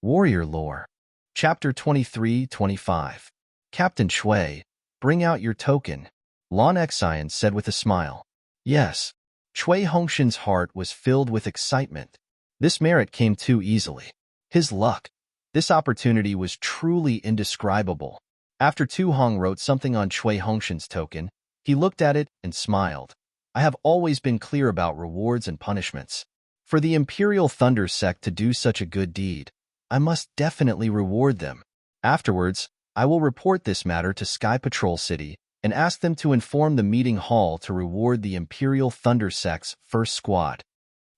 Warrior Lore. Chapter 23-25. Captain Shui, bring out your token, Lan Xian said with a smile. Yes. Shui Hongshan's heart was filled with excitement. This merit came too easily. His luck. This opportunity was truly indescribable. After Tu Hong wrote something on Shui Hongshan's token, he looked at it and smiled. I have always been clear about rewards and punishments. For the Imperial Thunder sect to do such a good deed, I must definitely reward them. Afterwards, I will report this matter to Sky Patrol City and ask them to inform the meeting hall to reward the Imperial Thunder sect's first squad.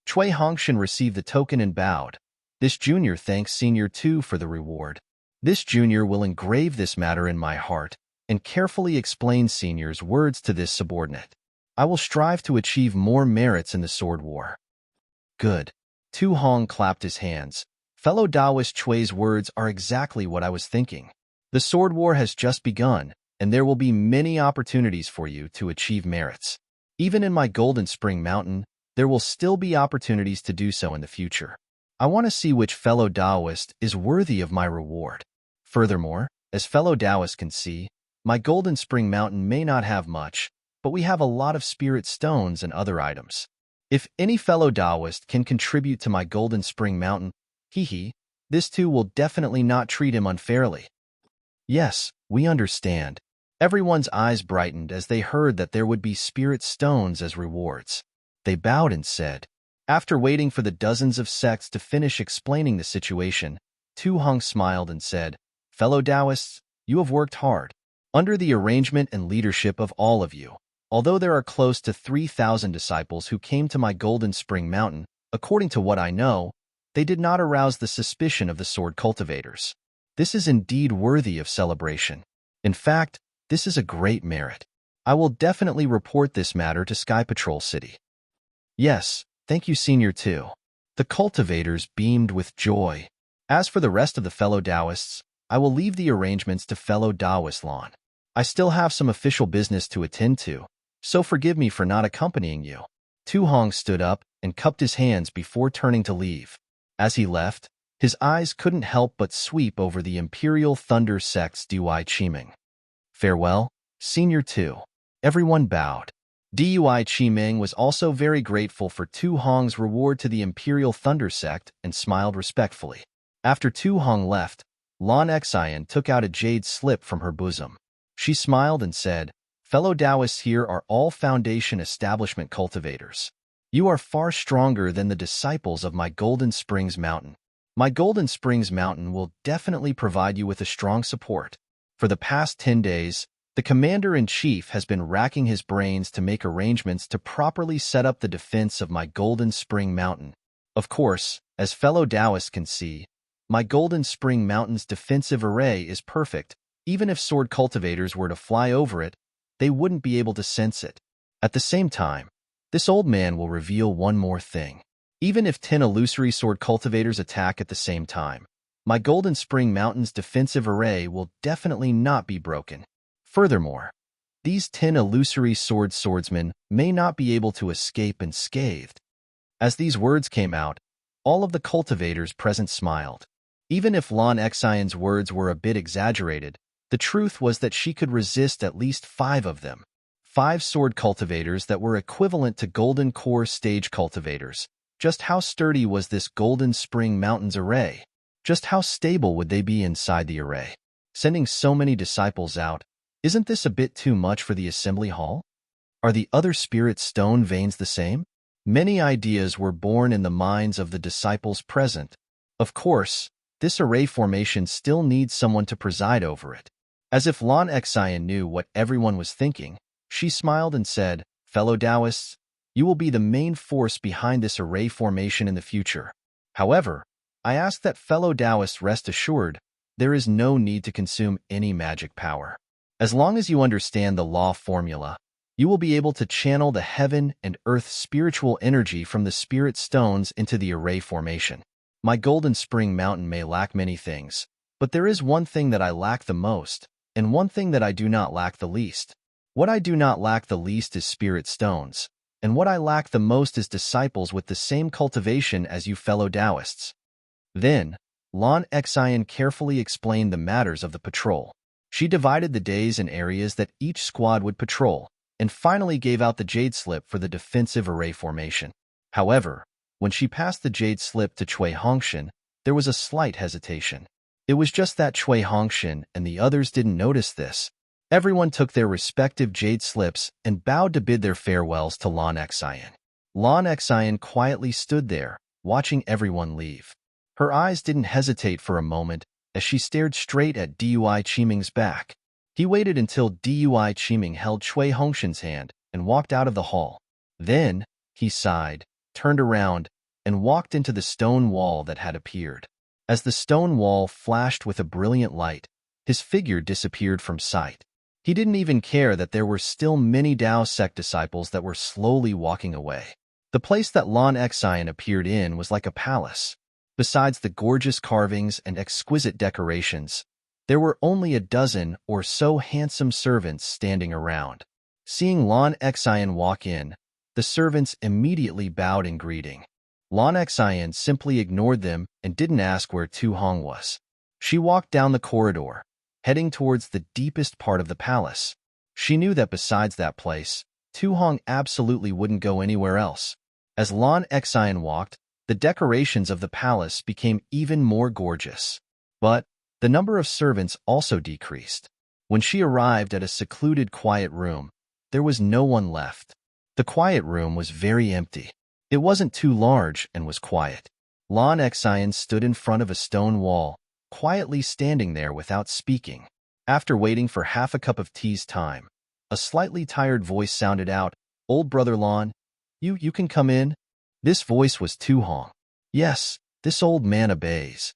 Shui Hongshan received the token and bowed. This junior thanks Senior 2 for the reward. This junior will engrave this matter in my heart and carefully explain Senior's words to this subordinate. I will strive to achieve more merits in the sword war. Good. Tu Hong clapped his hands. Fellow Taoist Chui's words are exactly what I was thinking. The sword war has just begun, and there will be many opportunities for you to achieve merits. Even in my Golden Spring Mountain, there will still be opportunities to do so in the future. I want to see which fellow Taoist is worthy of my reward. Furthermore, as fellow Taoists can see, my Golden Spring Mountain may not have much, but we have a lot of spirit stones and other items. If any fellow Taoist can contribute to my Golden Spring Mountain, this too will definitely not treat him unfairly. Yes, we understand. Everyone's eyes brightened as they heard that there would be spirit stones as rewards. They bowed and said, after waiting for the dozens of sects to finish explaining the situation, Tu Hong smiled and said, fellow Taoists, you have worked hard. Under the arrangement and leadership of all of you, although there are close to 3,000 disciples who came to my Golden Spring Mountain, according to what I know, they did not arouse the suspicion of the sword cultivators. This is indeed worthy of celebration. In fact, this is a great merit. I will definitely report this matter to Sky Patrol City. Yes, thank you, Senior 2. The cultivators beamed with joy. As for the rest of the fellow Taoists, I will leave the arrangements to fellow Taoist Lan. I still have some official business to attend to, so forgive me for not accompanying you. Tu Hong stood up and cupped his hands before turning to leave. As he left, his eyes couldn't help but sweep over the Imperial Thunder sect's Dui Qiming. Farewell, Senior 2. Everyone bowed. Dui Qiming was also very grateful for Tu Hong's reward to the Imperial Thunder sect and smiled respectfully. After Tu Hong left, Lan Xian took out a jade slip from her bosom. She smiled and said, fellow Taoists, here are all Foundation establishment cultivators. You are far stronger than the disciples of my Golden Springs Mountain. My Golden Springs Mountain will definitely provide you with a strong support. For the past 10 days, the Commander-in-Chief has been racking his brains to make arrangements to properly set up the defense of my Golden Spring Mountain. Of course, as fellow Taoists can see, my Golden Spring Mountain's defensive array is perfect. Even if sword cultivators were to fly over it, they wouldn't be able to sense it. At the same time, this old man will reveal one more thing. Even if 10 illusory sword cultivators attack at the same time, my Golden Spring Mountain's defensive array will definitely not be broken. Furthermore, these 10 illusory swordsmen may not be able to escape unscathed. As these words came out, all of the cultivators present smiled. Even if Lan Xian's words were a bit exaggerated, the truth was that she could resist at least 5 of them. 5 sword cultivators that were equivalent to Golden Core stage cultivators. Just how sturdy was this Golden Spring Mountain's array? Just how stable would they be inside the array? Sending so many disciples out, isn't this a bit too much for the assembly hall? Are the other spirit stone veins the same? Many ideas were born in the minds of the disciples present. Of course, this array formation still needs someone to preside over it. As if Lan Xian knew what everyone was thinking, she smiled and said, fellow Taoists, you will be the main force behind this array formation in the future. However, I ask that fellow Taoists rest assured, there is no need to consume any magic power. As long as you understand the law formula, you will be able to channel the heaven and earth spiritual energy from the spirit stones into the array formation. My Golden Spring Mountain may lack many things, but there is one thing that I lack the most, and one thing that I do not lack the least. What I do not lack the least is spirit stones, and what I lack the most is disciples with the same cultivation as you fellow Taoists. Then, Lon Exine carefully explained the matters of the patrol. She divided the days and areas that each squad would patrol, and finally gave out the jade slip for the defensive array formation. However, when she passed the jade slip to Chui Hongshan, there was a slight hesitation. It was just that Chui Hongshan and the others didn't notice this. Everyone took their respective jade slips and bowed to bid their farewells to Lon Exine. Lon Exine quietly stood there, watching everyone leave. Her eyes didn't hesitate for a moment as she stared straight at Dui Qiming's back. He waited until Dui Qiming held Chui Hongshan's hand and walked out of the hall. Then, he sighed, turned around, and walked into the stone wall that had appeared. As the stone wall flashed with a brilliant light, his figure disappeared from sight. He didn't even care that there were still many Dao sect disciples that were slowly walking away. The place that Lon Exine appeared in was like a palace. Besides the gorgeous carvings and exquisite decorations, there were only a dozen or so handsome servants standing around. Seeing Lon Exine walk in, the servants immediately bowed in greeting. Lon Exine simply ignored them and didn't ask where Tu Hong was. She walked down the corridor, heading towards the deepest part of the palace. She knew that besides that place, Tu Hong absolutely wouldn't go anywhere else. As Lon Exine walked, the decorations of the palace became even more gorgeous. But the number of servants also decreased. When she arrived at a secluded quiet room, there was no one left. The quiet room was very empty. It wasn't too large and was quiet. Lon Exine stood in front of a stone wall, quietly standing there without speaking. After waiting for half a cup of tea's time, a slightly tired voice sounded out, "Old brother Lon, you can come in?" This voice was Tu Hong. "Yes, this old man obeys."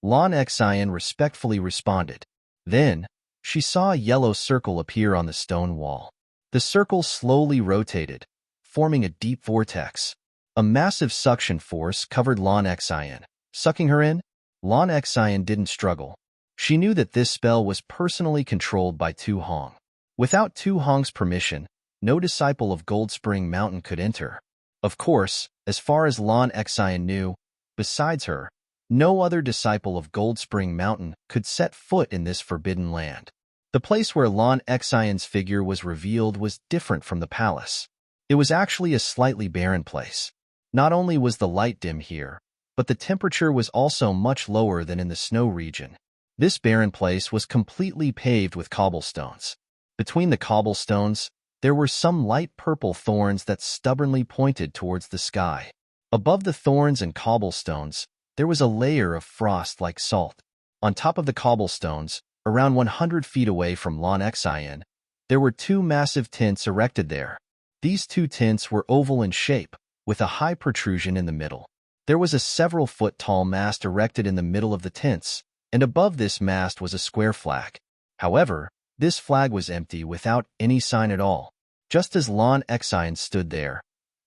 Lon Exine respectfully responded. Then, she saw a yellow circle appear on the stone wall. The circle slowly rotated, forming a deep vortex. A massive suction force covered Lon Exine, sucking her in. Lon Exine didn't struggle. She knew that this spell was personally controlled by Tu Hong. Without Tu Hong's permission, no disciple of Gold Spring Mountain could enter. Of course, as far as Lon Exine knew, besides her, no other disciple of Gold Spring Mountain could set foot in this forbidden land. The place where Lon Exine's figure was revealed was different from the palace. It was actually a slightly barren place. Not only was the light dim here, but the temperature was also much lower than in the snow region. This barren place was completely paved with cobblestones. Between the cobblestones, there were some light purple thorns that stubbornly pointed towards the sky. Above the thorns and cobblestones, there was a layer of frost like salt. On top of the cobblestones, around 100 feet away from Lon Exine, there were two massive tents erected there. These two tents were oval in shape, with a high protrusion in the middle. There was a several-foot-tall mast erected in the middle of the tents, and above this mast was a square flag. However, this flag was empty without any sign at all. Just as Lon Exine stood there,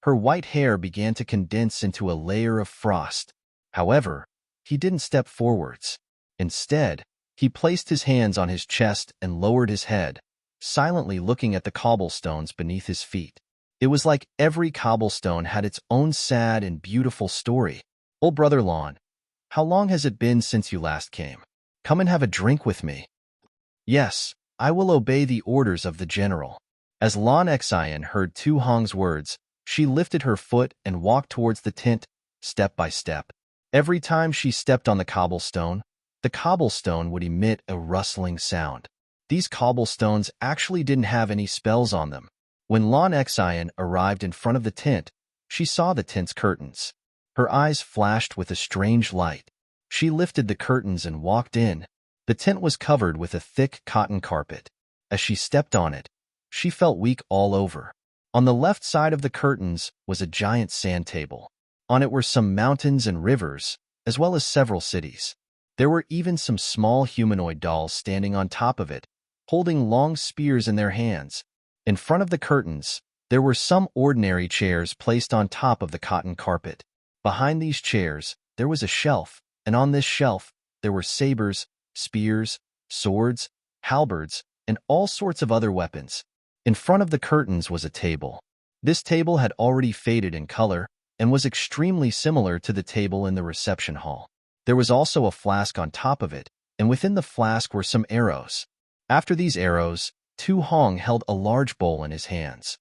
her white hair began to condense into a layer of frost. However, he didn't step forwards. Instead, he placed his hands on his chest and lowered his head, silently looking at the cobblestones beneath his feet. It was like every cobblestone had its own sad and beautiful story. "Old brother Lon, how long has it been since you last came? Come and have a drink with me." "Yes, I will obey the orders of the general." As Lon Exine heard Tu Hong's words, she lifted her foot and walked towards the tent, step by step. Every time she stepped on the cobblestone would emit a rustling sound. These cobblestones actually didn't have any spells on them. When Lon Exine arrived in front of the tent, she saw the tent's curtains. Her eyes flashed with a strange light. She lifted the curtains and walked in. The tent was covered with a thick cotton carpet. As she stepped on it, she felt weak all over. On the left side of the curtains was a giant sand table. On it were some mountains and rivers, as well as several cities. There were even some small humanoid dolls standing on top of it, holding long spears in their hands. In front of the curtains, there were some ordinary chairs placed on top of the cotton carpet. Behind these chairs, there was a shelf, and on this shelf, there were sabers, spears, swords, halberds, and all sorts of other weapons. In front of the curtains was a table. This table had already faded in color and was extremely similar to the table in the reception hall. There was also a flask on top of it, and within the flask were some arrows. After these arrows, Tu Hong held a large bowl in his hands.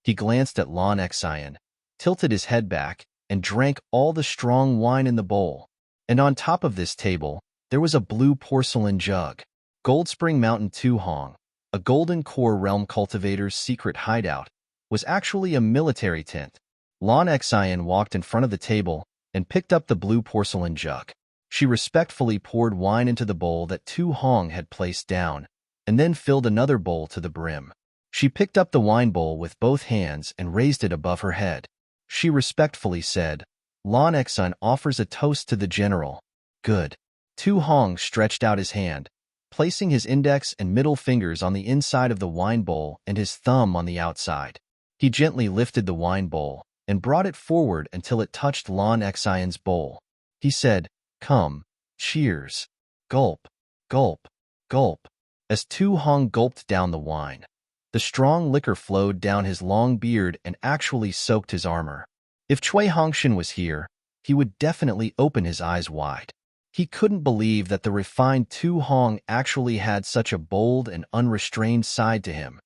He glanced at Lan Xian, tilted his head back, and drank all the strong wine in the bowl. And on top of this table, there was a blue porcelain jug. Gold Spring Mountain Tu Hong, a golden core realm cultivator's secret hideout, was actually a military tent. Lan Xian walked in front of the table and picked up the blue porcelain jug. She respectfully poured wine into the bowl that Tu Hong had placed down, and then filled another bowl to the brim. She picked up the wine bowl with both hands and raised it above her head. She respectfully said, "Lan Xian offers a toast to the general." "Good." Tu Hong stretched out his hand, placing his index and middle fingers on the inside of the wine bowl and his thumb on the outside. He gently lifted the wine bowl and brought it forward until it touched Lan Xian's bowl. He said, "Come, cheers." Gulp, gulp, gulp. As Tu Hong gulped down the wine, the strong liquor flowed down his long beard and actually soaked his armor. If Cui Hongshan was here, he would definitely open his eyes wide. He couldn't believe that the refined Tu Hong actually had such a bold and unrestrained side to him.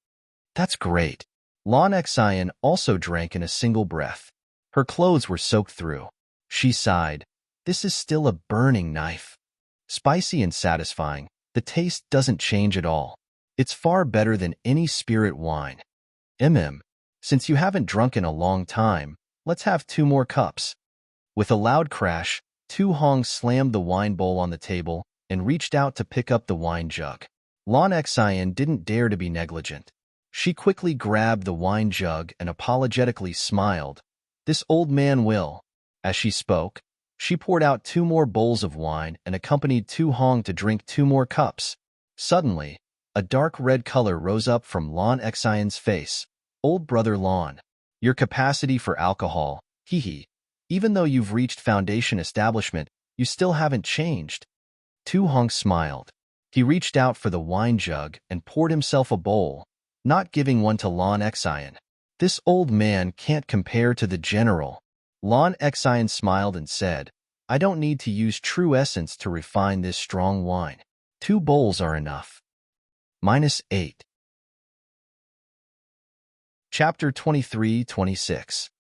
"That's great." Lan Xian also drank in a single breath. Her clothes were soaked through. She sighed. "This is still a burning knife." Spicy and satisfying, the taste doesn't change at all. It's far better than any spirit wine. Since you haven't drunk in a long time, let's have 2 more cups." With a loud crash, Tu Hong slammed the wine bowl on the table and reached out to pick up the wine jug. Lan Xian didn't dare to be negligent. She quickly grabbed the wine jug and apologetically smiled. "This old man will." As she spoke, she poured out 2 more bowls of wine and accompanied Tu Hong to drink 2 more cups. Suddenly, a dark red color rose up from Lan Xian's face. "Old brother Lan, your capacity for alcohol, hee. Even though you've reached foundation establishment, you still haven't changed." Tu Hong smiled. He reached out for the wine jug and poured himself a bowl, not giving one to Lan Xian. "This old man can't compare to the general." Lan Xian smiled and said, "I don't need to use true essence to refine this strong wine. 2 bowls are enough." -8. Chapter 23-26.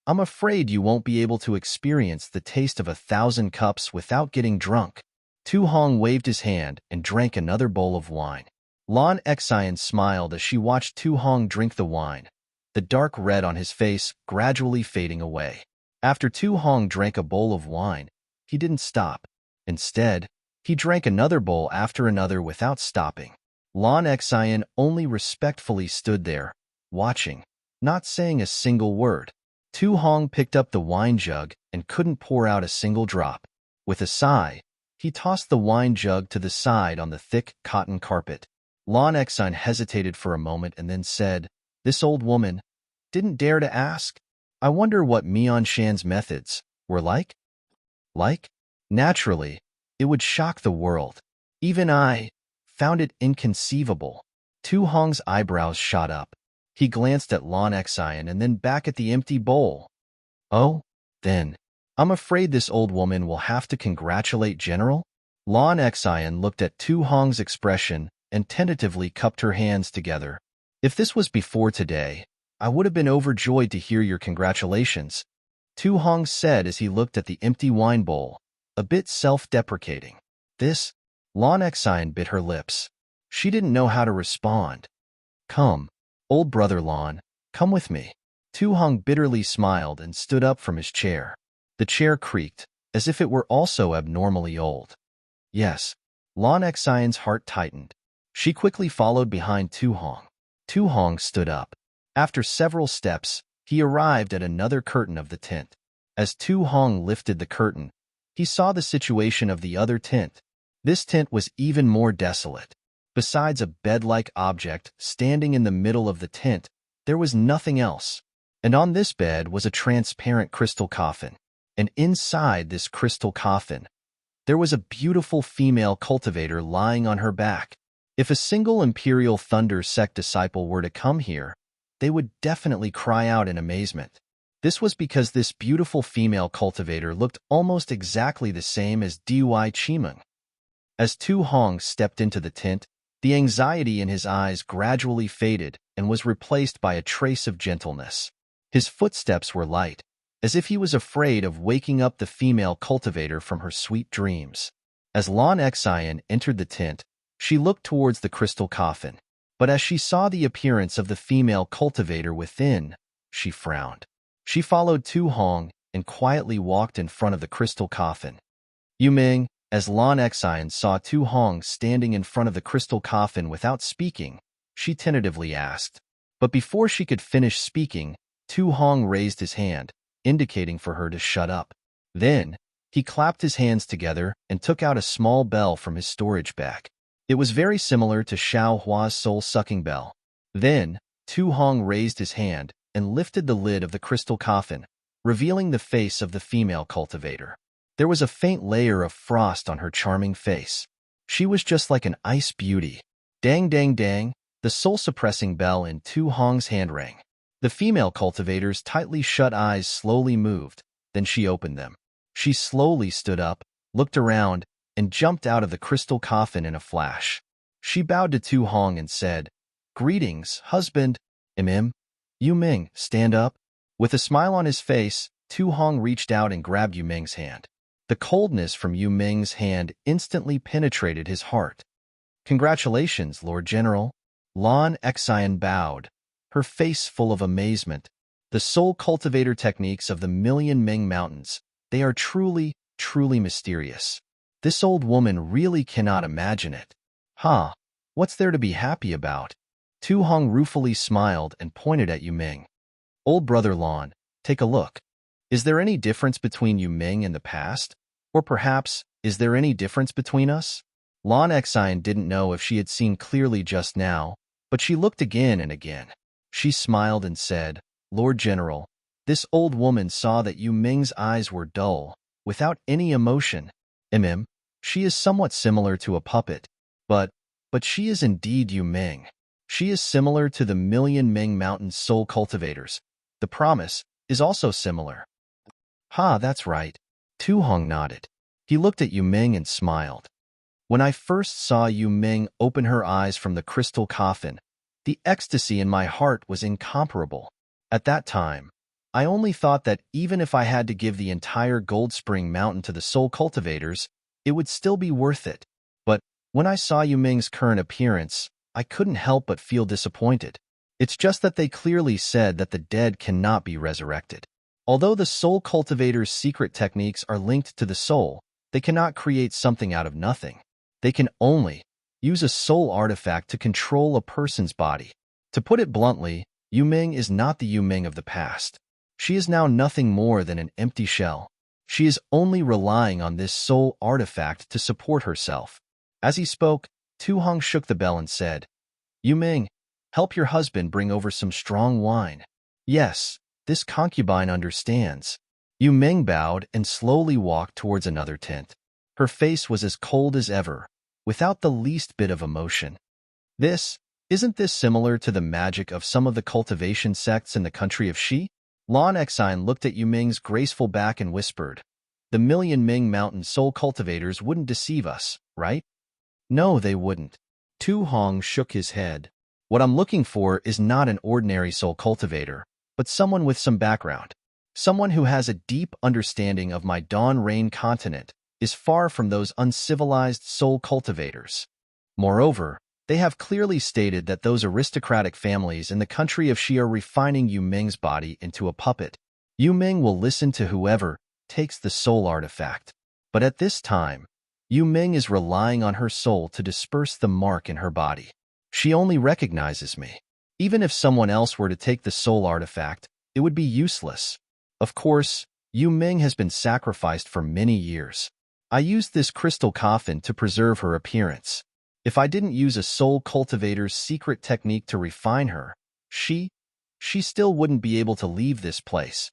I'm afraid you won't be able to experience the taste of 1,000 cups without getting drunk." Tu Hong waved his hand and drank another bowl of wine. Lan Xian smiled as she watched Tu Hong drink the wine, the dark red on his face gradually fading away. After Tu Hong drank a bowl of wine, he didn't stop. Instead, he drank another bowl after another without stopping. Lan Xian only respectfully stood there, watching, not saying a single word. Tu Hong picked up the wine jug and couldn't pour out a single drop. With a sigh, he tossed the wine jug to the side on the thick cotton carpet. Lan Xian hesitated for a moment and then said, "This old woman didn't dare to ask. I wonder what Mian Shan's methods were like?" "Like? Naturally, it would shock the world. Even I found it inconceivable." Tu Hong's eyebrows shot up. He glanced at Lan Xian and then back at the empty bowl. "Oh, then, I'm afraid this old woman will have to congratulate General?" Lan Xian looked at Tu Hong's expression and tentatively cupped her hands together. "If this was before today, I would have been overjoyed to hear your congratulations," Tu Hong said as he looked at the empty wine bowl, a bit self-deprecating. "This?" Lan Xian bit her lips. She didn't know how to respond. "Come, old brother Lan, come with me." Tu Hong bitterly smiled and stood up from his chair. The chair creaked, as if it were also abnormally old. "Yes." Lan Xian's heart tightened. She quickly followed behind Tu Hong. Tu Hong stood up. After several steps, he arrived at another curtain of the tent. As Tu Hong lifted the curtain, he saw the situation of the other tent. This tent was even more desolate. Besides a bed-like object standing in the middle of the tent, there was nothing else. And on this bed was a transparent crystal coffin. And inside this crystal coffin, there was a beautiful female cultivator lying on her back. If a single Imperial Thunder Sect disciple were to come here, they would definitely cry out in amazement. This was because this beautiful female cultivator looked almost exactly the same as Dui Chimeng. As Tu Hong stepped into the tent, the anxiety in his eyes gradually faded and was replaced by a trace of gentleness. His footsteps were light, as if he was afraid of waking up the female cultivator from her sweet dreams. As Lan Xian entered the tent, she looked towards the crystal coffin. But as she saw the appearance of the female cultivator within, she frowned. She followed Tu Hong and quietly walked in front of the crystal coffin. Yu Ming, as Lan Xian saw Tu Hong standing in front of the crystal coffin without speaking, she tentatively asked. But before she could finish speaking, Tu Hong raised his hand, indicating for her to shut up. Then, he clapped his hands together and took out a small bell from his storage bag. It was very similar to Xiao Hua's soul-sucking bell. Then, Tu Hong raised his hand and lifted the lid of the crystal coffin, revealing the face of the female cultivator. There was a faint layer of frost on her charming face. She was just like an ice beauty. Dang, dang, dang, the soul-suppressing bell in Tu Hong's hand rang. The female cultivator's tightly shut eyes slowly moved, then she opened them. She slowly stood up, looked around, and jumped out of the crystal coffin in a flash. She bowed to Tu Hong and said, "Greetings, husband." Yu Ming, stand up." With a smile on his face, Tu Hong reached out and grabbed Yu Ming's hand. The coldness from Yu Ming's hand instantly penetrated his heart. "Congratulations, Lord General." Lan Xian bowed, her face full of amazement. The soul cultivator techniques of the Million Ming Mountains, they are truly, truly mysterious. This old woman really cannot imagine it. "Huh, what's there to be happy about?" Tu Hong ruefully smiled and pointed at Yu Ming. "Old brother Lan, take a look. Is there any difference between Yu Ming and the past? Or perhaps, is there any difference between us?" Lan Xian didn't know if she had seen clearly just now, but she looked again and again. She smiled and said, "Lord General, this old woman saw that Yu Ming's eyes were dull, without any emotion. She is somewhat similar to a puppet, but she is indeed Yu Ming. She is similar to the Million Ming Mountain soul cultivators. The promise is also similar." "Ha, that's right." Tu Hong nodded. He looked at Yu Ming and smiled. "When I first saw Yu Ming open her eyes from the crystal coffin, the ecstasy in my heart was incomparable. At that time, I only thought that even if I had to give the entire Gold Spring Mountain to the soul cultivators, it would still be worth it. But when I saw Yu Ming's current appearance, I couldn't help but feel disappointed. It's just that they clearly said that the dead cannot be resurrected. Although the soul cultivator's secret techniques are linked to the soul, they cannot create something out of nothing. They can only use a soul artifact to control a person's body. To put it bluntly, Yu Ming is not the Yu Ming of the past. She is now nothing more than an empty shell. She is only relying on this soul artifact to support herself." As he spoke, Tu Hong shook the bell and said, "Yu Ming, help your husband bring over some strong wine." "Yes, this concubine understands." Yu Ming bowed and slowly walked towards another tent. Her face was as cold as ever, without the least bit of emotion. Isn't this similar to the magic of some of the cultivation sects in the country of Xi?" Lan Xian looked at Yu Ming's graceful back and whispered, "The Million Ming Mountain soul cultivators wouldn't deceive us, right?" "No, they wouldn't." Tu Hong shook his head. "What I'm looking for is not an ordinary soul cultivator, but someone with some background. Someone who has a deep understanding of my Dawn Rain continent is far from those uncivilized soul cultivators. Moreover, they have clearly stated that those aristocratic families in the country of Xi are refining Yu Ming's body into a puppet. Yu Ming will listen to whoever takes the soul artifact. But at this time, Yu Ming is relying on her soul to disperse the mark in her body. She only recognizes me. Even if someone else were to take the soul artifact, it would be useless. Of course, Yu Ming has been sacrificed for many years. I used this crystal coffin to preserve her appearance. If I didn't use a soul cultivator's secret technique to refine her, she still wouldn't be able to leave this place."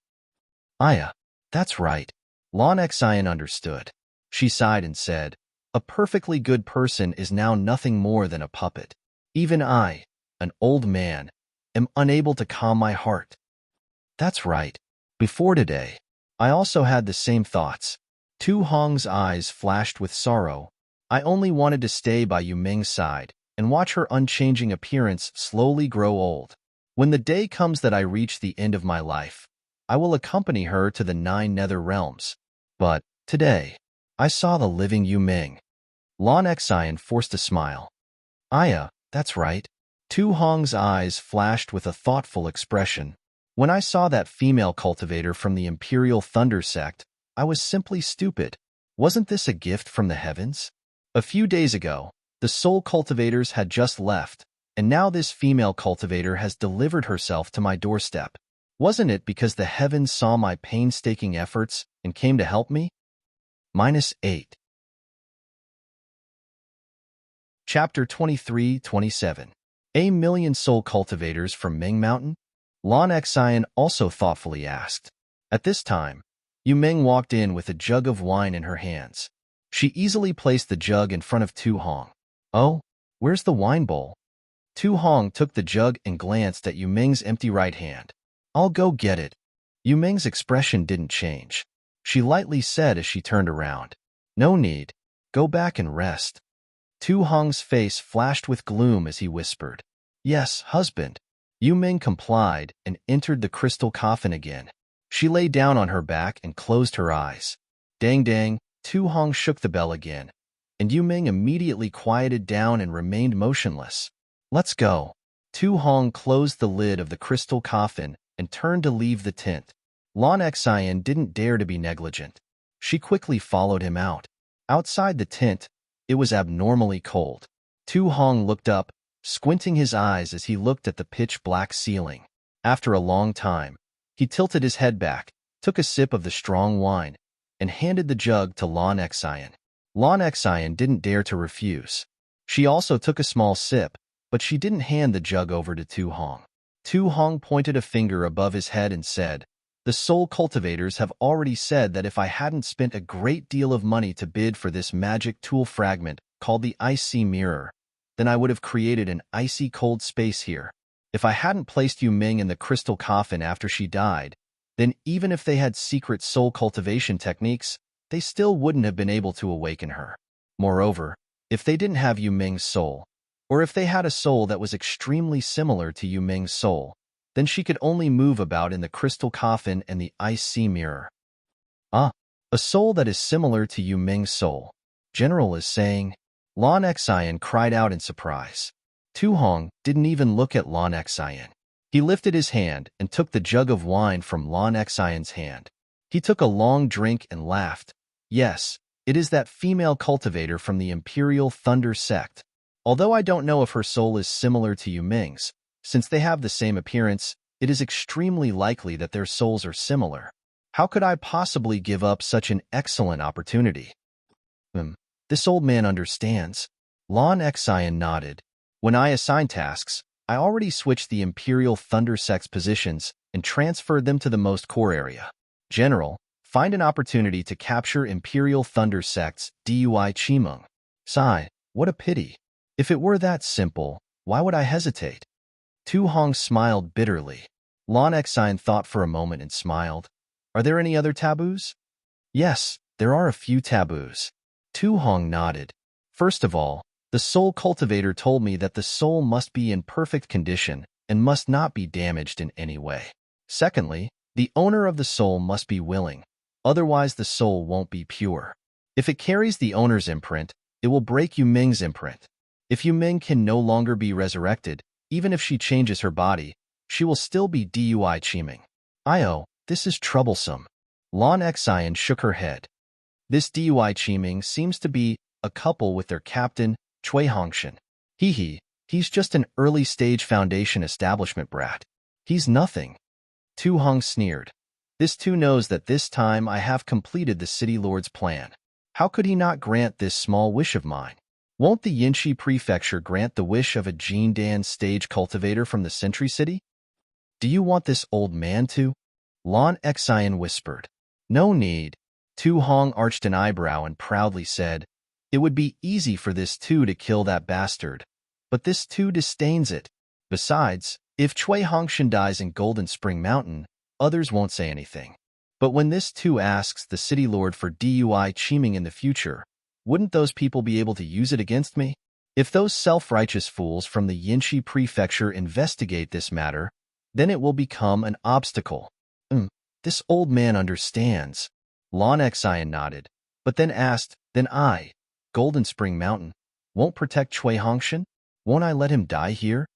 "Aya, that's right." Lan Xian understood. She sighed and said, "A perfectly good person is now nothing more than a puppet. Even I, an old man, am unable to calm my heart." "That's right." Before today, I also had the same thoughts. Tu Hong's eyes flashed with sorrow. I only wanted to stay by Yu Ming's side and watch her unchanging appearance slowly grow old. When the day comes that I reach the end of my life, I will accompany her to the 9 nether realms. But today, I saw the living Yu Ming. Lon Xian forced a smile. Aya, that's right. Tu Hong's eyes flashed with a thoughtful expression. When I saw that female cultivator from the Imperial Thunder sect, I was simply stupid. Wasn't this a gift from the heavens? A few days ago, the soul cultivators had just left, and now this female cultivator has delivered herself to my doorstep. Wasn't it because the heavens saw my painstaking efforts and came to help me? -8. Chapter 23-27. A million soul cultivators from Ming Mountain? Lon Xian also thoughtfully asked. At this time, Yu Ming walked in with a jug of wine in her hands. She easily placed the jug in front of Tu Hong. Oh, where's the wine bowl? Tu Hong took the jug and glanced at Yu Ming's empty right hand. I'll go get it. Yu Ming's expression didn't change. She lightly said as she turned around. No need. Go back and rest. Tu Hong's face flashed with gloom as he whispered, Yes, husband. Yu Ming complied and entered the crystal coffin again. She lay down on her back and closed her eyes. Dang dang, Tu Hong shook the bell again, and Yu Ming immediately quieted down and remained motionless. Let's go. Tu Hong closed the lid of the crystal coffin and turned to leave the tent. Lon Xian didn't dare to be negligent. She quickly followed him out. Outside the tent, it was abnormally cold. Tu Hong looked up, squinting his eyes as he looked at the pitch-black ceiling. After a long time, he tilted his head back, took a sip of the strong wine, and handed the jug to Lon Xian. Lon Xian didn't dare to refuse. She also took a small sip, but she didn't hand the jug over to Tu Hong. Tu Hong pointed a finger above his head and said, The soul cultivators have already said that if I hadn't spent a great deal of money to bid for this magic tool fragment called the icy mirror, then I would have created an icy cold space here. If I hadn't placed Yu Ming in the crystal coffin after she died, then even if they had secret soul cultivation techniques, they still wouldn't have been able to awaken her. Moreover, if they didn't have Yu Ming's soul, or if they had a soul that was extremely similar to Yu Ming's soul, then she could only move about in the crystal coffin and the icy mirror. Ah, a soul that is similar to Yu Ming's soul. General is saying. Lon Xian cried out in surprise. Tu Hong didn't even look at Lon Xian. He lifted his hand and took the jug of wine from Lon Xian's hand. He took a long drink and laughed. Yes, it is that female cultivator from the Imperial Thunder sect. Although I don't know if her soul is similar to Yu Ming's, since they have the same appearance, it is extremely likely that their souls are similar. How could I possibly give up such an excellent opportunity? This old man understands. Lon Xian nodded. When I assign tasks, I already switched the Imperial Thunder sect's positions and transferred them to the most core area. General, find an opportunity to capture Imperial Thunder sect's Deity Qimeng. Sigh, what a pity. If it were that simple, why would I hesitate? Tu Hong smiled bitterly. Lon Xian thought for a moment and smiled. Are there any other taboos? Yes, there are a few taboos. Tu Hong nodded. First of all, the soul cultivator told me that the soul must be in perfect condition and must not be damaged in any way. Secondly, the owner of the soul must be willing, otherwise the soul won't be pure. If it carries the owner's imprint, it will break Yu Ming's imprint. If Yu Ming can no longer be resurrected, even if she changes her body, she will still be Deity Qimeng. Io, this is troublesome. Lon Xian shook her head. This Deity Qimeng seems to be a couple with their captain, Cui Hongshan. He's just an early-stage foundation establishment brat. He's nothing. Tu Hong sneered. This too knows that this time I have completed the city lord's plan. How could he not grant this small wish of mine? Won't the Yinshi prefecture grant the wish of a Jindan stage cultivator from the Sentry City? Do you want this old man to? Lon Xian whispered. No need. Tu Hong arched an eyebrow and proudly said, It would be easy for this two to kill that bastard, but this two disdains it. Besides, if Cui Hongshan dies in Golden Spring Mountain, others won't say anything. But when this too asks the city lord for DUI chiming in the future, wouldn't those people be able to use it against me? If those self-righteous fools from the Yinshi prefecture investigate this matter, then it will become an obstacle. This old man understands. Lan Xian nodded, but then asked, then I, Golden Spring Mountain, won't protect Chui Hongshan? Won't I let him die here?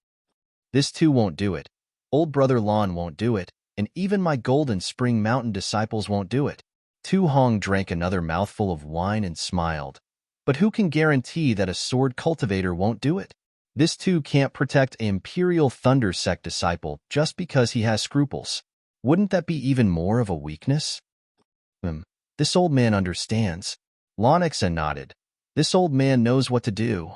This too won't do it. Old brother Lan won't do it, and even my Golden Spring Mountain disciples won't do it. Tu Hong drank another mouthful of wine and smiled. But who can guarantee that a sword cultivator won't do it? This too can't protect an Imperial Thunder Sect disciple just because he has scruples. Wouldn't that be even more of a weakness? This old man understands. Lan Xian nodded. This old man knows what to do.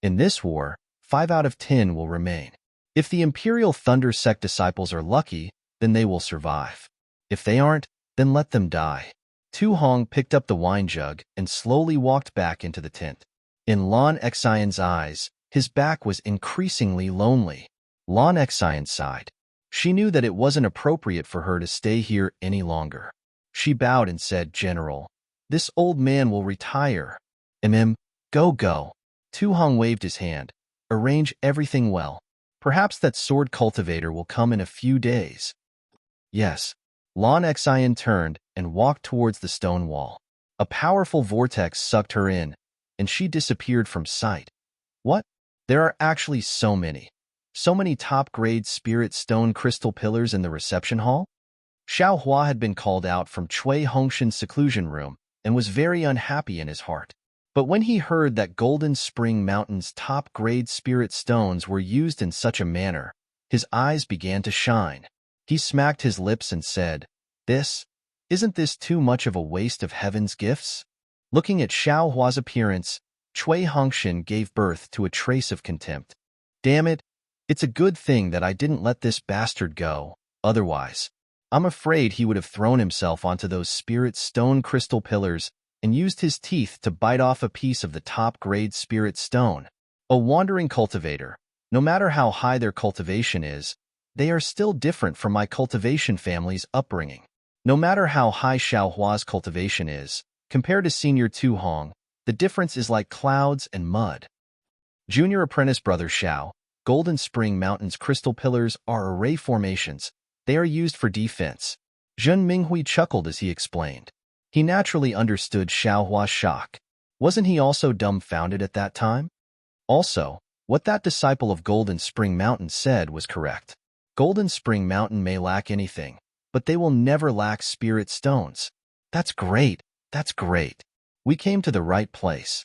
In this war, 5 out of 10 will remain. If the Imperial Thunder Sect disciples are lucky, then they will survive. If they aren't, then let them die. Tu Hong picked up the wine jug and slowly walked back into the tent. In Lan Xian's eyes, his back was increasingly lonely. Lan Xian sighed. She knew that it wasn't appropriate for her to stay here any longer. She bowed and said, General, this old man will retire. Go. Tu Hong waved his hand. Arrange everything well. Perhaps that sword cultivator will come in a few days. Yes. Lan Xian turned and walked towards the stone wall. A powerful vortex sucked her in, and she disappeared from sight. What? There are actually so many top-grade spirit stone crystal pillars in the reception hall? Xiao Hua had been called out from Chui Hongshan's seclusion room and was very unhappy in his heart. But when he heard that Golden Spring Mountain's top-grade spirit stones were used in such a manner, his eyes began to shine. He smacked his lips and said, Isn't this too much of a waste of heaven's gifts? Looking at Xiao Hua's appearance, Chui Hongshan gave birth to a trace of contempt. Damn it, it's a good thing that I didn't let this bastard go, otherwise, I'm afraid he would have thrown himself onto those spirit stone crystal pillars and used his teeth to bite off a piece of the top-grade spirit stone. A wandering cultivator, no matter how high their cultivation is, they are still different from my cultivation family's upbringing. No matter how high Xiao Hua's cultivation is, compared to Senior Tu Hong, the difference is like clouds and mud. Junior apprentice brother Xiao, Golden Spring Mountain's crystal pillars are array formations. They are used for defense. Zhen Minghui chuckled as he explained. He naturally understood Xiao Hua's shock. Wasn't he also dumbfounded at that time? Also, what that disciple of Golden Spring Mountain said was correct. Golden Spring Mountain may lack anything, but they will never lack spirit stones. That's great. We came to the right place.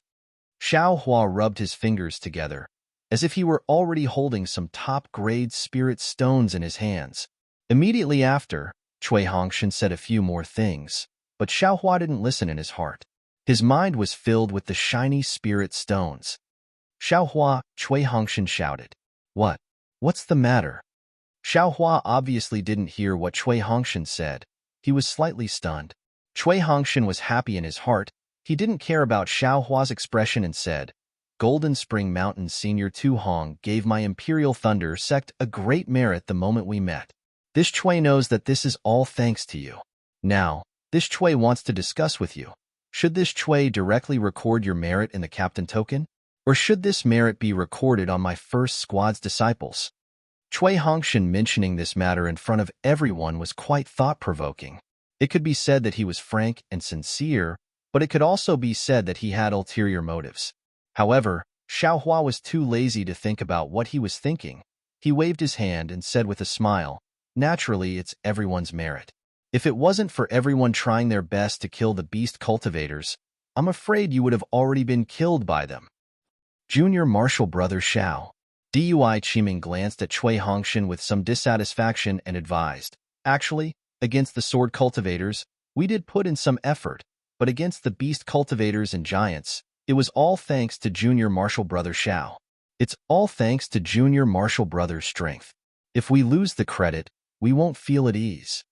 Xiao Hua rubbed his fingers together, as if he were already holding some top-grade spirit stones in his hands. Immediately after, Chui Hongshan said a few more things, but Xiao Hua didn't listen in his heart. His mind was filled with the shiny spirit stones. Xiao Hua, Chui Hongshan shouted. What's the matter? Xiao Hua obviously didn't hear what Chui Hongshan said. He was slightly stunned. Chui Hongshan was happy in his heart. He didn't care about Xiao Hua's expression and said, Golden Spring Mountain Senior Tu Hong gave my Imperial Thunder Sect a great merit the moment we met. This Chui knows that this is all thanks to you. Now, this Chui wants to discuss with you. Should this Chui directly record your merit in the captain token? Or should this merit be recorded on my first squad's disciples? Chui Hongshan mentioning this matter in front of everyone was quite thought-provoking. It could be said that he was frank and sincere, but it could also be said that he had ulterior motives. However, Xiao Hua was too lazy to think about what he was thinking. He waved his hand and said with a smile, Naturally, it's everyone's merit. If it wasn't for everyone trying their best to kill the beast cultivators, I'm afraid you would have already been killed by them. Junior Marshal Brother Xiao. Dui Qiming glanced at Chui Hongshan with some dissatisfaction and advised, Actually, against the sword cultivators, we did put in some effort, but against the beast cultivators and giants, it was all thanks to Junior Marshal Brother Xiao. It's all thanks to Junior Marshal Brother's strength. If we lose the credit, we won't feel at ease.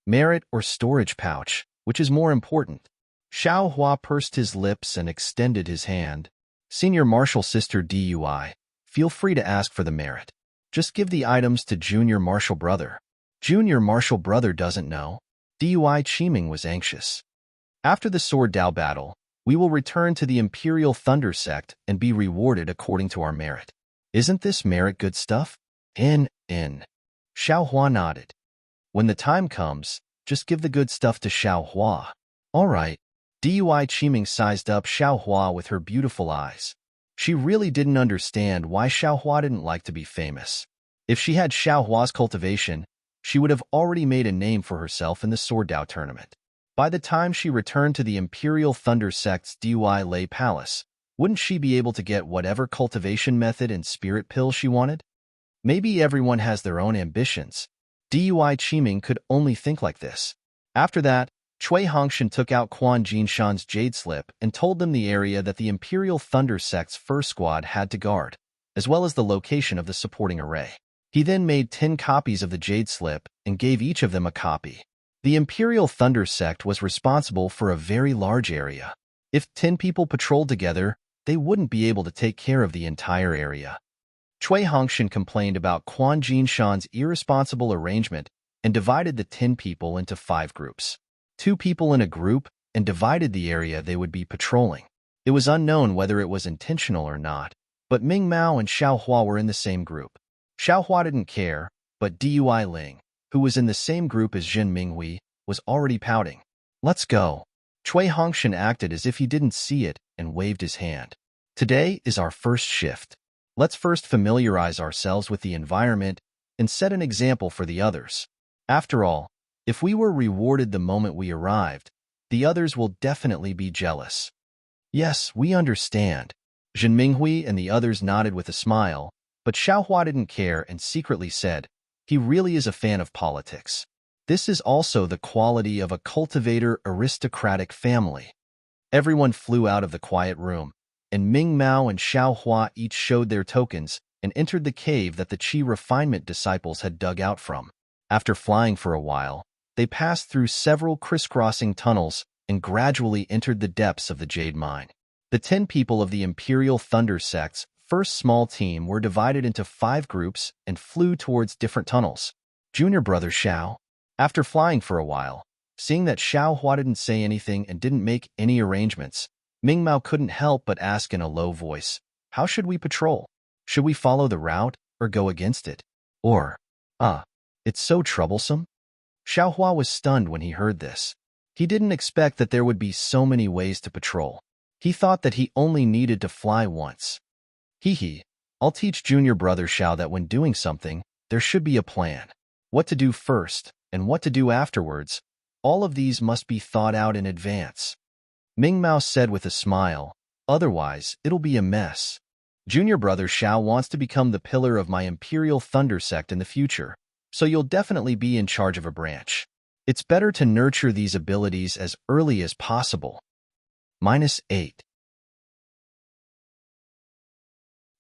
Merit or storage pouch, which is more important? Xiao Hua pursed his lips and extended his hand. Senior Marshal Sister Dui, feel free to ask for the merit. Just give the items to Junior Marshal Brother. Junior martial brother doesn't know. Dui Chiming was anxious. After the Sword Dao battle, we will return to the Imperial Thunder Sect and be rewarded according to our merit. Isn't this merit good stuff? In. Xiao Hua nodded. When the time comes, just give the good stuff to Xiao Hua. All right. Dui Chiming sized up Xiao Hua with her beautiful eyes. She really didn't understand why Xiao Hua didn't like to be famous. If she had Xiao Hua's cultivation, she would have already made a name for herself in the Sword Dao tournament. By the time she returned to the Imperial Thunder Sect's Dui Lei Palace, wouldn't she be able to get whatever cultivation method and spirit pill she wanted? Maybe everyone has their own ambitions. Dui Chiming could only think like this. After that, Cui Hongshan took out Quan Jinshan's jade slip and told them the area that the Imperial Thunder Sect's first squad had to guard, as well as the location of the supporting array. He then made 10 copies of the jade slip and gave each of them a copy. The Imperial Thunder Sect was responsible for a very large area. If 10 people patrolled together, they wouldn't be able to take care of the entire area. Cui Hongshan complained about Quan Jinshan's irresponsible arrangement and divided the 10 people into 5 groups. 2 people in a group and divided the area they would be patrolling. It was unknown whether it was intentional or not, but Ming Mao and Xiao Hua were in the same group. Xiao Hua didn't care, but Dui Ling, who was in the same group as Jin Minghui, was already pouting. Let's go. Cui Hongshan acted as if he didn't see it and waved his hand. Today is our first shift. Let's first familiarize ourselves with the environment and set an example for the others. After all, if we were rewarded the moment we arrived, the others will definitely be jealous. Yes, we understand. Jin Minghui and the others nodded with a smile, but Xiao Hua didn't care and secretly said, he really is a fan of politics. This is also the quality of a cultivator aristocratic family. Everyone flew out of the quiet room, and Ming Mao and Xiao Hua each showed their tokens and entered the cave that the Qi refinement disciples had dug out from. After flying for a while, they passed through several crisscrossing tunnels and gradually entered the depths of the jade mine. The 10 people of the Imperial Thunder Sect's first small team were divided into 5 groups and flew towards different tunnels. Junior brother Xiao. After flying for a while, seeing that Xiao Hua didn't say anything and didn't make any arrangements, Ming Mao couldn't help but ask in a low voice, how should we patrol? Should we follow the route or go against it? Or, it's so troublesome? Xiao Hua was stunned when he heard this. He didn't expect that there would be so many ways to patrol. He thought that he only needed to fly once. I'll teach junior brother Xiao that when doing something, there should be a plan. What to do first and what to do afterwards, all of these must be thought out in advance. Ming Mao said with a smile, otherwise it'll be a mess. Junior brother Xiao wants to become the pillar of my Imperial Thunder Sect in the future, so you'll definitely be in charge of a branch. It's better to nurture these abilities as early as possible. -8.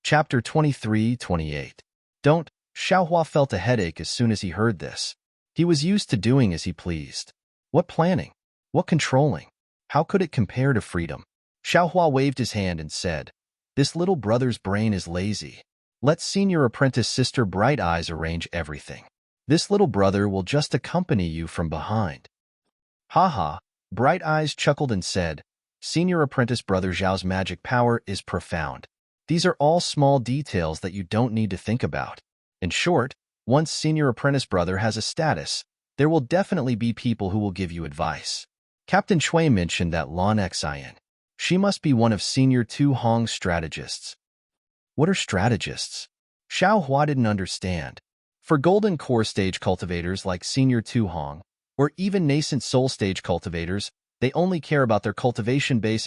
Chapter 23-28. Xiao Hua felt a headache as soon as he heard this. He was used to doing as he pleased. What planning? What controlling? How could it compare to freedom? Xiao Hua waved his hand and said, this little brother's brain is lazy. Let senior apprentice sister Bright Eyes arrange everything. This little brother will just accompany you from behind. Bright Eyes chuckled and said, senior apprentice brother Zhao's magic power is profound. These are all small details that you don't need to think about. In short, once senior apprentice brother has a status, there will definitely be people who will give you advice. Captain Chui mentioned that Lan Xian. She must be one of senior Tu Hong's strategists. What are strategists? Xiao Hua didn't understand. For golden core stage cultivators like senior Tu Hong, or even nascent soul stage cultivators, they only care about their cultivation base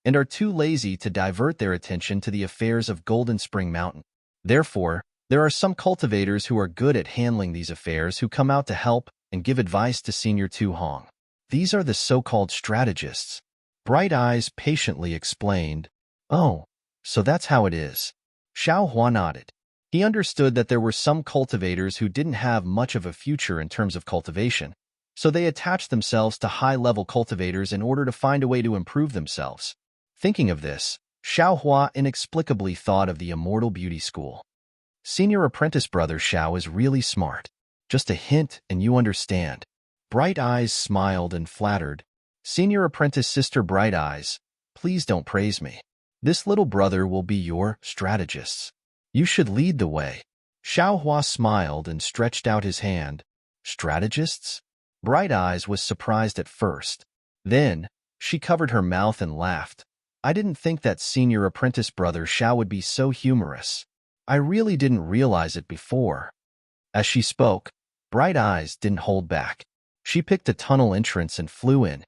and are too lazy to divert their attention to the affairs of Golden Spring Mountain. Therefore, there are some cultivators who are good at handling these affairs who come out to help and give advice to senior Tu Hong. These are the so-called strategists. Bright Eyes patiently explained, oh, so that's how it is. Xiao Hua nodded. He understood that there were some cultivators who didn't have much of a future in terms of cultivation, so they attached themselves to high-level cultivators in order to find a way to improve themselves. Thinking of this, Xiao Hua inexplicably thought of the Immortal Beauty School. Senior apprentice brother Xiao is really smart. Just a hint and you understand. Bright Eyes smiled and flattered. Senior Apprentice Sister Bright Eyes, please don't praise me. This little brother will be your strategist. You should lead the way. Xiaohua smiled and stretched out his hand. Strategists? Bright Eyes was surprised at first. Then, she covered her mouth and laughed. I didn't think that Senior Apprentice Brother Xiao would be so humorous. I really didn't realize it before. As she spoke, Bright Eyes didn't hold back. She picked a tunnel entrance and flew in.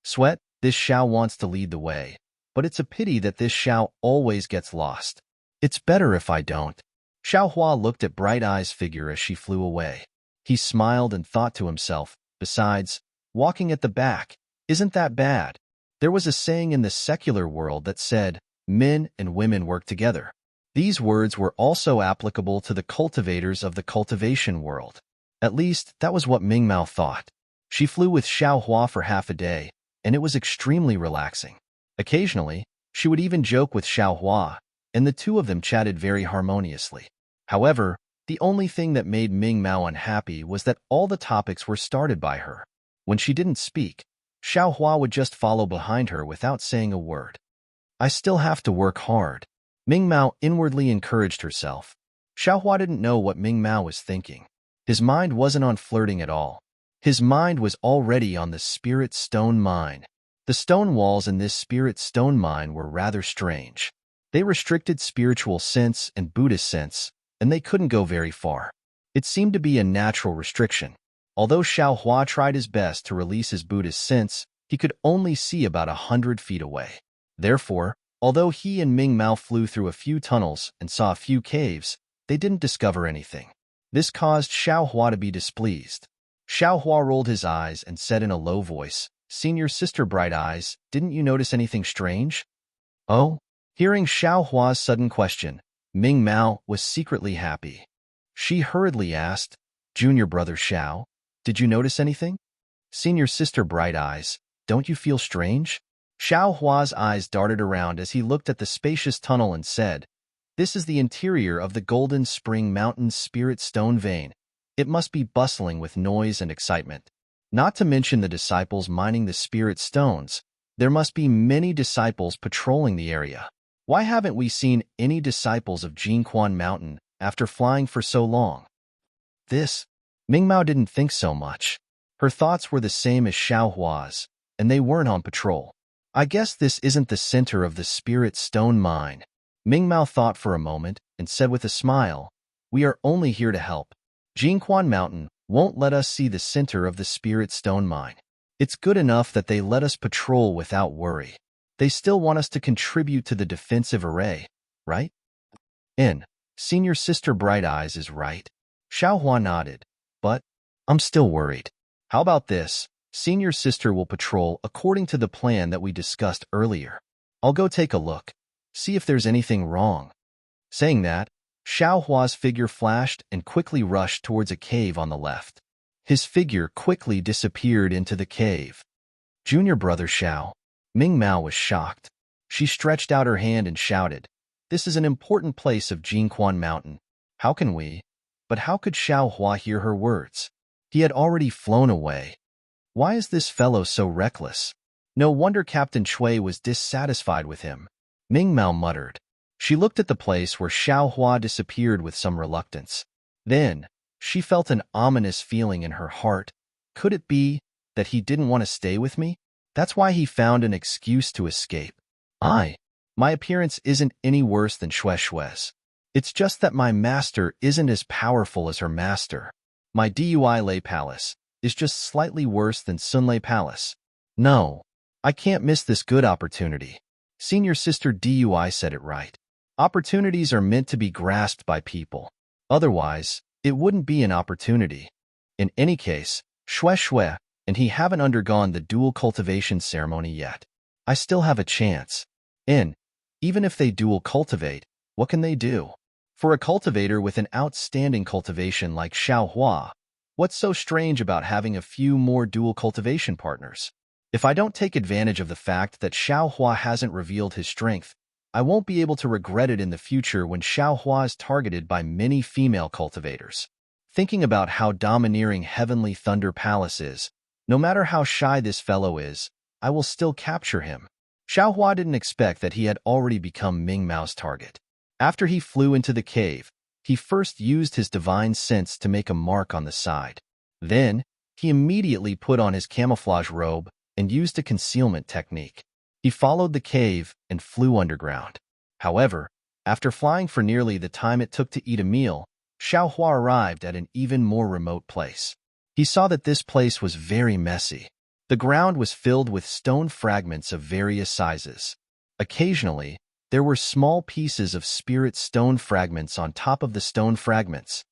Sweat, this Xiao wants to lead the way, but it's a pity that this Xiao always gets lost. It's better if I don't. Xiaohua looked at Bright Eyes' figure as she flew away. He smiled and thought to himself, besides, walking at the back, isn't that bad? There was a saying in the secular world that said, men and women work together. These words were also applicable to the cultivators of the cultivation world. At least, that was what Mingmao thought. She flew with Xiaohua for half a day, and it was extremely relaxing. Occasionally, she would even joke with Xiaohua, and the two of them chatted very harmoniously. However, the only thing that made Mingmao unhappy was that all the topics were started by her. When she didn't speak, Xiaohua would just follow behind her without saying a word. I still have to work hard. Mingmao inwardly encouraged herself. Xiaohua didn't know what Mingmao was thinking. His mind wasn't on flirting at all. His mind was already on the spirit stone mine. The stone walls in this spirit stone mine were rather strange. They restricted spiritual sense and Buddhist sense, and they couldn't go very far. It seemed to be a natural restriction. Although Xiaohua tried his best to release his Buddhist sense, he could only see about 100 feet away. Therefore, although he and Mingmao flew through a few tunnels and saw a few caves, they didn't discover anything. This caused Xiaohua to be displeased. Xiaohua rolled his eyes and said in a low voice, Senior Sister Bright Eyes, didn't you notice anything strange? Oh? Hearing Xiaohua's sudden question, Mingmao was secretly happy. She hurriedly asked, Junior Brother Xiao, did you notice anything? Senior Sister Bright Eyes, don't you feel strange? Xiaohua's eyes darted around as he looked at the spacious tunnel and said, This is the interior of the Golden Spring Mountain's spirit stone vein. It must be bustling with noise and excitement. Not to mention the disciples mining the spirit stones. There must be many disciples patrolling the area. Why haven't we seen any disciples of Jinquan Mountain after flying for so long? Mingmao didn't think so much. Her thoughts were the same as Xiaohua's, and they weren't on patrol. I guess this isn't the center of the spirit stone mine. Mingmao thought for a moment and said with a smile, We are only here to help. Jinquan Mountain won't let us see the center of the spirit stone mine. It's good enough that they let us patrol without worry. They still want us to contribute to the defensive array, right? Senior Sister Bright Eyes is right. Xiaohua nodded, but I'm still worried. How about this? Senior Sister will patrol according to the plan that we discussed earlier. I'll go take a look, see if there's anything wrong. Saying that, Xiaohua's figure flashed and quickly rushed towards a cave on the left. His figure quickly disappeared into the cave. Junior Brother Xiao. Mingmao was shocked. She stretched out her hand and shouted, This is an important place of Jinquan Mountain. How can we? But how could Xiaohua hear her words? He had already flown away. Why is this fellow so reckless? No wonder Captain Shui was dissatisfied with him. Mingmao muttered. She looked at the place where Xiaohua disappeared with some reluctance. Then, she felt an ominous feeling in her heart. Could it be that he didn't want to stay with me? That's why he found an excuse to escape. My appearance isn't any worse than Shue's. It's just that my master isn't as powerful as her master. My Dui Lei Palace is just slightly worse than Sunlei Palace. No, I can't miss this good opportunity. Senior Sister Dui said it right. Opportunities are meant to be grasped by people. Otherwise, it wouldn't be an opportunity. In any case, Shui and he haven't undergone the dual cultivation ceremony yet. I still have a chance. Even if they dual cultivate, what can they do? For a cultivator with an outstanding cultivation like Xiaohua, what's so strange about having a few more dual cultivation partners? If I don't take advantage of the fact that Xiaohua hasn't revealed his strength, I won't be able to regret it in the future when Xiaohua is targeted by many female cultivators. thinking about how domineering Heavenly Thunder Palace is. No matter how shy this fellow is, I will still capture him. Xiao Hua didn't expect that he had already become Ming Mao's target. After he flew into the cave, he first used his divine sense to make a mark on the side. Then, he immediately put on his camouflage robe and used a concealment technique. He followed the cave and flew underground. However, after flying for nearly the time it took to eat a meal, Xiao Hua arrived at an even more remote place. He saw that this place was very messy. The ground was filled with stone fragments of various sizes. Occasionally, there were small pieces of spirit stone fragments on top of the stone fragments.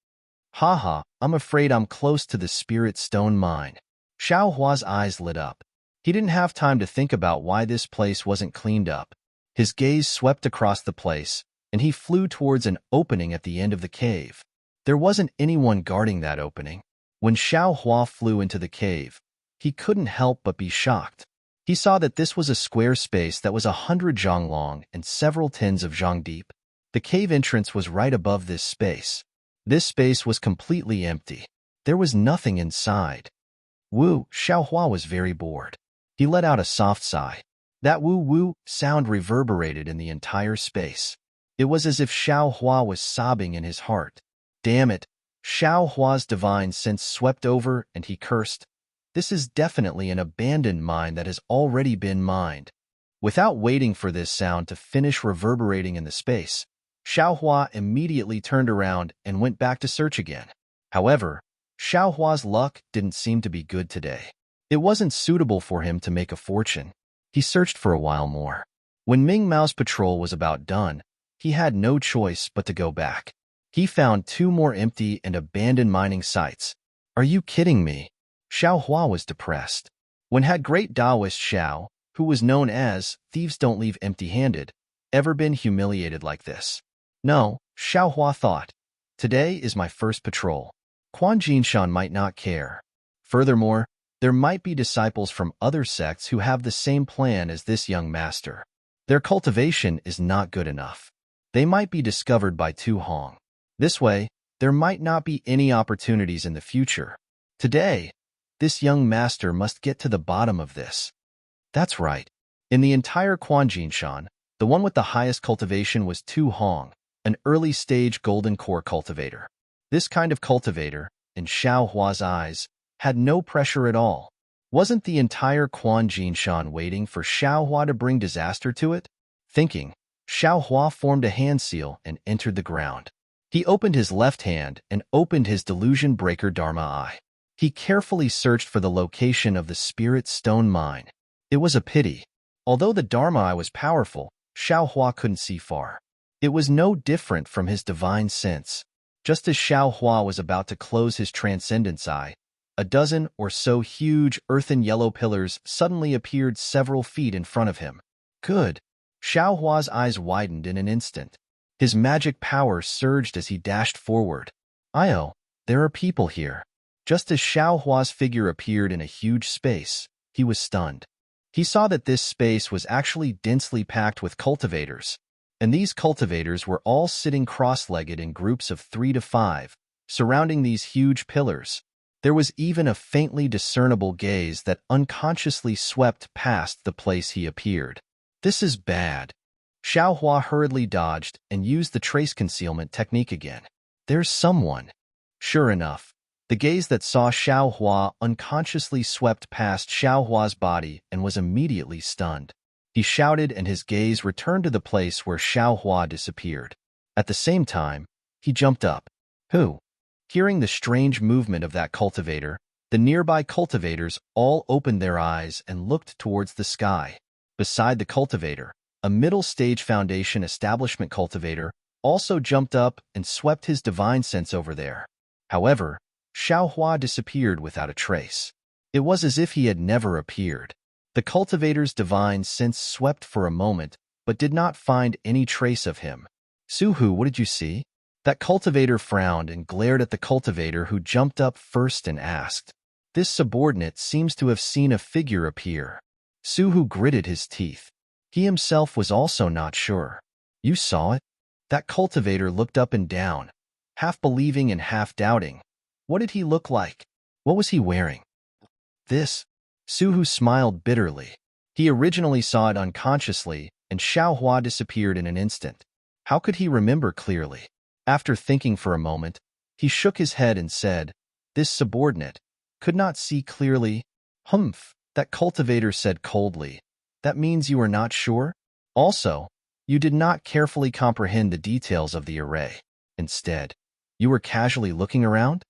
Haha, I'm afraid I'm close to the spirit stone mine. Xiao Hua's eyes lit up. He didn't have time to think about why this place wasn't cleaned up. His gaze swept across the place, and he flew towards an opening at the end of the cave. There wasn't anyone guarding that opening. When Xiao Hua flew into the cave, he couldn't help but be shocked. He saw that this was a square space that was 100 zhang long and several tens of zhang deep. The cave entrance was right above this space. This space was completely empty. There was nothing inside. Xiao Hua was very bored. He let out a soft sigh. That woo-woo sound reverberated in the entire space. It was as if Xiao Hua was sobbing in his heart. Damn it! Xiao Hua's divine sense swept over and he cursed. This is definitely an abandoned mine that has already been mined. Without waiting for this sound to finish reverberating in the space, Xiao Hua immediately turned around and went back to search again. However, Xiao Hua's luck didn't seem to be good today. It wasn't suitable for him to make a fortune. He searched for a while more. When Ming Mao's patrol was about done, he had no choice but to go back. He found 2 more empty and abandoned mining sites. Are you kidding me? Xiao Hua was depressed. When had great Taoist Xiao, who was known as "thieves don't leave empty-handed," ever been humiliated like this? No, Xiao Hua thought. Today is my first patrol. Quan Jinshan might not care. Furthermore, there might be disciples from other sects who have the same plan as this young master. Their cultivation is not good enough. They might be discovered by Tu Hong. This way, there might not be any opportunities in the future. Today, this young master must get to the bottom of this. That's right. In the entire Quan Jinshan, the one with the highest cultivation was Tu Hong, an early-stage golden core cultivator. This kind of cultivator, in Xiao Hua's eyes, had no pressure at all. Wasn't the entire Quan Jinshan waiting for Xiao Hua to bring disaster to it? Thinking, Xiao Hua formed a hand seal and entered the ground. He opened his left hand and opened his delusion breaker Dharma eye. He carefully searched for the location of the spirit stone mine. It was a pity. Although the Dharma eye was powerful, Xiao Hua couldn't see far. It was no different from his divine sense. Just as Xiao Hua was about to close his transcendence eye, a dozen or so huge earthen yellow pillars suddenly appeared several feet in front of him. Good. Xiao Hua's eyes widened in an instant. His magic power surged as he dashed forward. Io, there are people here. Just as Xiao Hua's figure appeared in a huge space, he was stunned. He saw that this space was actually densely packed with cultivators, and these cultivators were all sitting cross-legged in groups of 3 to 5, surrounding these huge pillars. There was even a faintly discernible gaze that unconsciously swept past the place he appeared. This is bad. Xiao Hua hurriedly dodged and used the trace concealment technique again. There's someone. Sure enough, the gaze that saw Xiao Hua unconsciously swept past Xiao Hua's body and was immediately stunned. He shouted and his gaze returned to the place where Xiao Hua disappeared. At the same time, he jumped up. Who? Hearing the strange movement of that cultivator, the nearby cultivators all opened their eyes and looked towards the sky. Beside the cultivator, a middle-stage foundation establishment cultivator also jumped up and swept his divine sense over there. However, Xiao Hua disappeared without a trace. It was as if he had never appeared. The cultivator's divine sense swept for a moment, but did not find any trace of him. Suhu, what did you see? That cultivator frowned and glared at the cultivator who jumped up first and asked. This subordinate seems to have seen a figure appear. Suhu gritted his teeth. He himself was also not sure. You saw it? That cultivator looked up and down, half believing and half doubting. What did he look like? What was he wearing? This? Suhu smiled bitterly. He originally saw it unconsciously, and Xiaohua disappeared in an instant. How could he remember clearly? After thinking for a moment, he shook his head and said, "This subordinate could not see clearly." "Humph," that cultivator said coldly. "That means you are not sure? Also, you did not carefully comprehend the details of the array. Instead, you were casually looking around?"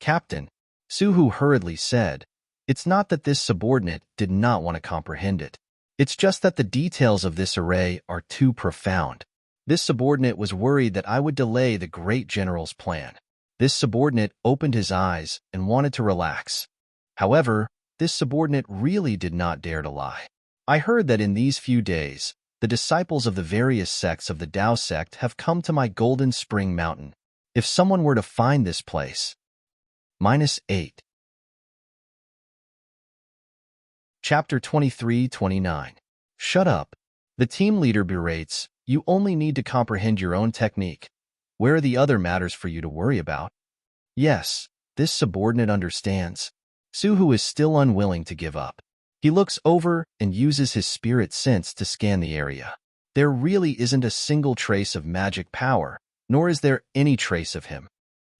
"Captain," Suhu hurriedly said, "it's not that this subordinate did not want to comprehend it. It's just that the details of this array are too profound. This subordinate was worried that I would delay the great general's plan. This subordinate opened his eyes and wanted to relax. However, this subordinate really did not dare to lie. I heard that in these few days, the disciples of the various sects of the Tao sect have come to my Golden Spring Mountain. If someone were to find this place..." -8. Chapter 23-29. Shut up. The team leader berates, "You only need to comprehend your own technique. Where are the other matters for you to worry about?" Yes, this subordinate understands. Suhu is still unwilling to give up. He looks over and uses his spirit sense to scan the area. There really isn't a single trace of magic power, nor is there any trace of him.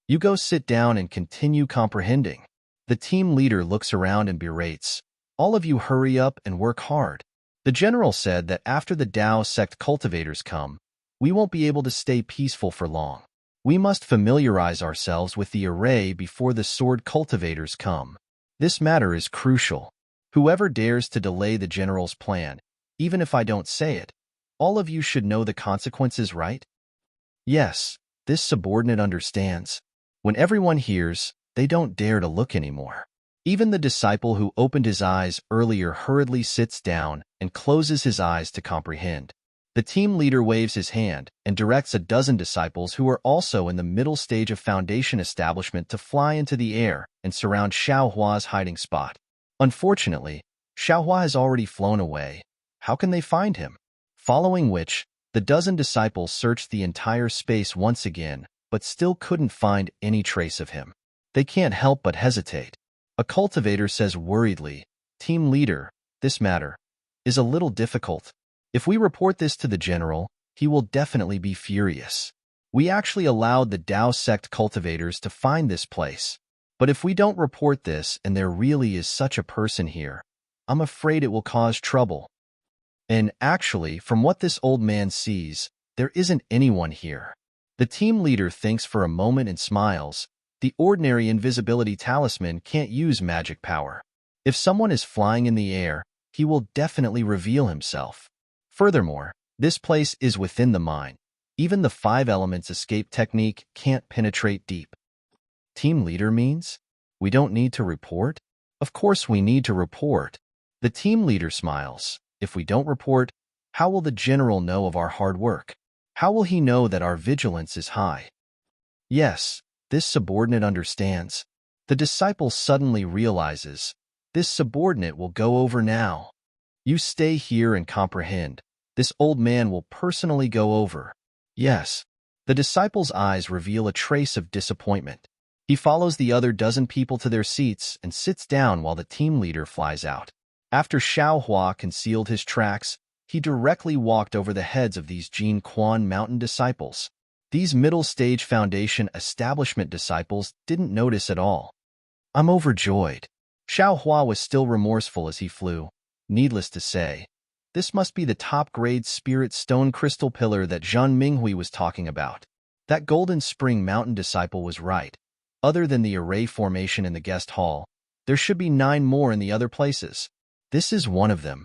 "You go sit down and continue comprehending." The team leader looks around and berates, "All of you hurry up and work hard. The general said that after the Tao sect cultivators come, we won't be able to stay peaceful for long. We must familiarize ourselves with the array before the sword cultivators come. This matter is crucial. Whoever dares to delay the general's plan, even if I don't say it, all of you should know the consequences, right?" Yes, this subordinate understands. When everyone hears, they don't dare to look anymore. Even the disciple who opened his eyes earlier hurriedly sits down and closes his eyes to comprehend. The team leader waves his hand and directs a dozen disciples who are also in the middle stage of foundation establishment to fly into the air and surround Xiaohua's hiding spot. Unfortunately, Xiaohua has already flown away. How can they find him? Following which, the dozen disciples searched the entire space once again, but still couldn't find any trace of him. They can't help but hesitate. A cultivator says worriedly, "Team leader, this matter is a little difficult. If we report this to the general, he will definitely be furious. We actually allowed the Tao sect cultivators to find this place. But if we don't report this and there really is such a person here, I'm afraid it will cause trouble." And actually, from what this old man sees, there isn't anyone here. The team leader thinks for a moment and smiles. The ordinary invisibility talisman can't use magic power. If someone is flying in the air, he will definitely reveal himself. Furthermore, this place is within the mine. Even the 5 elements escape technique can't penetrate deep. Team leader means? We don't need to report? Of course we need to report. The team leader smiles. If we don't report, how will the general know of our hard work? How will he know that our vigilance is high? Yes, this subordinate understands. The disciple suddenly realizes, this subordinate will go over now. You stay here and comprehend. This old man will personally go over. Yes. The disciple's eyes reveal a trace of disappointment. He follows the other dozen people to their seats and sits down while the team leader flies out. After Xiaohua concealed his tracks, he directly walked over the heads of these Jin Quan mountain disciples. These middle-stage foundation establishment disciples didn't notice at all. I'm overjoyed. Xiaohua was still remorseful as he flew. Needless to say, this must be the top-grade spirit stone crystal pillar that Zhang Minghui was talking about. That Golden Spring Mountain disciple was right. Other than the array formation in the guest hall, there should be 9 more in the other places. This is one of them.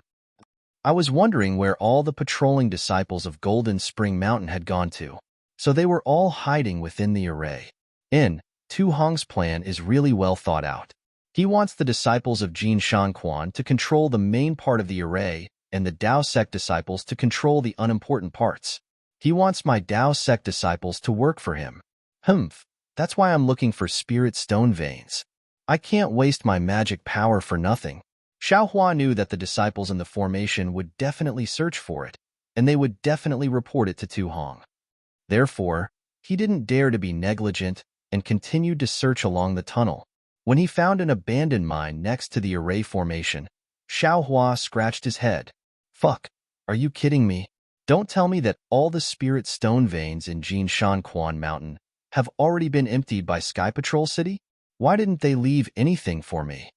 I was wondering where all the patrolling disciples of Golden Spring Mountain had gone to. So they were all hiding within the array. Tu Hong's plan is really well thought out. He wants the disciples of Jin Shanquan to control the main part of the array and the Tao sect disciples to control the unimportant parts. He wants my Tao sect disciples to work for him. That's why I'm looking for spirit stone veins. I can't waste my magic power for nothing. Xiaohua knew that the disciples in the formation would definitely search for it, and they would definitely report it to Tu Hong. Therefore, he didn't dare to be negligent and continued to search along the tunnel. When he found an abandoned mine next to the array formation, Xiao Hua scratched his head. Fuck, are you kidding me? Don't tell me that all the spirit stone veins in Jinshan Quan Mountain have already been emptied by Sky Patrol City? Why didn't they leave anything for me?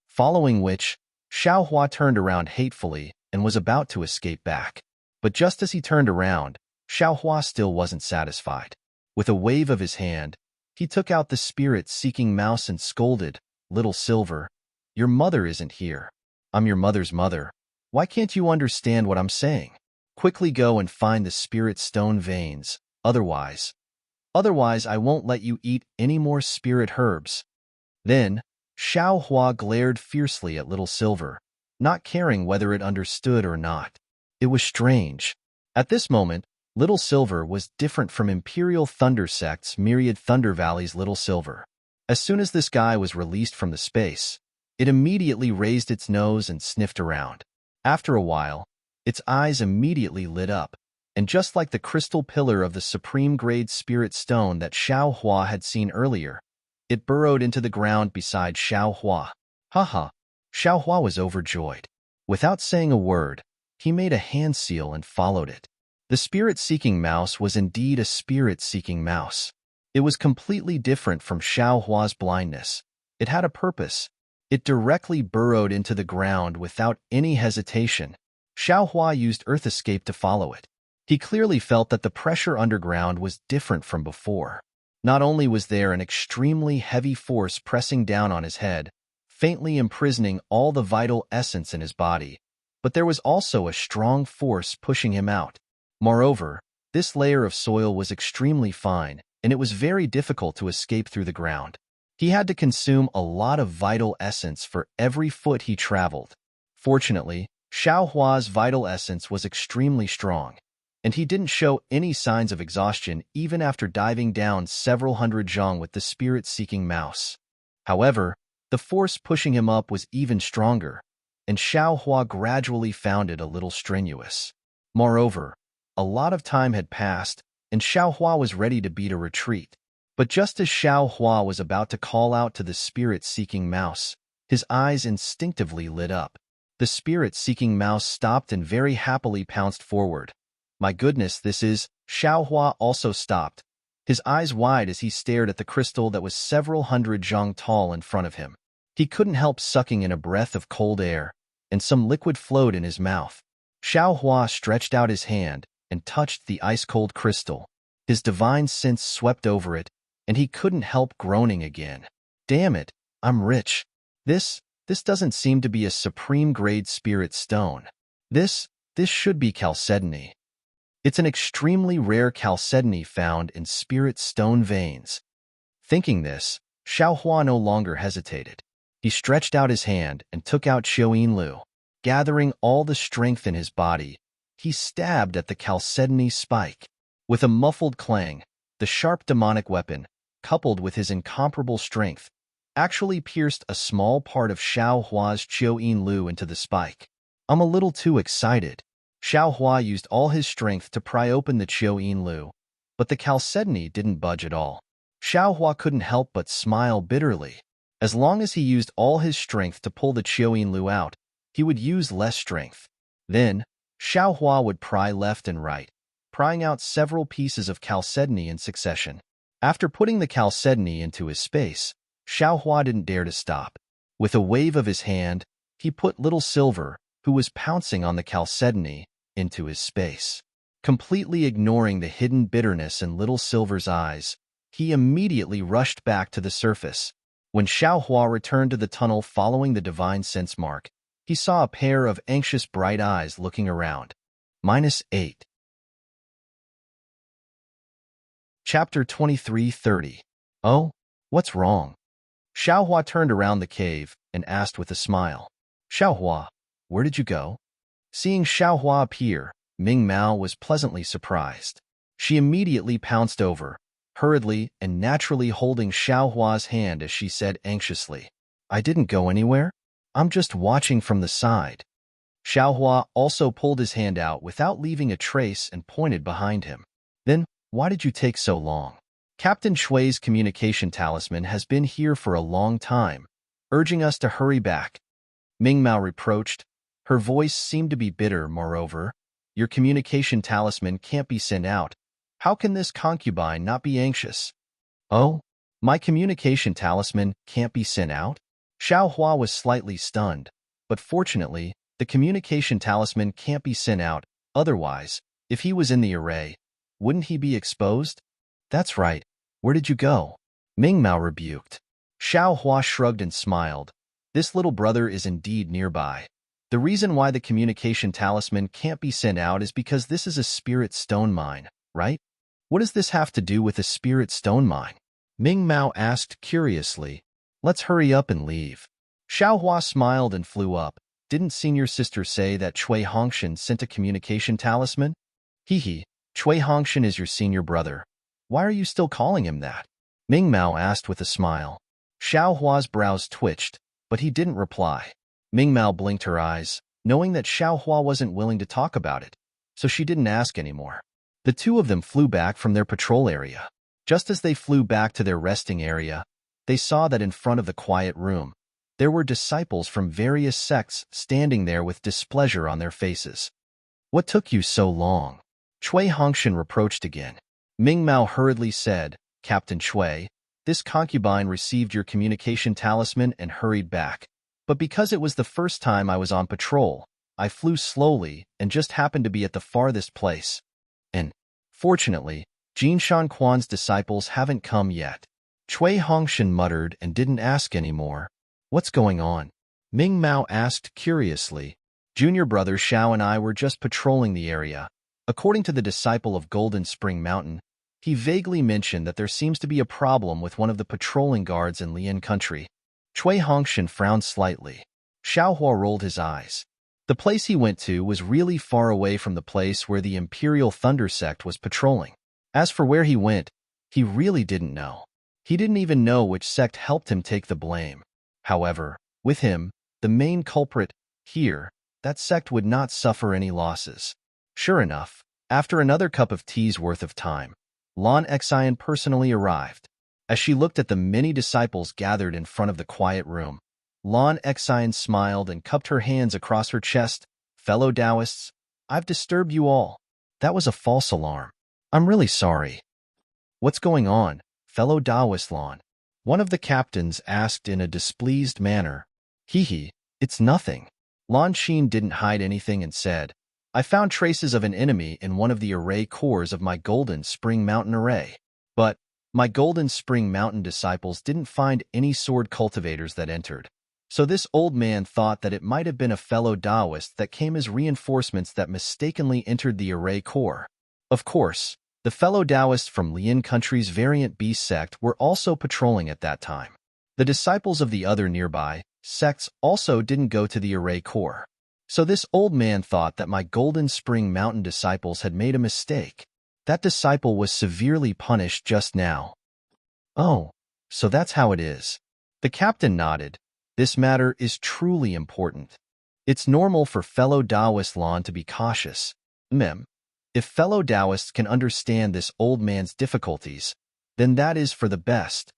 Following which, Xiao Hua turned around hatefully and was about to escape back. But just as he turned around, Xiao Hua still wasn't satisfied. With a wave of his hand, he took out the spirit-seeking mouse and scolded, "Little Silver, your mother isn't here. I'm your mother's mother. Why can't you understand what I'm saying? Quickly go and find the spirit stone veins, otherwise I won't let you eat any more spirit herbs." Then, Xiao Hua glared fiercely at Little Silver, not caring whether it understood or not. It was strange. At this moment, Little Silver was different from Imperial Thunder Sect's Myriad Thunder Valley's Little Silver. As soon as this guy was released from the space, it immediately raised its nose and sniffed around. After a while, its eyes immediately lit up, and just like the crystal pillar of the supreme-grade spirit stone that Xiao Hua had seen earlier, it burrowed into the ground beside Xiao Hua. Haha, Xiao Hua was overjoyed. Without saying a word, he made a hand seal and followed it. The spirit-seeking mouse was indeed a spirit-seeking mouse. It was completely different from Xiao Hua's blindness. It had a purpose. It directly burrowed into the ground without any hesitation. Xiao Hua used Earth Escape to follow it. He clearly felt that the pressure underground was different from before. Not only was there an extremely heavy force pressing down on his head, faintly imprisoning all the vital essence in his body, but there was also a strong force pushing him out. Moreover, this layer of soil was extremely fine, and it was very difficult to escape through the ground. He had to consume a lot of vital essence for every foot he traveled. Fortunately, Xiao Hua's vital essence was extremely strong, and he didn't show any signs of exhaustion even after diving down several hundred zhang with the spirit-seeking mouse. However, the force pushing him up was even stronger, and Xiao Hua gradually found it a little strenuous. Moreover, a lot of time had passed, and Xiao Hua was ready to beat a retreat. But just as Xiao Hua was about to call out to the spirit-seeking mouse, his eyes instinctively lit up. The spirit-seeking mouse stopped and very happily pounced forward. My goodness, this is... Xiao Hua also stopped, his eyes wide as he stared at the crystal that was several hundred zhang tall in front of him. He couldn't help sucking in a breath of cold air, and some liquid flowed in his mouth. Xiao Hua stretched out his hand and touched the ice-cold crystal. His divine sense swept over it, and he couldn't help groaning again. Damn it, I'm rich. This doesn't seem to be a supreme-grade spirit stone. This should be chalcedony. It's an extremely rare chalcedony found in spirit stone veins. Thinking this, Xiao Hua no longer hesitated. He stretched out his hand and took out Xiaoyin Lu. Gathering all the strength in his body, he stabbed at the chalcedony spike. With a muffled clang, the sharp demonic weapon, coupled with his incomparable strength, actually pierced a small part of Xiao Hua's Qiuyin Lu into the spike. I'm a little too excited. Xiao Hua used all his strength to pry open the Qiuyin Lu, but the chalcedony didn't budge at all. Xiao Hua couldn't help but smile bitterly. As long as he used all his strength to pull the Qiuyin Lu out, he would use less strength. Then, Xiao Hua would pry left and right, prying out several pieces of chalcedony in succession. After putting the chalcedony into his space, Xiao Hua didn't dare to stop. With a wave of his hand, he put Little Silver, who was pouncing on the chalcedony, into his space. Completely ignoring the hidden bitterness in Little Silver's eyes, he immediately rushed back to the surface. When Xiao Hua returned to the tunnel following the divine sense mark, he saw a pair of anxious bright eyes looking around. -8. Chapter 23:30. Oh, what's wrong? Xiao Hua turned around the cave and asked with a smile. Xiao Hua, where did you go? Seeing Xiao Hua appear, Ming Mao was pleasantly surprised. She immediately pounced over, hurriedly and naturally holding Xiao Hua's hand as she said anxiously, I didn't go anywhere. I'm just watching from the side. Xiao Hua also pulled his hand out without leaving a trace and pointed behind him. Then, why did you take so long? Captain Shui's communication talisman has been here for a long time, urging us to hurry back. Ming Mao reproached. Her voice seemed to be bitter, moreover. Your communication talisman can't be sent out. How can this concubine not be anxious? Oh, my communication talisman can't be sent out? Xiao Hua was slightly stunned, but fortunately, the communication talisman can't be sent out. Otherwise, if he was in the array, wouldn't he be exposed? That's right. Where did you go? Ming Mao rebuked. Xiao Hua shrugged and smiled. This little brother is indeed nearby. The reason why the communication talisman can't be sent out is because this is a spirit stone mine, right? What does this have to do with a spirit stone mine? Ming Mao asked curiously. Let's hurry up and leave. Xiao Hua smiled and flew up. Didn't senior sister say that Cui Hongshan sent a communication talisman? Hee, Cui Hongshan is your senior brother. Why are you still calling him that? Ming Mao asked with a smile. Xiao Hua's brows twitched, but he didn't reply. Ming Mao blinked her eyes, knowing that Xiao Hua wasn't willing to talk about it, so she didn't ask anymore. The two of them flew back from their patrol area. Just as they flew back to their resting area, they saw that in front of the quiet room, there were disciples from various sects standing there with displeasure on their faces. What took you so long? Cui Hongshan reproached again. Ming Mao hurriedly said, Captain Cui, this concubine received your communication talisman and hurried back. But because it was the first time I was on patrol, I flew slowly and just happened to be at the farthest place. And, fortunately, Jin Shan Quan's disciples haven't come yet. Cui Hongshan muttered and didn't ask any more. What's going on? Ming Mao asked curiously. Junior brother Xiao and I were just patrolling the area. According to the disciple of Golden Spring Mountain, he vaguely mentioned that there seems to be a problem with one of the patrolling guards in Lian country. Cui Hongshan frowned slightly. Xiao Hua rolled his eyes. The place he went to was really far away from the place where the Imperial Thunder sect was patrolling. As for where he went, he really didn't know. He didn't even know which sect helped him take the blame. However, with him, the main culprit, here, that sect would not suffer any losses. Sure enough, after another cup of tea's worth of time, Lan Xian personally arrived. As she looked at the many disciples gathered in front of the quiet room, Lan Xian smiled and cupped her hands across her chest. Fellow Taoists, I've disturbed you all. That was a false alarm. I'm really sorry. What's going on, fellow Taoist Lan? One of the captains asked in a displeased manner. It's nothing. Lan Xin didn't hide anything and said, I found traces of an enemy in one of the array cores of my Golden Spring Mountain array. But my Golden Spring Mountain disciples didn't find any sword cultivators that entered. So this old man thought that it might have been a fellow Taoist that came as reinforcements that mistakenly entered the array core. Of course, the fellow Taoists from Lian country's variant B sect were also patrolling at that time. The disciples of the other nearby sects also didn't go to the array core. So this old man thought that my Golden Spring Mountain disciples had made a mistake. That disciple was severely punished just now. Oh, so that's how it is. The captain nodded. This matter is truly important. It's normal for fellow Taoist Lan to be cautious. If fellow Taoists can understand this old man's difficulties, then that is for the best.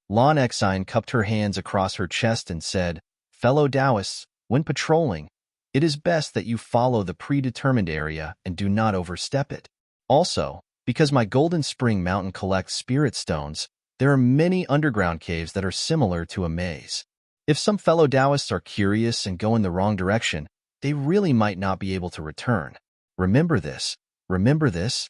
Lan Xian cupped her hands across her chest and said, Fellow Taoists, when patrolling, it is best that you follow the predetermined area and do not overstep it. Also, because my Golden Spring Mountain collects spirit stones, there are many underground caves that are similar to a maze. If some fellow Taoists are curious and go in the wrong direction, they really might not be able to return. Remember this. Remember this?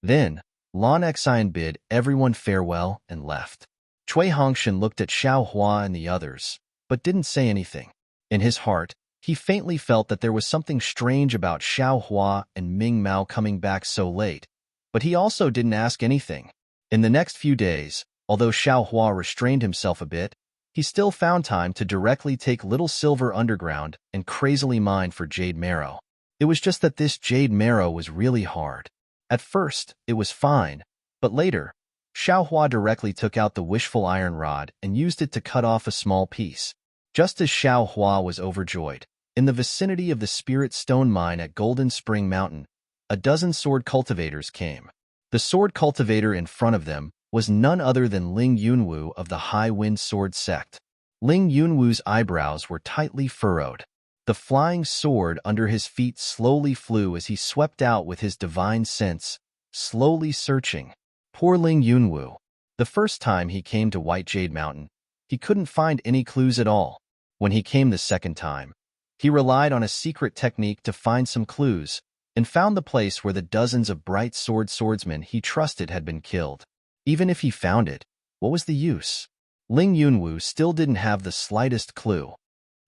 Then, Lan Xian bid everyone farewell and left. Cui Hongshan looked at Xiao Hua and the others, but didn't say anything. In his heart, he faintly felt that there was something strange about Xiao Hua and Ming Mao coming back so late, but he also didn't ask anything. In the next few days, although Xiao Hua restrained himself a bit, he still found time to directly take Little Silver Underground and crazily mine for jade marrow. It was just that this jade marrow was really hard. At first, it was fine, but later, Xiao Hua directly took out the wishful iron rod and used it to cut off a small piece. Just as Xiao Hua was overjoyed, in the vicinity of the Spirit Stone Mine at Golden Spring Mountain, a dozen sword cultivators came. The sword cultivator in front of them was none other than Ling Yunwu of the High Wind Sword sect. Ling Yunwu's eyebrows were tightly furrowed. The flying sword under his feet slowly flew as he swept out with his divine sense, slowly searching. Poor Ling Yunwu. The first time he came to White Jade Mountain, he couldn't find any clues at all. When he came the second time, he relied on a secret technique to find some clues, and found the place where the dozens of bright swordsmen he trusted had been killed. Even if he found it, what was the use? Ling Yunwu still didn't have the slightest clue.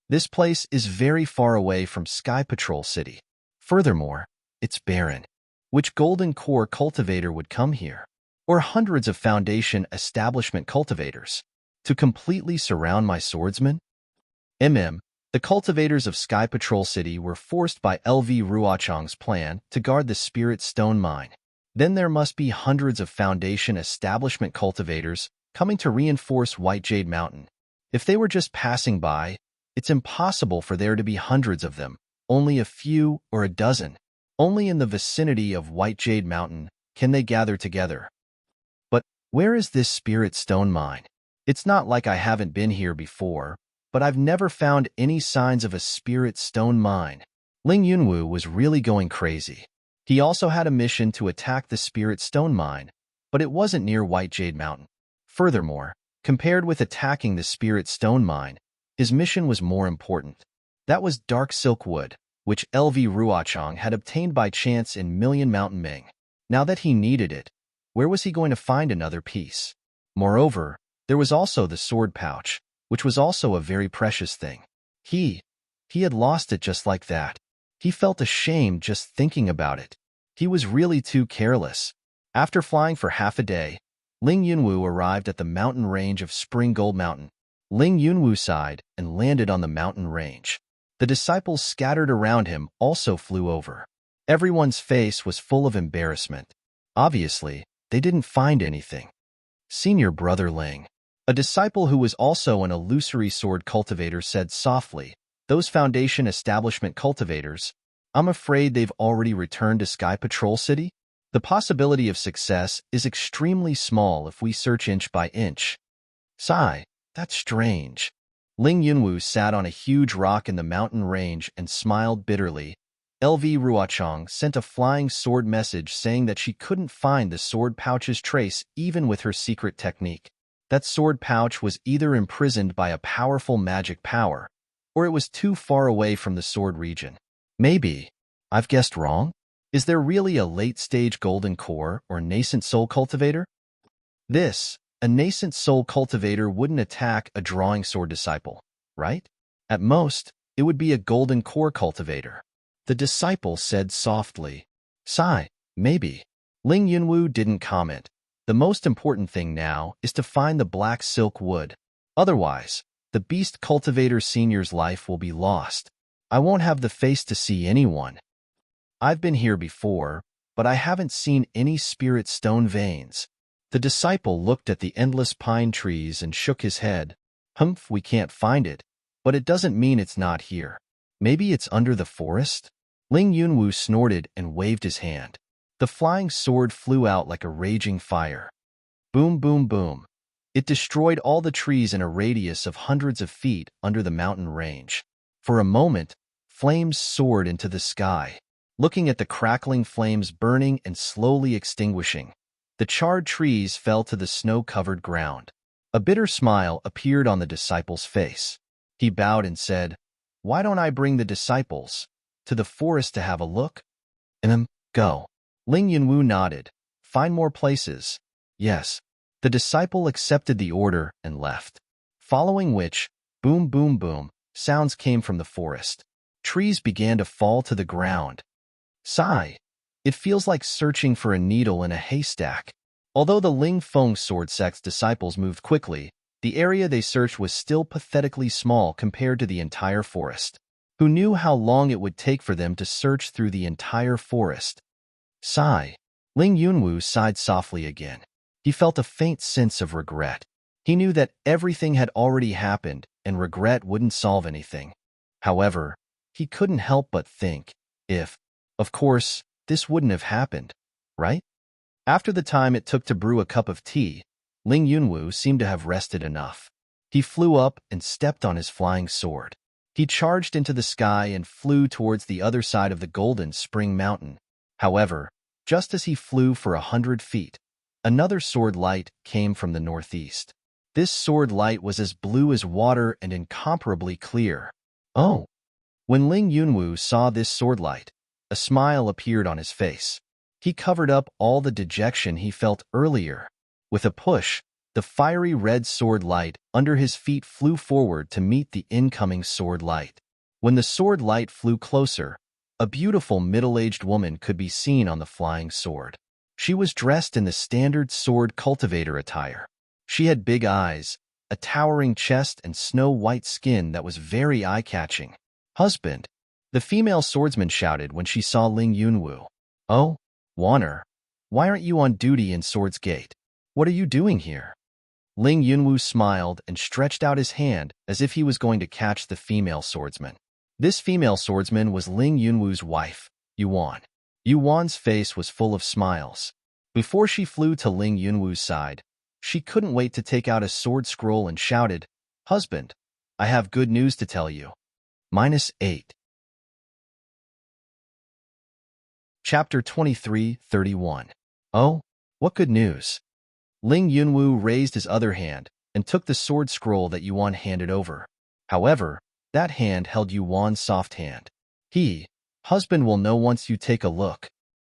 This place is very far away from Sky Patrol City. Furthermore, it's barren. Which golden core cultivator would come here? Or hundreds of Foundation establishment cultivators to completely surround my swordsmen? The cultivators of Sky Patrol City were forced by LV Ruochang's plan to guard the Spirit Stone Mine. Then there must be hundreds of Foundation establishment cultivators coming to reinforce White Jade Mountain. If they were just passing by, it's impossible for there to be hundreds of them, only a few or a dozen. Only in the vicinity of White Jade Mountain can they gather together. But where is this Spirit Stone Mine? It's not like I haven't been here before, but I've never found any signs of a Spirit Stone Mine. Ling Yunwu was really going crazy. He also had a mission to attack the Spirit Stone Mine, but it wasn't near White Jade Mountain. Furthermore, compared with attacking the Spirit Stone Mine, his mission was more important. That was Dark Silk Wood, which LV Ruochang had obtained by chance in Million Mountain Ming. Now that he needed it, where was he going to find another piece? Moreover, there was also the sword pouch, which was also a very precious thing. He had lost it just like that. He felt ashamed just thinking about it. He was really too careless. After flying for half a day, Ling Yunwu arrived at the mountain range of Spring Gold Mountain. Ling Yunwu sighed and landed on the mountain range. The disciples scattered around him also flew over. Everyone's face was full of embarrassment. Obviously, they didn't find anything. Senior Brother Ling, a disciple who was also an illusory sword cultivator, said softly, "Those Foundation establishment cultivators, I'm afraid they've already returned to Sky Patrol City? The possibility of success is extremely small if we search inch by inch." Sigh, that's strange. Ling Yunwu sat on a huge rock in the mountain range and smiled bitterly. LV Ruochang sent a flying sword message saying that she couldn't find the sword pouch's trace even with her secret technique. That sword pouch was either imprisoned by a powerful magic power, or it was too far away from the sword region. Maybe I've guessed wrong? Is there really a late-stage golden core or nascent soul cultivator? A nascent soul cultivator wouldn't attack a drawing sword disciple, right? At most, it would be a golden core cultivator. The disciple said softly. Sigh, maybe. Ling Yunwu didn't comment. The most important thing now is to find the black silk wood. Otherwise, the beast cultivator senior's life will be lost. I won't have the face to see anyone. I've been here before, but I haven't seen any spirit stone veins. The disciple looked at the endless pine trees and shook his head. Humph, we can't find it, but it doesn't mean it's not here. Maybe it's under the forest? Ling Yunwu snorted and waved his hand. The flying sword flew out like a raging fire. Boom, boom, boom. It destroyed all the trees in a radius of hundreds of feet under the mountain range. For a moment, flames soared into the sky. Looking at the crackling flames burning and slowly extinguishing, the charred trees fell to the snow-covered ground. A bitter smile appeared on the disciple's face. He bowed and said, "Why don't I bring the disciples to the forest to have a look?" Go. Ling Yunwu nodded. Find more places. Yes. The disciple accepted the order and left. Following which, boom, boom, boom, sounds came from the forest. Trees began to fall to the ground. Sigh. It feels like searching for a needle in a haystack. Although the Ling Feng sword sect's disciples moved quickly, the area they searched was still pathetically small compared to the entire forest. Who knew how long it would take for them to search through the entire forest? Sigh. Ling Yunwu sighed softly again. He felt a faint sense of regret. He knew that everything had already happened and regret wouldn't solve anything. However, he couldn't help but think, of course, this wouldn't have happened, right? After the time it took to brew a cup of tea, Ling Yunwu seemed to have rested enough. He flew up and stepped on his flying sword. He charged into the sky and flew towards the other side of the Golden Spring Mountain. However, just as he flew for 100 feet, another sword light came from the northeast. This sword light was as blue as water and incomparably clear. Oh! When Ling Yunwu saw this sword light, a smile appeared on his face. He covered up all the dejection he felt earlier. With a push, the fiery red sword light under his feet flew forward to meet the incoming sword light. When the sword light flew closer, a beautiful middle-aged woman could be seen on the flying sword. She was dressed in the standard sword cultivator attire. She had big eyes, a towering chest, and snow-white skin that was very eye-catching. "Husband!" the female swordsman shouted when she saw Ling Yunwu. "Oh, Wanner, why aren't you on duty in Sword's Gate? What are you doing here?" Ling Yunwu smiled and stretched out his hand as if he was going to catch the female swordsman. This female swordsman was Ling Yunwu's wife, Yuan. Yuan's face was full of smiles. Before she flew to Ling Yunwu's side, she couldn't wait to take out a sword scroll and shouted, "Husband, I have good news to tell you." -8. Chapter 23:31. Oh, what good news? Ling Yunwu raised his other hand and took the sword scroll that Yuan handed over. However, that hand held Yuan's soft hand. Husband will know once you take a look.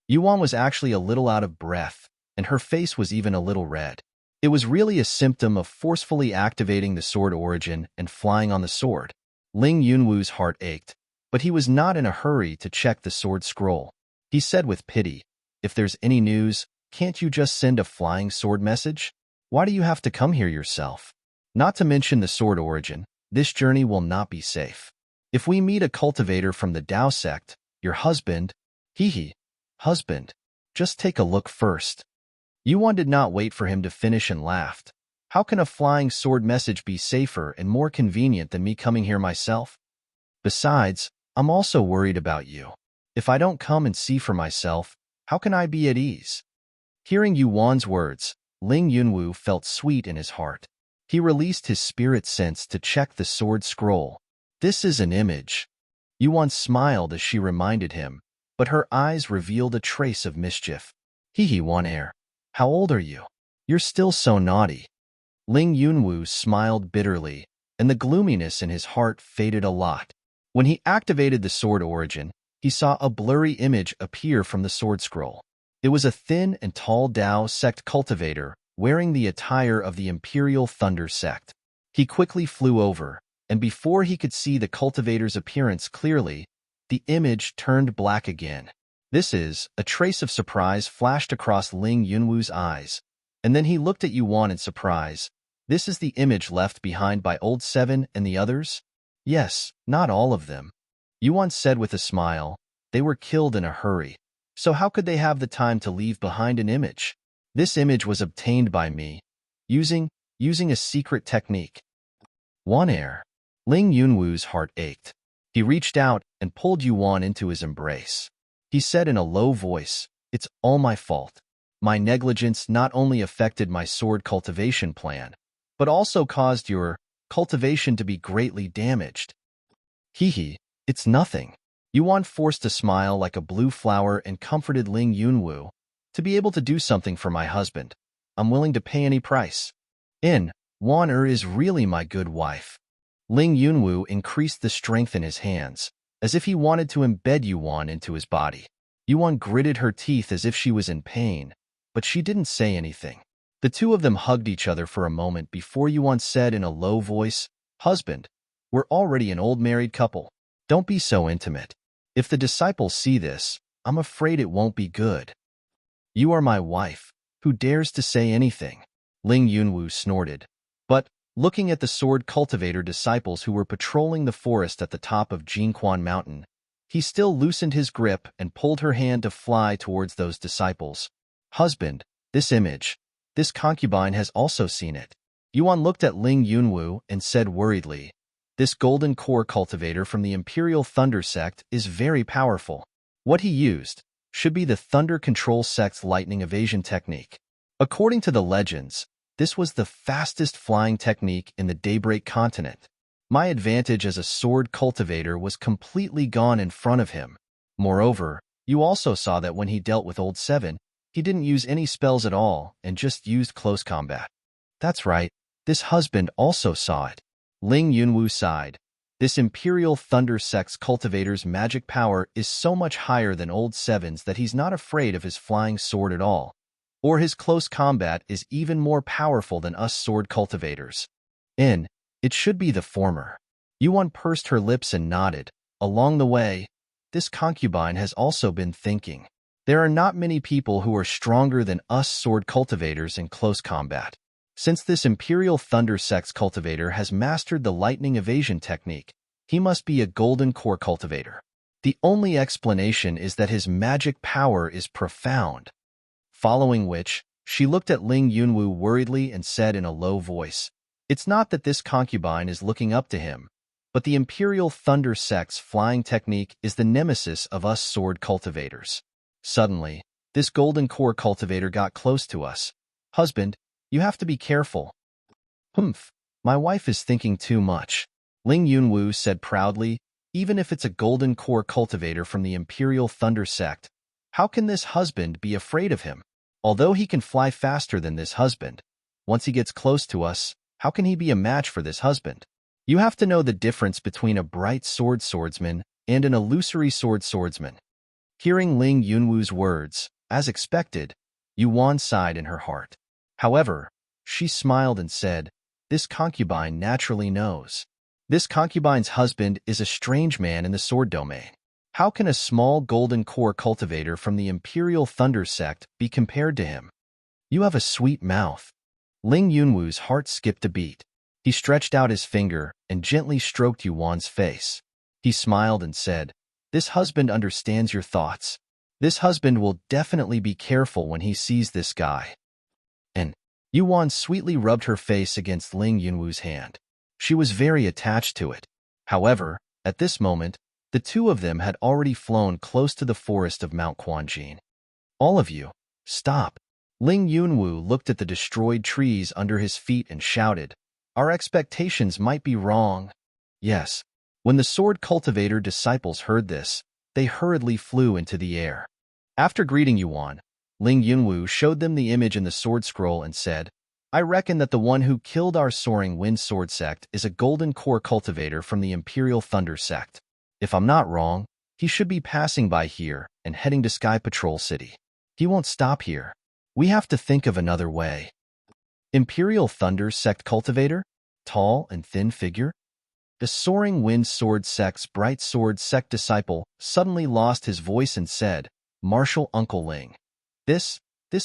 Yuan was actually a little out of breath, and her face was even a little red. It was really a symptom of forcefully activating the sword origin and flying on the sword. Ling Yunwu's heart ached, but he was not in a hurry to check the sword scroll. He said with pity, "If there's any news, can't you just send a flying sword message? Why do you have to come here yourself? Not to mention the sword origin, this journey will not be safe. If we meet a cultivator from the Dao sect, your husband..." Husband, just take a look first." Yuan did not wait for him to finish and laughed. "How can a flying sword message be safer and more convenient than me coming here myself? Besides, I'm also worried about you. If I don't come and see for myself, how can I be at ease?" Hearing Yuan's words, Ling Yunwu felt sweet in his heart. He released his spirit sense to check the sword scroll. "This is an image." Yuan smiled as she reminded him, but her eyes revealed a trace of mischief. Wan'er, how old are you? You're still so naughty." Ling Yunwu smiled bitterly, and the gloominess in his heart faded a lot. When he activated the sword origin, he saw a blurry image appear from the sword scroll. It was a thin and tall Dao sect cultivator wearing the attire of the Imperial Thunder sect. He quickly flew over, and before he could see the cultivator's appearance clearly, the image turned black again. A trace of surprise flashed across Ling Yunwu's eyes, and then he looked at Yuan in surprise. "This is the image left behind by Old Seven and the others?" "Yes, not all of them," Yuan said with a smile. "They were killed in a hurry. So how could they have the time to leave behind an image? This image was obtained by me, using a secret technique." Wan'er. Ling Yunwu's heart ached. He reached out and pulled Yuan into his embrace. He said in a low voice, "It's all my fault. My negligence not only affected my sword cultivation plan, but also caused your cultivation to be greatly damaged." It's nothing." Yuan forced a smile like a blue flower and comforted Ling Yunwu. "To be able to do something for my husband, I'm willing to pay any price. Wan'er is really my good wife." Ling Yunwu increased the strength in his hands, as if he wanted to embed Yuan into his body. Yuan gritted her teeth as if she was in pain, but she didn't say anything. The two of them hugged each other for a moment before Yuan said in a low voice, "Husband, we're already an old married couple. Don't be so intimate. If the disciples see this, I'm afraid it won't be good." "You are my wife. Who dares to say anything?" Ling Yunwu snorted. But, looking at the sword cultivator disciples who were patrolling the forest at the top of Jinquan Mountain, he still loosened his grip and pulled her hand to fly towards those disciples. "Husband, this image, this concubine has also seen it." Yuan looked at Ling Yunwu and said worriedly, "This golden core cultivator from the Imperial Thunder sect is very powerful. What he used should be the Thunder Control sect's lightning evasion technique. According to the legends, This was the fastest flying technique in the Daybreak continent. My advantage as a sword cultivator was completely gone in front of him. Moreover, you also saw that when he dealt with Old Seven, he didn't use any spells at all and just used close combat. That's right, this husband also saw it. Ling Yunwu sighed. This Imperial Thunder Sect's cultivator's magic power is so much higher than Old Seven's that he's not afraid of his flying sword at all. Or his close combat is even more powerful than us sword cultivators. It should be the former. Yuan pursed her lips and nodded. Along the way, this concubine has also been thinking. There are not many people who are stronger than us sword cultivators in close combat. Since this Imperial Thunder Sect's cultivator has mastered the lightning evasion technique, he must be a golden core cultivator. The only explanation is that his magic power is profound. Following which, she looked at Ling Yunwu worriedly and said in a low voice, "It's not that this concubine is looking up to him, but the Imperial Thunder Sect's flying technique is the nemesis of us sword cultivators." Suddenly, this golden core cultivator got close to us. "Husband, you have to be careful." "Humph, my wife is thinking too much," Ling Yunwu said proudly. "Even if it's a golden core cultivator from the Imperial Thunder Sect, how can this husband be afraid of him? Although he can fly faster than this husband, once he gets close to us, how can he be a match for this husband? You have to know the difference between a bright sword swordsman and an illusory sword swordsman." Hearing Ling Yunwu's words, as expected, Yuan sighed in her heart. However, she smiled and said, "This concubine naturally knows. This concubine's husband is a strange man in the sword domain. How can a small golden core cultivator from the Imperial Thunder Sect be compared to him?" "You have a sweet mouth." Ling Yunwu's heart skipped a beat. He stretched out his finger and gently stroked Yuan's face. He smiled and said, "This husband understands your thoughts. This husband will definitely be careful when he sees this guy." And Yuan sweetly rubbed her face against Ling Yunwu's hand. She was very attached to it. However, at this moment, the two of them had already flown close to the forest of Mount Quanjin. "All of you, stop." Ling Yunwu looked at the destroyed trees under his feet and shouted, "Our expectations might be wrong." Yes. When the sword cultivator disciples heard this, they hurriedly flew into the air. After greeting Yuan, Ling Yunwu showed them the image in the sword scroll and said, "I reckon that the one who killed our soaring wind sword sect is a golden core cultivator from the Imperial Thunder Sect. If I'm not wrong, he should be passing by here and heading to Sky Patrol City. He won't stop here. We have to think of another way." Imperial Thunder Sect cultivator? Tall and thin figure? The soaring wind sword sect's bright sword sect disciple suddenly lost his voice and said, "Marshal Uncle Ling, this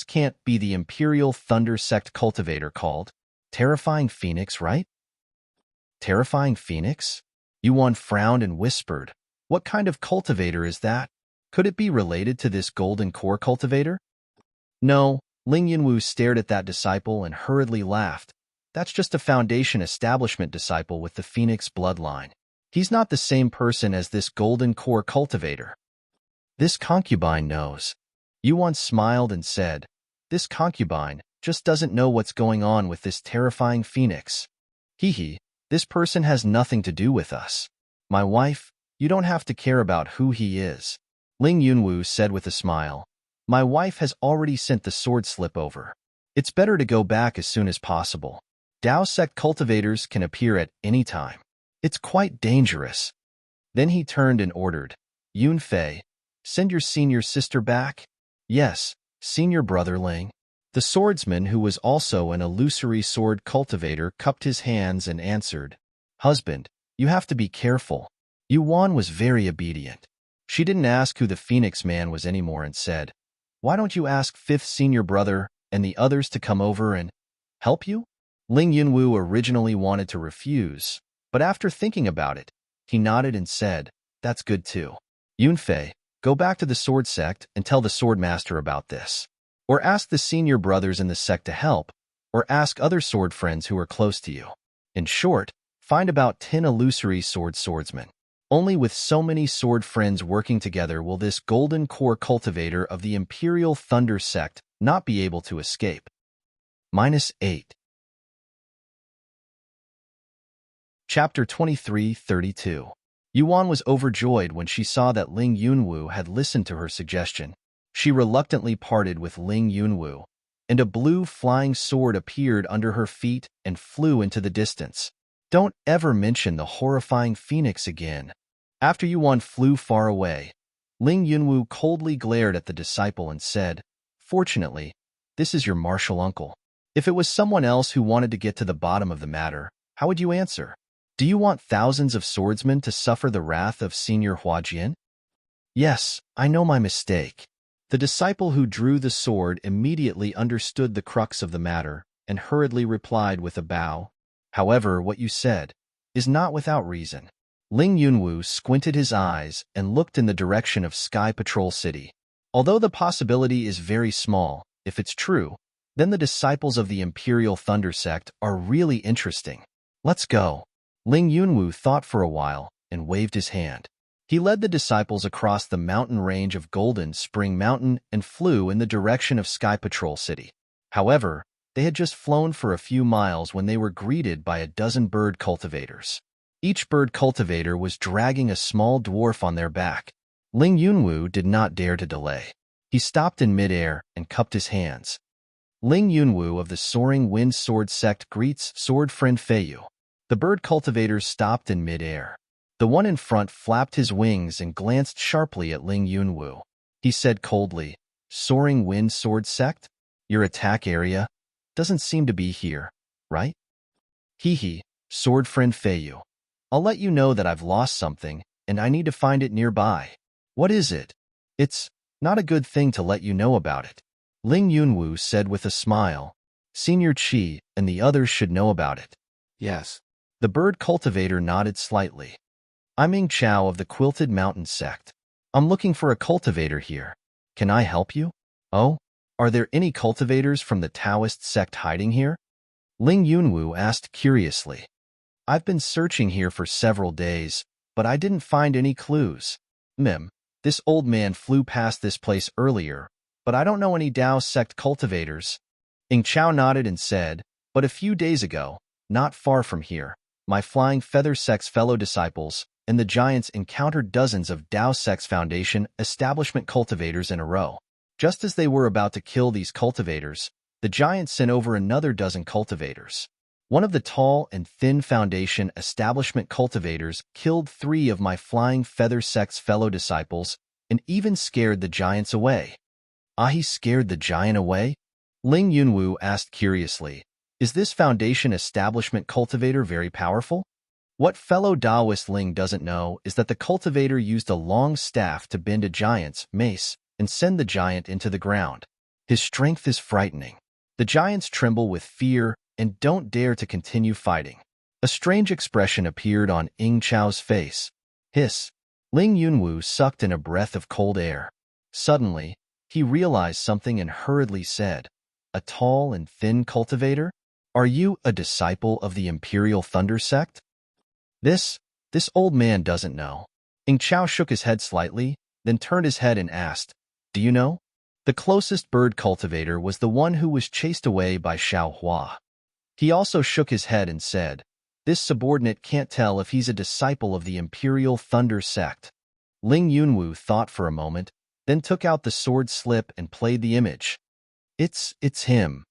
can't be the Imperial Thunder Sect cultivator called Terrifying Phoenix, right?" "Terrifying Phoenix?" Yuan frowned and whispered, "What kind of cultivator is that? Could it be related to this golden core cultivator?" "No," Ling Yunwu stared at that disciple and hurriedly laughed. "That's just a Foundation Establishment disciple with the Phoenix bloodline. He's not the same person as this golden core cultivator." "This concubine knows." Yuan smiled and said, "This concubine just doesn't know what's going on with this terrifying phoenix. Hee, this person has nothing to do with us. My wife, you don't have to care about who he is." Ling Yunwu said with a smile, "My wife has already sent the sword slip over. It's better to go back as soon as possible. Dao sect cultivators can appear at any time. It's quite dangerous." Then he turned and ordered, "Yunfei, send your senior sister back." "Yes, senior brother Ling." The swordsman, who was also an illusory sword cultivator, cupped his hands and answered, "Husband, you have to be careful." Yuan was very obedient. She didn't ask who the Phoenix man was anymore and said, "Why don't you ask fifth senior brother and the others to come over and help you?" Ling Yunwu originally wanted to refuse, but after thinking about it, he nodded and said, "That's good too. Yunfei, go back to the sword sect and tell the sword master about this. Or ask the senior brothers in the sect to help, or ask other sword friends who are close to you. In short, find about 10 illusory swordsmen. Only with so many sword friends working together will this golden core cultivator of the Imperial Thunder Sect not be able to escape." -8. Chapter 23:32. Yuan was overjoyed when she saw that Ling Yunwu had listened to her suggestion. She reluctantly parted with Ling Yunwu, and a blue flying sword appeared under her feet and flew into the distance. Don't ever mention the horrifying phoenix again. After Yuan flew far away, Ling Yunwu coldly glared at the disciple and said, "Fortunately, this is your martial uncle. If it was someone else who wanted to get to the bottom of the matter, how would you answer? Do you want thousands of swordsmen to suffer the wrath of Senior Huajian?" "Yes, I know my mistake." The disciple who drew the sword immediately understood the crux of the matter and hurriedly replied with a bow, "However, what you said is not without reason." Ling Yunwu squinted his eyes and looked in the direction of Sky Patrol City. Although the possibility is very small, if it's true, then the disciples of the Imperial Thunder Sect are really interesting. "Let's go." Ling Yunwu thought for a while and waved his hand. He led the disciples across the mountain range of Golden Spring Mountain and flew in the direction of Sky Patrol City. However, they had just flown for a few miles when they were greeted by a dozen bird cultivators. Each bird cultivator was dragging a small dwarf on their back. Ling Yunwu did not dare to delay. He stopped in midair and cupped his hands. Ling Yunwu of the Soaring Wind Sword Sect greets Sword Friend Feiyu. The bird cultivators stopped in midair. The one in front flapped his wings and glanced sharply at Ling Yunwu. He said coldly, "Soaring Wind Sword Sect? Your attack area doesn't seem to be here, right?" "Hee, Sword Friend Feiyu. I'll let you know that I've lost something, and I need to find it nearby." "What is it?" "It's not a good thing to let you know about it," Ling Yunwu said with a smile. "Senior Qi and the others should know about it." Yes. The bird cultivator nodded slightly. "I'm Ing Chao of the Quilted Mountain Sect. I'm looking for a cultivator here. Can I help you?" "Oh, are there any cultivators from the Taoist sect hiding here?" Ling Yunwu asked curiously. "I've been searching here for several days, but I didn't find any clues. This old man flew past this place earlier, but I don't know any Tao sect cultivators." Ing Chao nodded and said, "But a few days ago, not far from here, my Flying Feather Sect's fellow disciples and the giants encountered dozens of Tao Sect's Foundation establishment cultivators in a row. Just as they were about to kill these cultivators, the giants sent over another dozen cultivators. One of the tall and thin Foundation establishment cultivators killed 3 of my Flying Feather Sect's fellow disciples and even scared the giants away." "Ah, he scared the giant away?" Ling Yunwu asked curiously. "Is this Foundation establishment cultivator very powerful?" What fellow Taoist Ling doesn't know is that the cultivator used a long staff to bend a giant's mace and send the giant into the ground. His strength is frightening. The giants tremble with fear and don't dare to continue fighting. A strange expression appeared on Ing Chao's face. "Hiss." Ling Yunwu sucked in a breath of cold air. Suddenly, he realized something and hurriedly said, "A tall and thin cultivator? Are you a disciple of the Imperial Thunder Sect?" This old man doesn't know." Ing Chao shook his head slightly, then turned his head and asked, "Do you know?" The closest bird cultivator was the one who was chased away by Xiao Hua. He also shook his head and said, "This subordinate can't tell if he's a disciple of the Imperial Thunder Sect." Ling Yunwu thought for a moment, then took out the sword slip and played the image. It's him."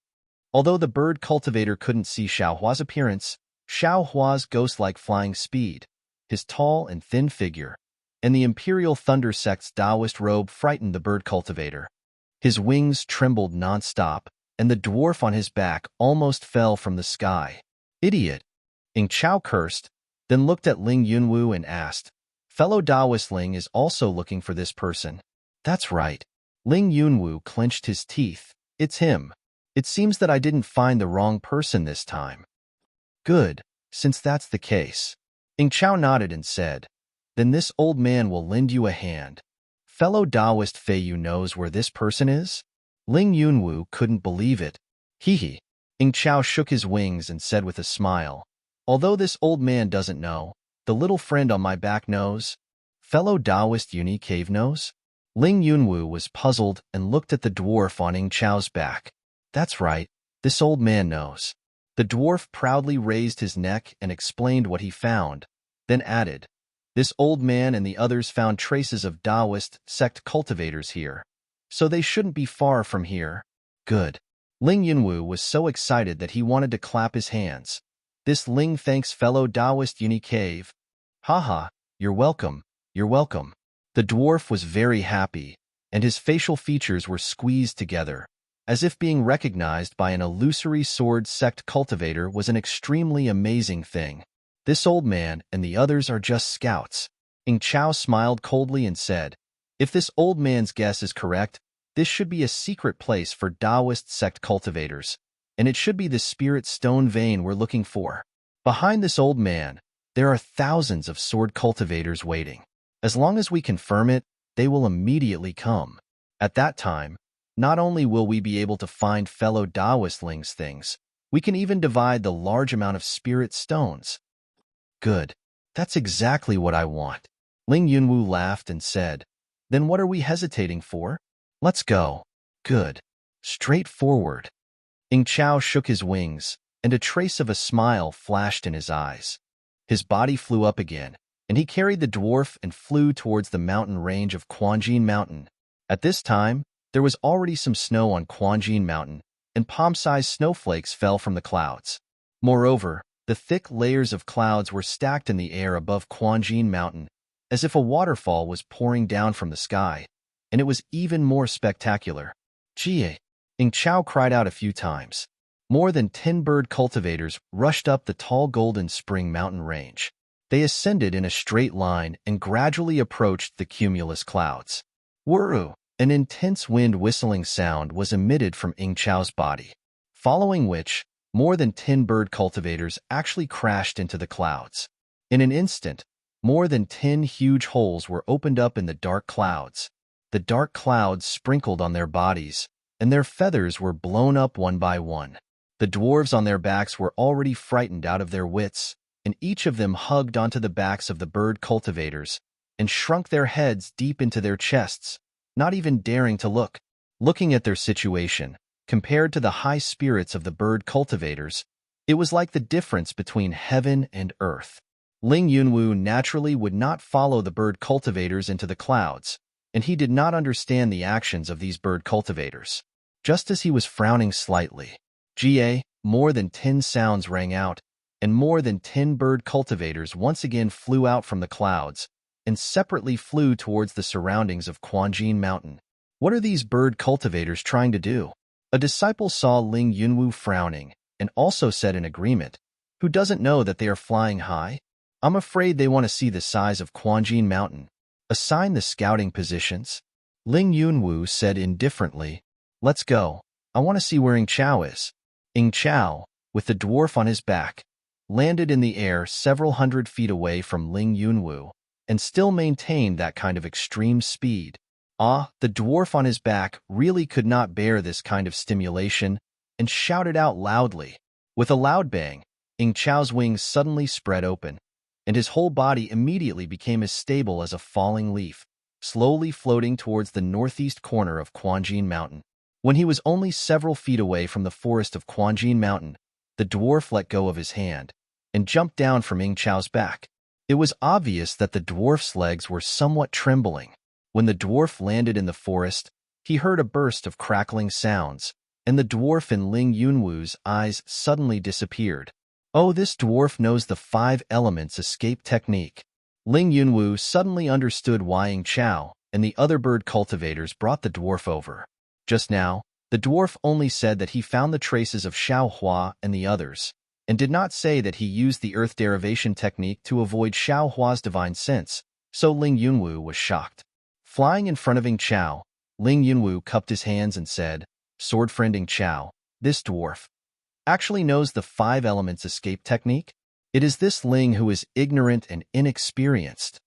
Although the bird cultivator couldn't see Xiao Hua's appearance, Xiao Hua's ghost-like flying speed, his tall and thin figure, and the Imperial Thunder Sect's Taoist robe frightened the bird cultivator. His wings trembled non-stop, and the dwarf on his back almost fell from the sky. "Idiot!" Ing Chao cursed, then looked at Ling Yunwu and asked, "Fellow Taoist Ling is also looking for this person?" "That's right." Ling Yunwu clenched his teeth. "It's him. It seems that I didn't find the wrong person this time." "Good, since that's the case." Ing Chao nodded and said, "Then this old man will lend you a hand. Fellow Taoist Feiyu knows where this person is?" Ling Yunwu couldn't believe it. "Hee." Ing Chao shook his wings and said with a smile, "Although this old man doesn't know, the little friend on my back knows." "Fellow Taoist Uni Cave knows?" Ling Yunwu was puzzled and looked at the dwarf on Ing Chao's back. "That's right, this old man knows." The dwarf proudly raised his neck and explained what he found, then added, "This old man and the others found traces of Taoist sect cultivators here, so they shouldn't be far from here." Good. Ling Yunwu was so excited that he wanted to clap his hands. "This Ling thanks fellow Taoist Uni Cave." "Haha, you're welcome, you're welcome." The dwarf was very happy, and his facial features were squeezed together, as if being recognized by an illusory sword sect cultivator was an extremely amazing thing. "This old man and the others are just scouts." Ing Chao smiled coldly and said, "If this old man's guess is correct, this should be a secret place for Taoist sect cultivators, and it should be the spirit stone vein we're looking for. Behind this old man, there are thousands of sword cultivators waiting. As long as we confirm it, they will immediately come. At that time, not only will we be able to find fellow Taoistlings things, we can even divide the large amount of spirit stones." "Good. That's exactly what I want." Ling Yunwu laughed and said, "Then what are we hesitating for? Let's go." "Good. Straightforward." Ing Chao shook his wings, and a trace of a smile flashed in his eyes. His body flew up again, and he carried the dwarf and flew towards the mountain range of Quanjin Mountain. At this time, there was already some snow on Quanjin Mountain, and palm-sized snowflakes fell from the clouds. Moreover, the thick layers of clouds were stacked in the air above Quanjin Mountain, as if a waterfall was pouring down from the sky, and it was even more spectacular. "Jie!" Ing Chao cried out a few times. More than 10 bird cultivators rushed up the tall Golden Spring mountain range. They ascended in a straight line and gradually approached the cumulus clouds. Whirru! An intense wind whistling sound was emitted from Ing Chao's body, following which, more than 10 bird cultivators actually crashed into the clouds. In an instant, more than 10 huge holes were opened up in the dark clouds. The dark clouds sprinkled on their bodies, and their feathers were blown up one by one. The dwarves on their backs were already frightened out of their wits, and each of them hugged onto the backs of the bird cultivators and shrunk their heads deep into their chests, not even daring to look. Looking at their situation, compared to the high spirits of the bird cultivators, it was like the difference between heaven and earth. Ling Yunwu naturally would not follow the bird cultivators into the clouds, and he did not understand the actions of these bird cultivators. Just as he was frowning slightly, "Ga!" More than 10 sounds rang out, and more than 10 bird cultivators once again flew out from the clouds and separately flew towards the surroundings of Quanjin Mountain. "What are these bird cultivators trying to do?" A disciple saw Ling Yunwu frowning and also said in agreement, "Who doesn't know that they are flying high? I'm afraid they want to see the size of Quanjin Mountain. Assign the scouting positions." Ling Yunwu said indifferently, "Let's go. I want to see where Ing Chao is." Ing Chao, with the dwarf on his back, landed in the air several hundred feet away from Ling Yunwu, and still maintained that kind of extreme speed. The dwarf on his back really could not bear this kind of stimulation and shouted out loudly. With a loud bang, Ing Chao's wings suddenly spread open, and his whole body immediately became as stable as a falling leaf, slowly floating towards the northeast corner of Quanjin Mountain. When he was only several feet away from the forest of Quanjin Mountain, the dwarf let go of his hand and jumped down from Ing Chao's back. It was obvious that the dwarf's legs were somewhat trembling. When the dwarf landed in the forest, he heard a burst of crackling sounds, and the dwarf in Ling Yunwu's eyes suddenly disappeared. "Oh, this dwarf knows the 5 elements escape technique." Ling Yunwu suddenly understood why Ing Chao and the other bird cultivators brought the dwarf over. Just now, the dwarf only said that he found the traces of Xiao Hua and the others, and did not say that he used the earth derivation technique to avoid Xiao Hua's divine sense, so Ling Yunwu was shocked. Flying in front of Ing Chao, Ling Yunwu cupped his hands and said, "Sword friend Ing Chao, this dwarf actually knows the 5 elements escape technique? It is this Ling who is ignorant and inexperienced."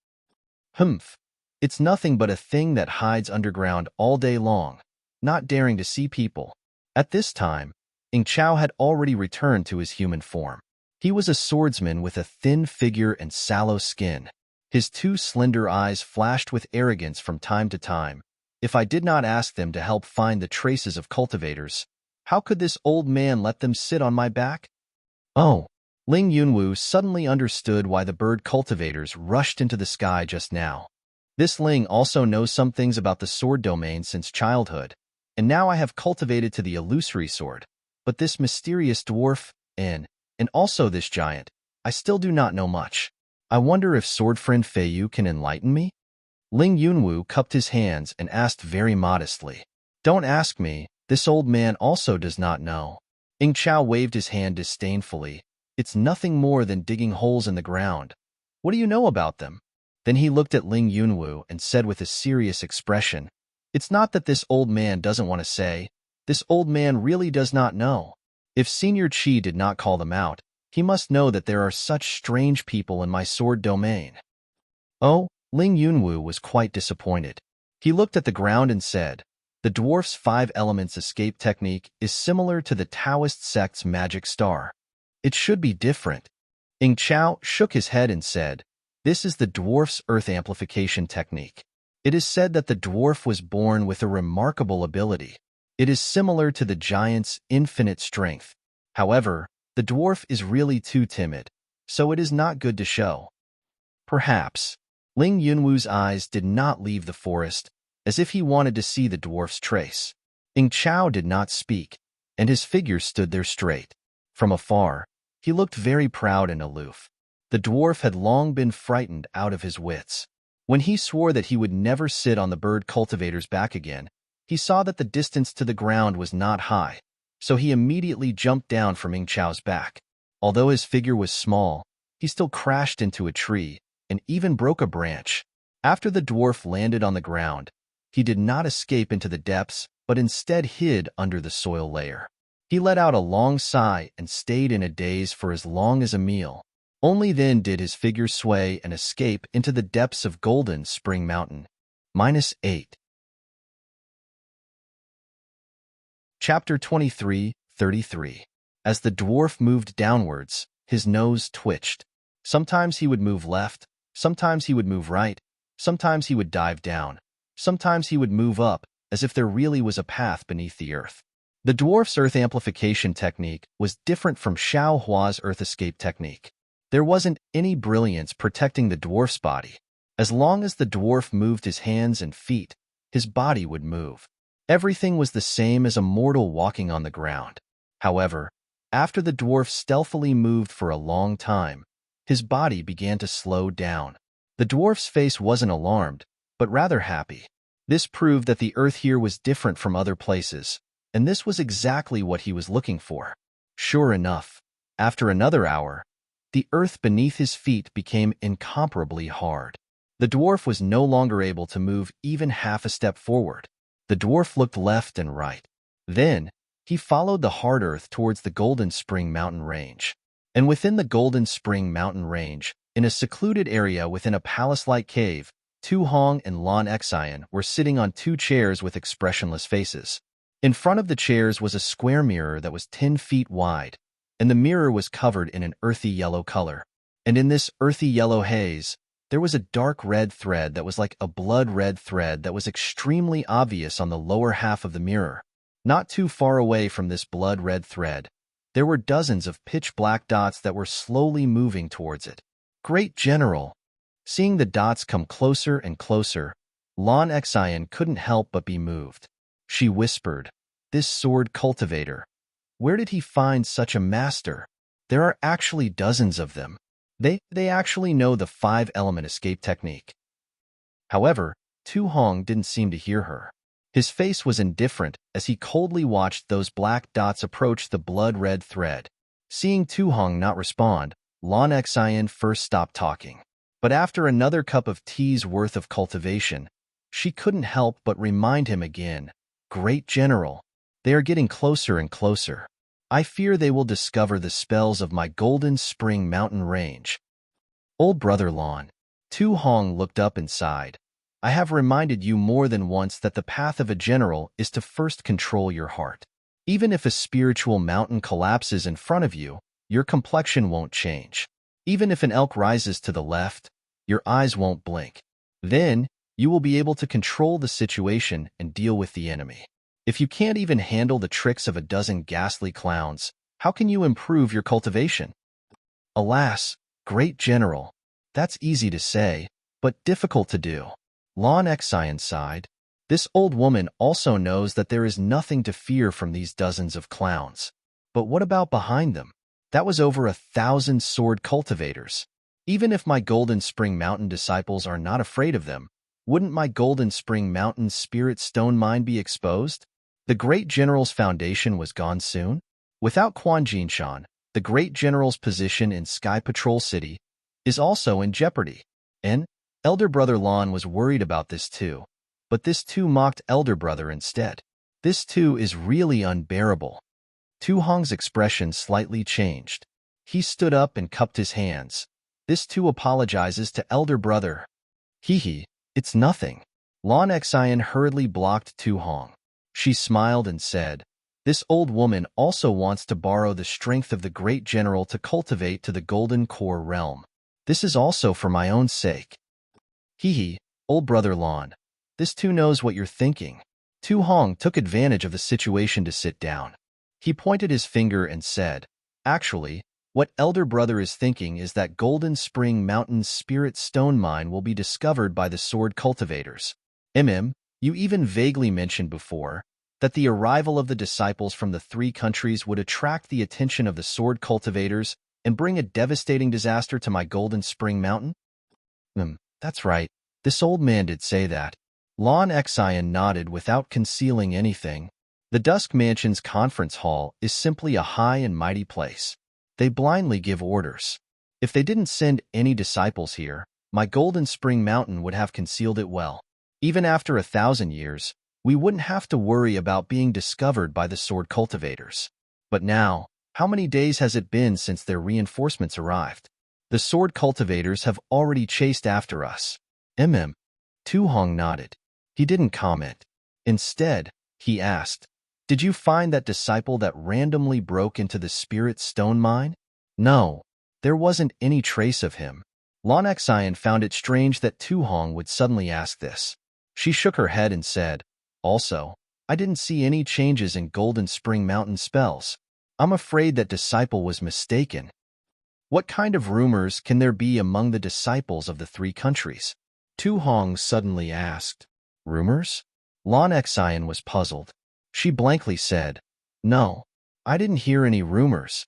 "Humph. It's nothing but a thing that hides underground all day long, not daring to see people." At this time, Ing Chao had already returned to his human form. He was a swordsman with a thin figure and sallow skin. His 2 slender eyes flashed with arrogance from time to time. "If I did not ask them to help find the traces of cultivators, how could this old man let them sit on my back?" Oh, Ling Yunwu suddenly understood why the bird cultivators rushed into the sky just now. This Ling also knows some things about the sword domain since childhood, and now I have cultivated to the illusory sword. But this mysterious dwarf, and also this giant, I still do not know much. I wonder if sword friend Feiyu can enlighten me? Ling Yunwu cupped his hands and asked very modestly. Don't ask me, this old man also does not know. Ing Chao waved his hand disdainfully. It's nothing more than digging holes in the ground. What do you know about them? Then he looked at Ling Yunwu and said with a serious expression, It's not that this old man doesn't want to say. This old man really does not know. If Senior Qi did not call them out, he must know that there are such strange people in my sword domain. Oh, Ling Yunwu was quite disappointed. He looked at the ground and said, The dwarf's 5 elements escape technique is similar to the Taoist sect's magic star. It should be different. Ing Chao shook his head and said, This is the dwarf's earth amplification technique. It is said that the dwarf was born with a remarkable ability. It is similar to the giant's infinite strength. However, the dwarf is really too timid, so it is not good to show. Perhaps. Ling Yunwu's eyes did not leave the forest, as if he wanted to see the dwarf's trace. Ing Chao did not speak, and his figure stood there straight. From afar, he looked very proud and aloof. The dwarf had long been frightened out of his wits. When he swore that he would never sit on the bird cultivator's back again, he saw that the distance to the ground was not high, so he immediately jumped down from Ing Chao's back. Although his figure was small, he still crashed into a tree and even broke a branch. After the dwarf landed on the ground, he did not escape into the depths, but instead hid under the soil layer. He let out a long sigh and stayed in a daze for as long as a meal. Only then did his figure sway and escape into the depths of Golden Spring Mountain. -8. Chapter 23:33. As the dwarf moved downwards, his nose twitched. Sometimes he would move left, sometimes he would move right, sometimes he would dive down, sometimes he would move up, as if there really was a path beneath the earth. The dwarf's earth amplification technique was different from Xiao Hua's earth escape technique. There wasn't any brilliance protecting the dwarf's body. As long as the dwarf moved his hands and feet, his body would move. Everything was the same as a mortal walking on the ground. However, after the dwarf stealthily moved for a long time, his body began to slow down. The dwarf's face wasn't alarmed, but rather happy. This proved that the earth here was different from other places, and this was exactly what he was looking for. Sure enough, after another hour, the earth beneath his feet became incomparably hard. The dwarf was no longer able to move even half a step forward. The dwarf looked left and right. Then, he followed the hard earth towards the Golden Spring Mountain Range. And within the Golden Spring Mountain Range, in a secluded area within a palace-like cave, Tu Hong and Lan Xian were sitting on 2 chairs with expressionless faces. In front of the chairs was a square mirror that was 10 feet wide, and the mirror was covered in an earthy yellow color. And in this earthy yellow haze, there was a dark red thread that was like a blood-red thread that was extremely obvious on the lower half of the mirror. Not too far away from this blood-red thread, there were dozens of pitch-black dots that were slowly moving towards it. Great General! Seeing the dots come closer and closer, Lan Xian couldn't help but be moved. She whispered, This sword cultivator. Where did he find such a master? There are actually dozens of them. They actually know the 5-element escape technique. However, Tu Hong didn't seem to hear her. His face was indifferent as he coldly watched those black dots approach the blood-red thread. Seeing Tu Hong not respond, Lan Xian first stopped talking. But after another cup of tea's worth of cultivation, she couldn't help but remind him again, Great General, they are getting closer and closer. I fear they will discover the spells of my Golden Spring Mountain Range. Old brother Lan. Tu Hong looked up and sighed. I have reminded you more than once that the path of a general is to first control your heart. Even if a spiritual mountain collapses in front of you, your complexion won't change. Even if an elk rises to the left, your eyes won't blink. Then, you will be able to control the situation and deal with the enemy. If you can't even handle the tricks of a dozen ghastly clowns, How can you improve your cultivation? Alas, great general, that's easy to say, but difficult to do. Lon Excian sighed. This old woman also knows that there is nothing to fear from these dozens of clowns. But what about behind them? That was over 1,000 sword cultivators. Even if my Golden Spring Mountain disciples are not afraid of them, wouldn't my Golden Spring Mountain spirit stone mine be exposed? The great general's foundation was gone soon? Without Quan Jinshan, the great general's position in Sky Patrol City is also in jeopardy. And elder brother Lon was worried about this too. But this too mocked elder brother instead. This too is really unbearable. Tu Hong's expression slightly changed. He stood up and cupped his hands. This too apologizes to elder brother. Hee, it's nothing. Lon Excian hurriedly blocked Tu Hong. She smiled and said, this old woman also wants to borrow the strength of the great general to cultivate to the Golden Core realm. This is also for my own sake. Hee, old brother Lon. This too knows what you're thinking. Tu Hong took advantage of the situation to sit down. He pointed his finger and said, actually, what elder brother is thinking is that Golden Spring Mountain's spirit stone mine will be discovered by the sword cultivators. You even vaguely mentioned before that the arrival of the disciples from the 3 countries would attract the attention of the sword cultivators and bring a devastating disaster to my Golden Spring Mountain? That's right. This old man did say that. Lon Excian nodded without concealing anything. The Dusk Mansion's conference hall is simply a high and mighty place. They blindly give orders. If they didn't send any disciples here, my Golden Spring Mountain would have concealed it well. Even after 1,000 years, we wouldn't have to worry about being discovered by the sword cultivators. But now, how many days has it been since their reinforcements arrived? The sword cultivators have already chased after us. Tu Hong nodded. He didn't comment. Instead, he asked, did you find that disciple that randomly broke into the spirit stone mine? No, there wasn't any trace of him. Lon Excian found it strange that Tu Hong would suddenly ask this. She shook her head and said, also, I didn't see any changes in Golden Spring Mountain spells. I'm afraid that disciple was mistaken. What kind of rumors can there be among the disciples of the 3 countries? Tu Hong suddenly asked. Rumors? Lon Excian was puzzled. She blankly said, no, I didn't hear any rumors.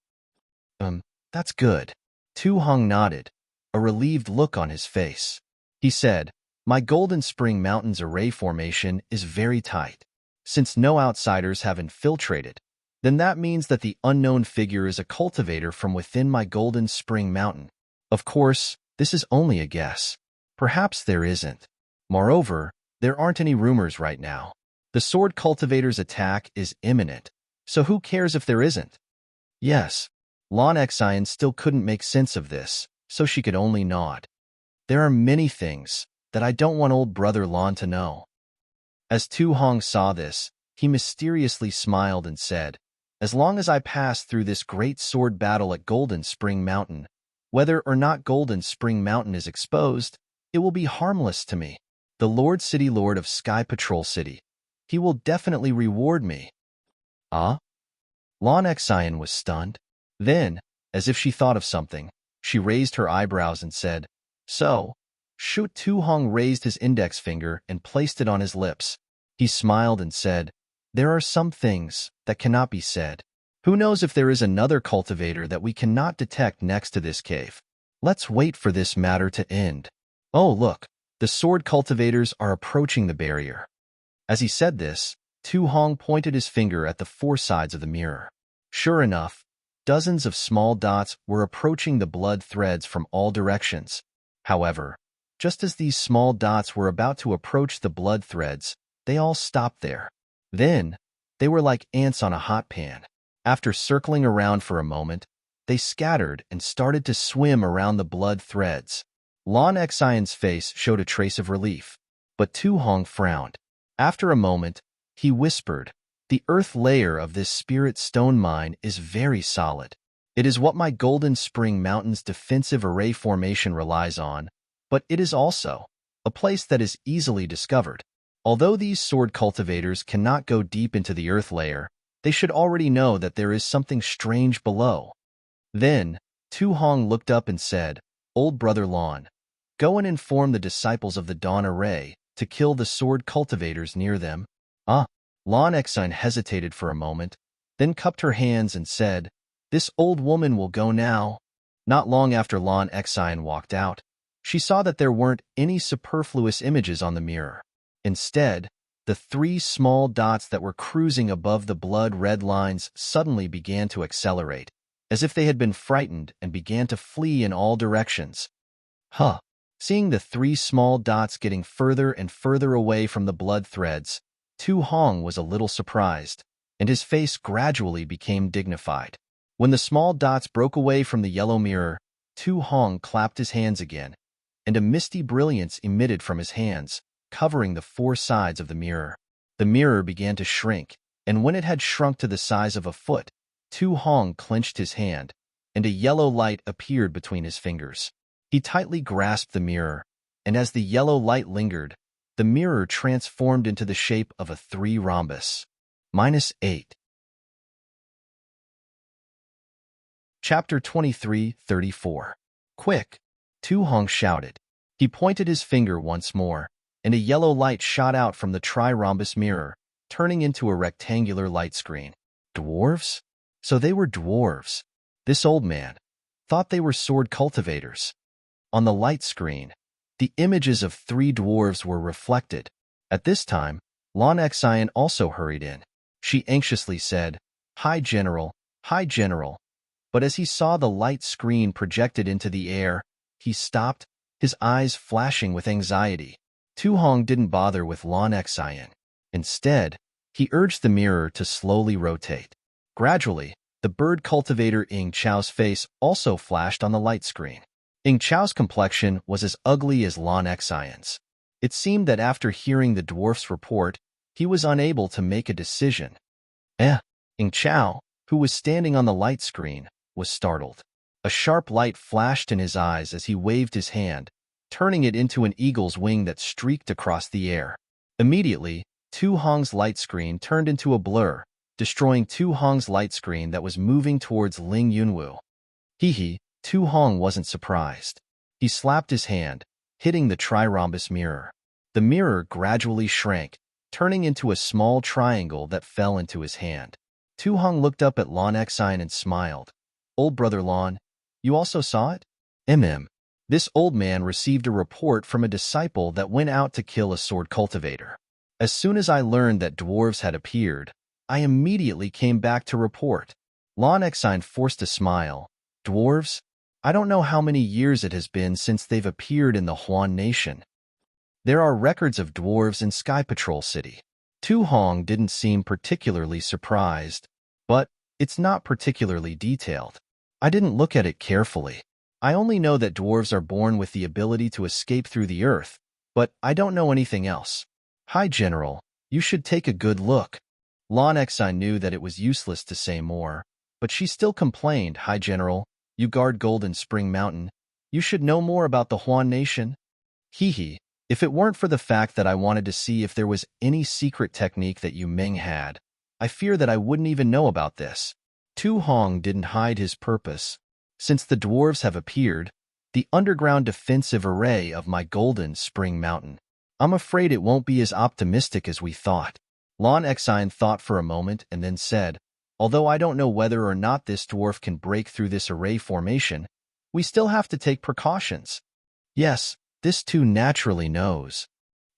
That's good. Tu Hong nodded, a relieved look on his face. He said, my Golden Spring Mountain's array formation is very tight. Since no outsiders have infiltrated, then that means that the unknown figure is a cultivator from within my Golden Spring Mountain. Of course, this is only a guess. Perhaps there isn't. Moreover, there aren't any rumors right now. The sword cultivator's attack is imminent, so who cares if there isn't? Yes, Lon Excian still couldn't make sense of this, so she could only nod. There are many things that I don't want old brother Lon to know. As Tu Hong saw this, he mysteriously smiled and said, as long as I pass through this great sword battle at Golden Spring Mountain, whether or not Golden Spring Mountain is exposed, it will be harmless to me. The Lord City Lord of Sky Patrol City. He will definitely reward me. Ah? Lon Excian was stunned. Then, as if she thought of something, she raised her eyebrows and said, so, Tu Hong raised his index finger and placed it on his lips. He smiled and said, there are some things that cannot be said. Who knows if there is another cultivator that we cannot detect next to this cave? Let's wait for this matter to end. Oh, look, the sword cultivators are approaching the barrier. As he said this, Tu Hong pointed his finger at the 4 sides of the mirror. Sure enough, dozens of small dots were approaching the blood threads from all directions. However, just as these small dots were about to approach the blood threads, they all stopped there. Then, they were like ants on a hot pan. After circling around for a moment, they scattered and started to swim around the blood threads. Lon Excian's face showed a trace of relief, but Tu Hong frowned. After a moment, he whispered, the earth layer of this spirit stone mine is very solid. It is what my Golden Spring Mountain's defensive array formation relies on, but it is also a place that is easily discovered. Although these sword cultivators cannot go deep into the earth layer, They should already know that there is something strange below. Then, Tu Hong looked up and said, Old Brother Lon, go and inform the disciples of the Dawn Array to kill the sword cultivators near them. Ah, Lon Exine hesitated for a moment, then cupped her hands and said, This old woman will go now. Not long after Lon Exine walked out, she saw that there weren't any superfluous images on the mirror. Instead, the 3 small dots that were cruising above the blood-red lines suddenly began to accelerate, as if they had been frightened and began to flee in all directions. Huh! Seeing the 3 small dots getting further and further away from the blood threads, Tu Hong was a little surprised, and his face gradually became dignified. When the small dots broke away from the yellow mirror, Tu Hong clapped his hands again, and a misty brilliance emitted from his hands, covering the 4 sides of the mirror. The mirror began to shrink, and when it had shrunk to the size of a foot, Tu Hong clenched his hand, and a yellow light appeared between his fingers. He tightly grasped the mirror, and as the yellow light lingered, the mirror transformed into the shape of a 3 rhombus. -8. Chapter 23:34. Quick! Tu Hong shouted. He pointed his finger once more, and a yellow light shot out from the tri-rhombus mirror, turning into a rectangular light screen. Dwarves? So they were dwarves. This old man thought they were sword cultivators. On the light screen, the images of 3 dwarves were reflected. At this time, Lon Exine also hurried in. She anxiously said, Hi, General, hi, General. But as he saw the light screen projected into the air, he stopped, his eyes flashing with anxiety. Tu Hong didn't bother with Lon Exine. Instead, he urged the mirror to slowly rotate. Gradually, the bird cultivator Ying Chao's face also flashed on the light screen. Ying Chao's complexion was as ugly as Lon Exine's. It seemed that after hearing the dwarf's report, he was unable to make a decision. Ying Chao, who was standing on the light screen, was startled. A sharp light flashed in his eyes as he waved his hand, turning it into an eagle's wing that streaked across the air. Immediately, Tu Hong's light screen turned into a blur, destroying Tu Hong's light screen that was moving towards Ling Yunwu. Tu Hong wasn't surprised. He slapped his hand, hitting the tri-rhombus mirror. The mirror gradually shrank, turning into a small triangle that fell into his hand. Tu Hong looked up at Lon Exine and smiled. Old Brother Lon, you also saw it? This old man received a report from a disciple that went out to kill a sword cultivator. As soon as I learned that dwarves had appeared, I immediately came back to report. Lon Exine forced a smile. Dwarves? I don't know how many years it has been since they've appeared in the Huan Nation. There are records of dwarves in Sky Patrol City. Tu Hong didn't seem particularly surprised, but it's not particularly detailed. I didn't look at it carefully. I only know that dwarves are born with the ability to escape through the earth, but I don't know anything else. Hi, General. You should take a good look. Lon Exine knew that it was useless to say more, but she still complained. Hi, General. You guard Golden Spring Mountain. You should know more about the Huan Nation. If it weren't for the fact that I wanted to see if there was any secret technique that Yu Ming had, I fear that I wouldn't even know about this. Tu Hong didn't hide his purpose. Since the dwarves have appeared, the underground defensive array of my Golden Spring Mountain, I'm afraid it won't be as optimistic as we thought. Lon Exine thought for a moment and then said, although I don't know whether or not this dwarf can break through this array formation, we still have to take precautions. Yes, this too naturally knows.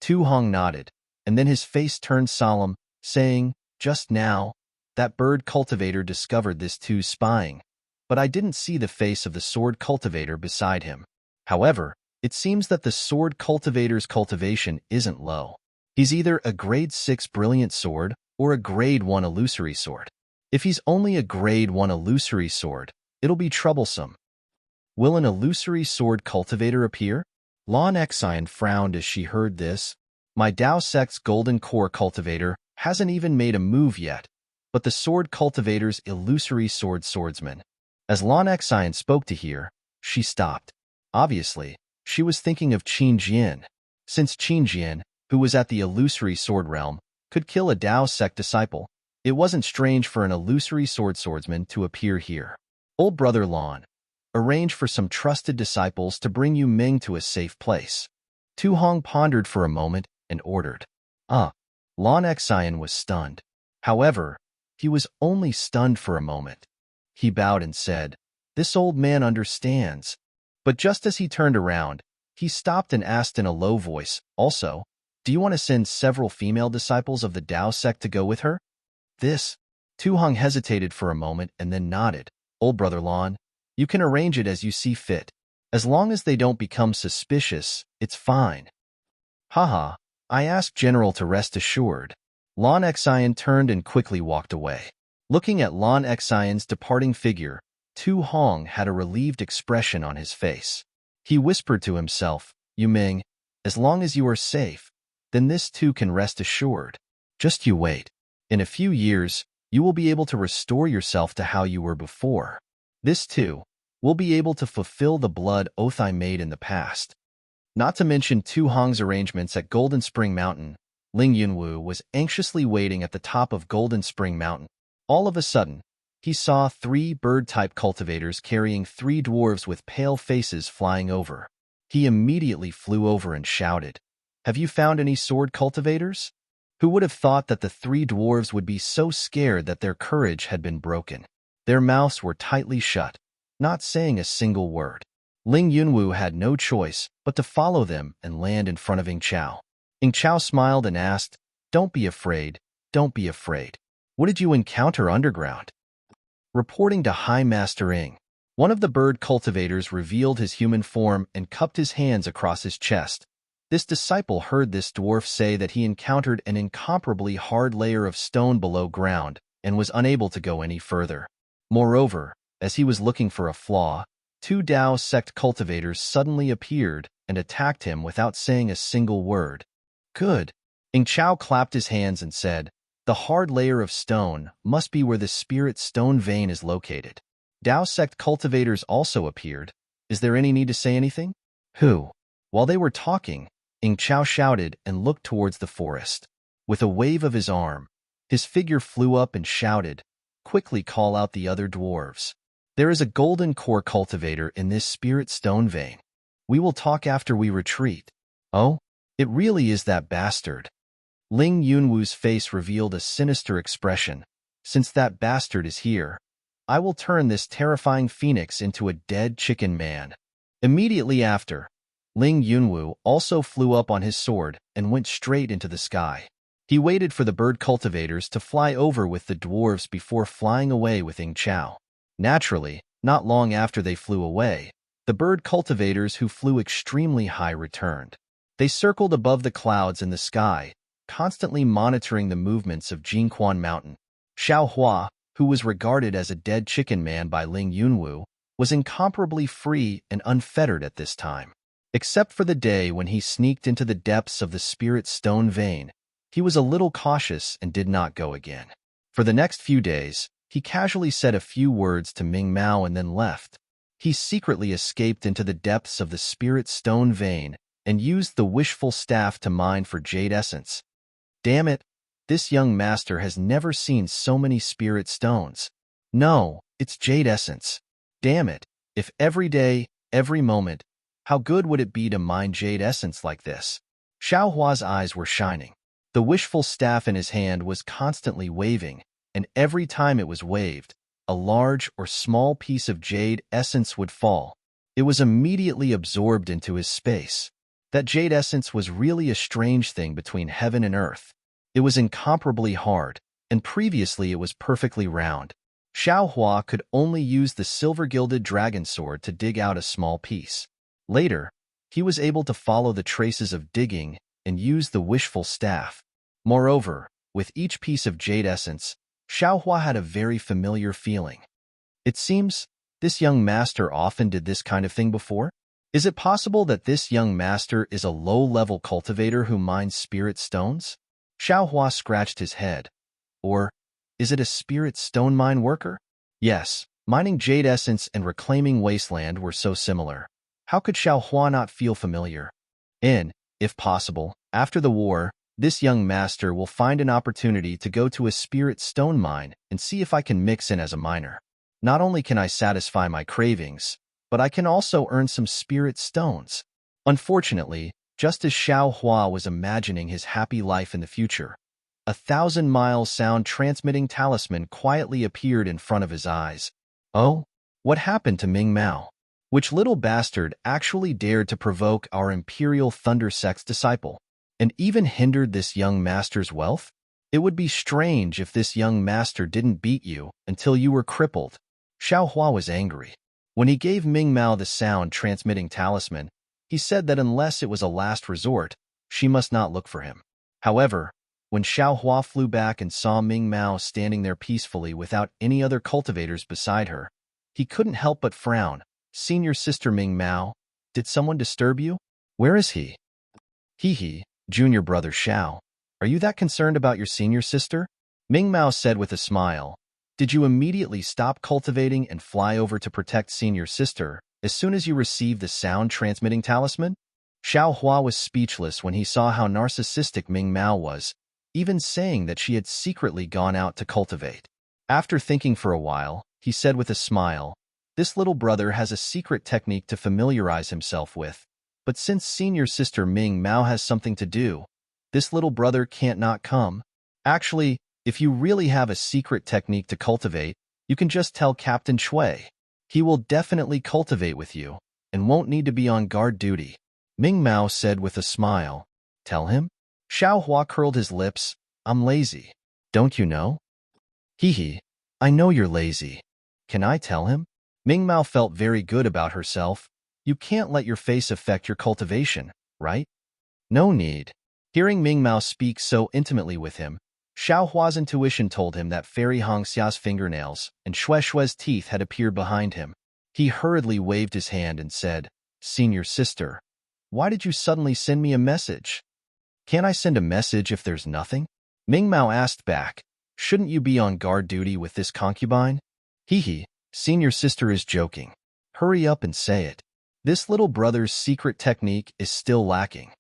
Tu Hong nodded, and then his face turned solemn, saying, just now, that bird cultivator discovered this too spying, but I didn't see the face of the sword cultivator beside him. However, it seems that the sword cultivator's cultivation isn't low. He's either a grade 6 brilliant sword or a grade 1 illusory sword. If he's only a grade 1 illusory sword, it'll be troublesome. Will an illusory sword cultivator appear? Lon Exine frowned as she heard this. My Dao Sect's golden core cultivator hasn't even made a move yet, but the sword cultivator's illusory swordsman. As Lon Exine spoke to her, she stopped. Obviously, she was thinking of Qin Jian. Since Qin Jian, who was at the illusory sword realm, could kill a Dao Sect disciple, It wasn't strange for an illusory swordsman to appear here. Old Brother Lon, arrange for some trusted disciples to bring you Ming to a safe place. Tu Hong pondered for a moment and ordered. Lon Xian was stunned. However, he was only stunned for a moment. He bowed and said, "This old man understands." But just as he turned around, he stopped and asked in a low voice, "Also, do you want to send several female disciples of the Tao sect to go with her?" This, Tu Hong hesitated for a moment and then nodded. "Old Brother Lon, you can arrange it as you see fit. As long as they don't become suspicious, it's fine." "Haha, I asked General to rest assured." Lon Xian turned and quickly walked away. Looking at Lon Xian's departing figure, Tu Hong had a relieved expression on his face. He whispered to himself, "You Ming, as long as you are safe, then this too can rest assured. Just you wait. In a few years, you will be able to restore yourself to how you were before. This too will be able to fulfill the blood oath I made in the past." Not to mention Tu Hong's arrangements at Golden Spring Mountain, Ling Yunwu was anxiously waiting at the top of Golden Spring Mountain. All of a sudden, he saw 3 bird-type cultivators carrying 3 dwarves with pale faces flying over. He immediately flew over and shouted, "Have you found any sword cultivators?" Who would have thought that the 3 dwarves would be so scared that their courage had been broken? Their mouths were tightly shut, not saying a single word. Ling Yunwu had no choice but to follow them and land in front of Ing Chao. Ing Chao smiled and asked, "Don't be afraid, don't be afraid. What did you encounter underground?" Reporting to High Master Ing, one of the bird cultivators revealed his human form and cupped his hands across his chest. This disciple heard this dwarf say that he encountered an incomparably hard layer of stone below ground and was unable to go any further. Moreover, as he was looking for a flaw, 2 Tao sect cultivators suddenly appeared and attacked him without saying a single word. "Good." Ing Chao clapped his hands and said, "The hard layer of stone must be where the spirit stone vein is located." Tao sect cultivators also appeared. "Is there any need to say anything?" "Who?" While they were talking, Ing Chao shouted and looked towards the forest. With a wave of his arm, his figure flew up and shouted, "Quickly call out the other dwarves. There is a golden core cultivator in this spirit stone vein. We will talk after we retreat." "Oh, it really is that bastard." Ling Yunwu's face revealed a sinister expression. "Since that bastard is here, I will turn this terrifying phoenix into a dead chicken man." Immediately after, Ling Yunwu also flew up on his sword and went straight into the sky. He waited for the bird cultivators to fly over with the dwarves before flying away with Ing Chao. Naturally, not long after they flew away, the bird cultivators who flew extremely high returned. They circled above the clouds in the sky, constantly monitoring the movements of Jingquan Mountain. Xiao Hua, who was regarded as a dead chicken man by Ling Yunwu, was incomparably free and unfettered at this time. Except for the day when he sneaked into the depths of the spirit stone vein, he was a little cautious and did not go again. For the next few days, he casually said a few words to Ming Mao and then left. He secretly escaped into the depths of the spirit stone vein and used the wishful staff to mine for jade essence. Damn it, this young master has never seen so many spirit stones. No, it's jade essence. Damn it, if every day, every moment, how good would it be to mine jade essence like this? Xiao Hua's eyes were shining. The wishful staff in his hand was constantly waving, and every time it was waved, a large or small piece of jade essence would fall. It was immediately absorbed into his space. That jade essence was really a strange thing between heaven and earth. It was incomparably hard, and previously it was perfectly round. Xiao Hua could only use the silver-gilded dragon sword to dig out a small piece. Later, he was able to follow the traces of digging and use the wishful staff. Moreover, with each piece of jade essence, Xiao Hua had a very familiar feeling. It seems this young master often did this kind of thing before. Is it possible that this young master is a low-level cultivator who mines spirit stones? Xiao Hua scratched his head. Or is it a spirit stone mine worker? Yes, mining jade essence and reclaiming wasteland were so similar. How could Xiao Hua not feel familiar? If possible, after the war, This young master will find an opportunity to go to a spirit stone mine and see if I can mix in as a miner. Not only can I satisfy my cravings, but I can also earn some spirit stones. Unfortunately, just as Xiao Hua was imagining his happy life in the future, a 1,000-mile sound-transmitting talisman quietly appeared in front of his eyes. Oh, what happened to Ming Mao? Which little bastard actually dared to provoke our Imperial Thunder Sect's disciple, and even hindered this young master's wealth? It would be strange if this young master didn't beat you until you were crippled. Xiao Hua was angry. When he gave Ming Mao the sound-transmitting talisman, he said that unless it was a last resort, she must not look for him. However, when Xiao Hua flew back and saw Ming Mao standing there peacefully without any other cultivators beside her, he couldn't help but frown. Senior sister Ming Mao, did someone disturb you? Where is he? Hee, junior brother Xiao. Are you that concerned about your senior sister? Ming Mao said with a smile. Did you immediately stop cultivating and fly over to protect senior sister as soon as you received the sound-transmitting talisman? Xiao Hua was speechless when he saw how narcissistic Ming Mao was, even saying that she had secretly gone out to cultivate. After thinking for a while, he said with a smile, this little brother has a secret technique to familiarize himself with, but since senior sister Ming Mao has something to do, this little brother can't not come. Actually, if you really have a secret technique to cultivate, you can just tell Captain Shui. He will definitely cultivate with you, and won't need to be on guard duty. Ming Mao said with a smile. Tell him? Xiao Hua curled his lips. I'm lazy. Don't you know? Hee, I know you're lazy. Can I tell him? Ming Mao felt very good about herself. You can't let your face affect your cultivation, right? No need. Hearing Ming Mao speak so intimately with him, Xiao Hua's intuition told him that Fairy Hongxia's fingernails and Xue Xue's teeth had appeared behind him. He hurriedly waved his hand and said, Senior sister, why did you suddenly send me a message? Can't I send a message if there's nothing? Ming Mao asked back, shouldn't you be on guard duty with this concubine? Hee, senior sister is joking. Hurry up and say it. This little brother's secret technique is still lacking.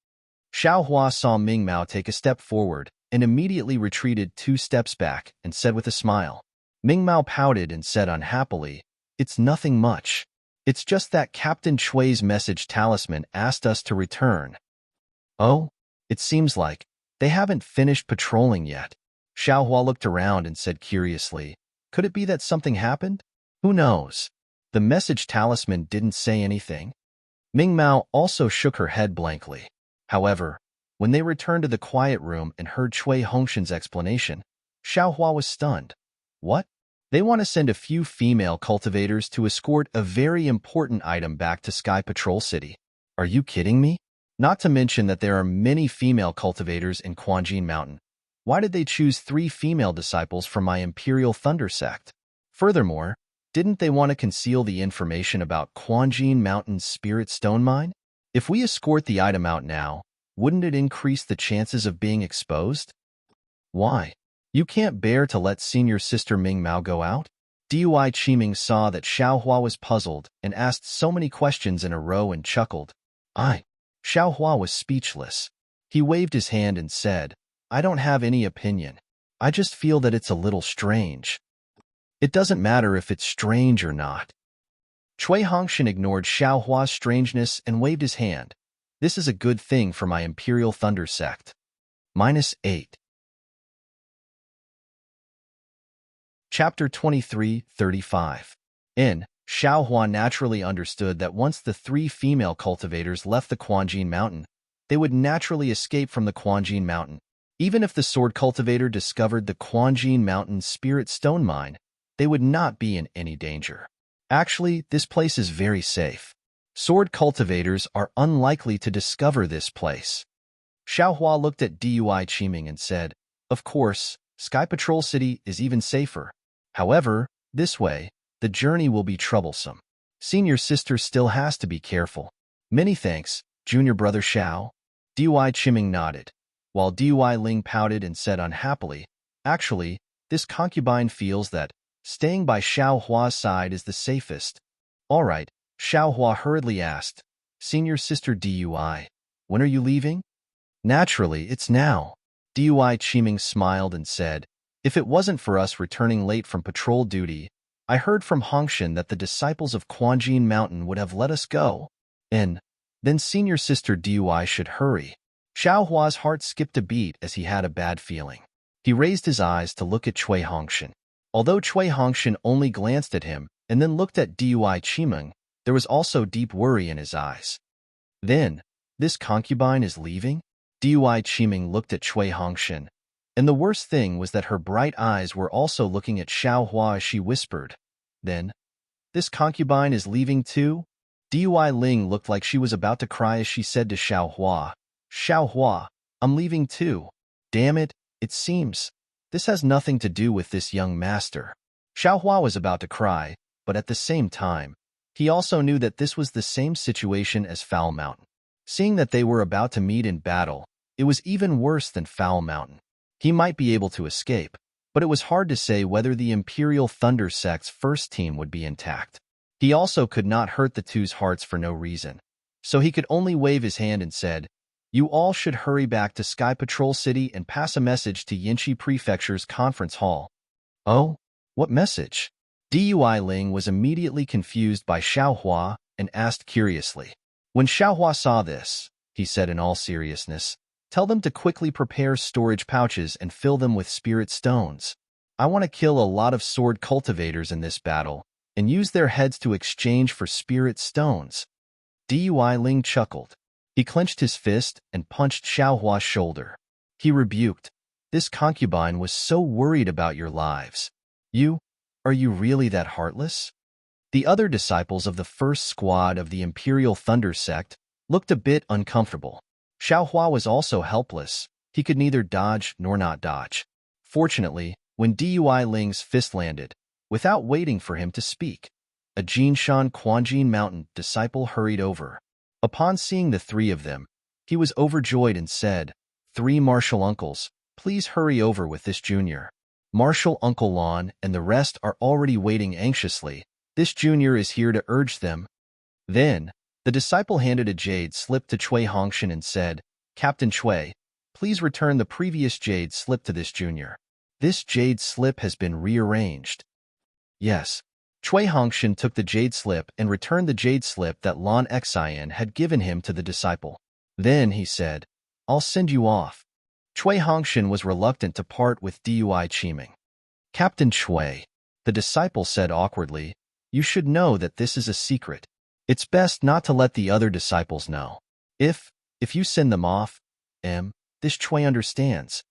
Xiao Hua saw Ming Mao take a step forward and immediately retreated 2 steps back and said with a smile. Ming Mao pouted and said unhappily, it's nothing much. It's just that Captain Shui's message talisman asked us to return. Oh, it seems like they haven't finished patrolling yet. Xiao Hua looked around and said curiously, could it be that something happened? Who knows? The message talisman didn't say anything. Ming Mao also shook her head blankly. However, when they returned to the quiet room and heard Cui Hongshan's explanation, Xiao Hua was stunned. What? They want to send a few female cultivators to escort a very important item back to Sky Patrol City. Are you kidding me? Not to mention that there are many female cultivators in Quanjin Mountain. Why did they choose 3 female disciples from my Imperial Thunder Sect? Furthermore, didn't they want to conceal the information about Quanjin Mountain's Spirit Stone Mine? If we escort the item out now, wouldn't it increase the chances of being exposed? Why? You can't bear to let senior sister Ming Mao go out? Dui Qiming saw that Xiao Hua was puzzled and asked so many questions in a row and chuckled. Xiao Hua was speechless. He waved his hand and said, I don't have any opinion. I just feel that it's a little strange. It doesn't matter if it's strange or not. Cui Hongshan ignored Xiao Hua's strangeness and waved his hand. This is a good thing for my Imperial Thunder Sect. -8. Chapter 23:35. Xiao Hua naturally understood that once the 3 female cultivators left the Quanjin Mountain, they would naturally escape from the Quanjin Mountain. Even if the sword cultivator discovered the Quanjin Mountain Spirit Stone Mine, they would not be in any danger. Actually, this place is very safe. Sword cultivators are unlikely to discover this place. Xiao Hua looked at Dui Qiming and said, of course, Sky Patrol City is even safer. However, this way, the journey will be troublesome. Senior sister still has to be careful. Many thanks, junior brother Xiao. Dui Qiming nodded, while Dui Ling pouted and said unhappily, actually, this concubine feels that staying by Xiao Hua's side is the safest. All right, Xiao Hua hurriedly asked, senior sister Dui, when are you leaving? Naturally, it's now. Dui Chiming smiled and said, "If it wasn't for us returning late from patrol duty, I heard from Hongshan that the disciples of Quanjin Mountain would have let us go. And then senior sister Dui should hurry." Xiao Hua's heart skipped a beat as he had a bad feeling. He raised his eyes to look at Cui Hongshan. Although Cui Hongshan only glanced at him and then looked at Dui Chiming, there was also deep worry in his eyes. "Then, this concubine is leaving?" Dui Chiming looked at Cui Hongshan, and the worst thing was that her bright eyes were also looking at Xiao Hua as she whispered, "Then, this concubine is leaving too?" Dui Ling looked like she was about to cry as she said to Xiao Hua, "I'm leaving too. Damn it, it seems. This has nothing to do with this young master." Xiao Hua was about to cry, but at the same time, he also knew that this was the same situation as Foul Mountain. Seeing that they were about to meet in battle, it was even worse than Foul Mountain. He might be able to escape, but it was hard to say whether the Imperial Thunder Sect's first team would be intact. He also could not hurt the two's hearts for no reason, so he could only wave his hand and said, "You all should hurry back to Sky Patrol City and pass a message to Yinchi Prefecture's conference hall." "Oh? What message?" Dui Ling was immediately confused by Xiao Hua and asked curiously. When Xiao Hua saw this, he said in all seriousness, "Tell them to quickly prepare storage pouches and fill them with spirit stones. I want to kill a lot of sword cultivators in this battle and use their heads to exchange for spirit stones." Dui Ling chuckled. He clenched his fist and punched Xiao Hua's shoulder. He rebuked, "This concubine was so worried about your lives. Are you really that heartless?" The other disciples of the first squad of the Imperial Thunder Sect looked a bit uncomfortable. Xiao Hua was also helpless. He could neither dodge nor not dodge. Fortunately, when Dui Ling's fist landed, without waiting for him to speak, a Jinshan Quanjin Mountain disciple hurried over. Upon seeing the three of them, he was overjoyed and said, "Three martial uncles, please hurry over with this junior." Martial Uncle Lon and the rest are already waiting anxiously. This junior is here to urge them. Then, the disciple handed a jade slip to Cui Hongshan and said, "Captain Cui, please return the previous jade slip to this junior. This jade slip has been rearranged." "Yes." Cui Hongshan took the jade slip and returned the jade slip that Lon Xian had given him to the disciple. Then he said, "I'll send you off." Cui Hongshan was reluctant to part with Dui Chiming. "Captain Cui," the disciple said awkwardly, "you should know that this is a secret. It's best not to let the other disciples know. If you send them off, this Cui understands."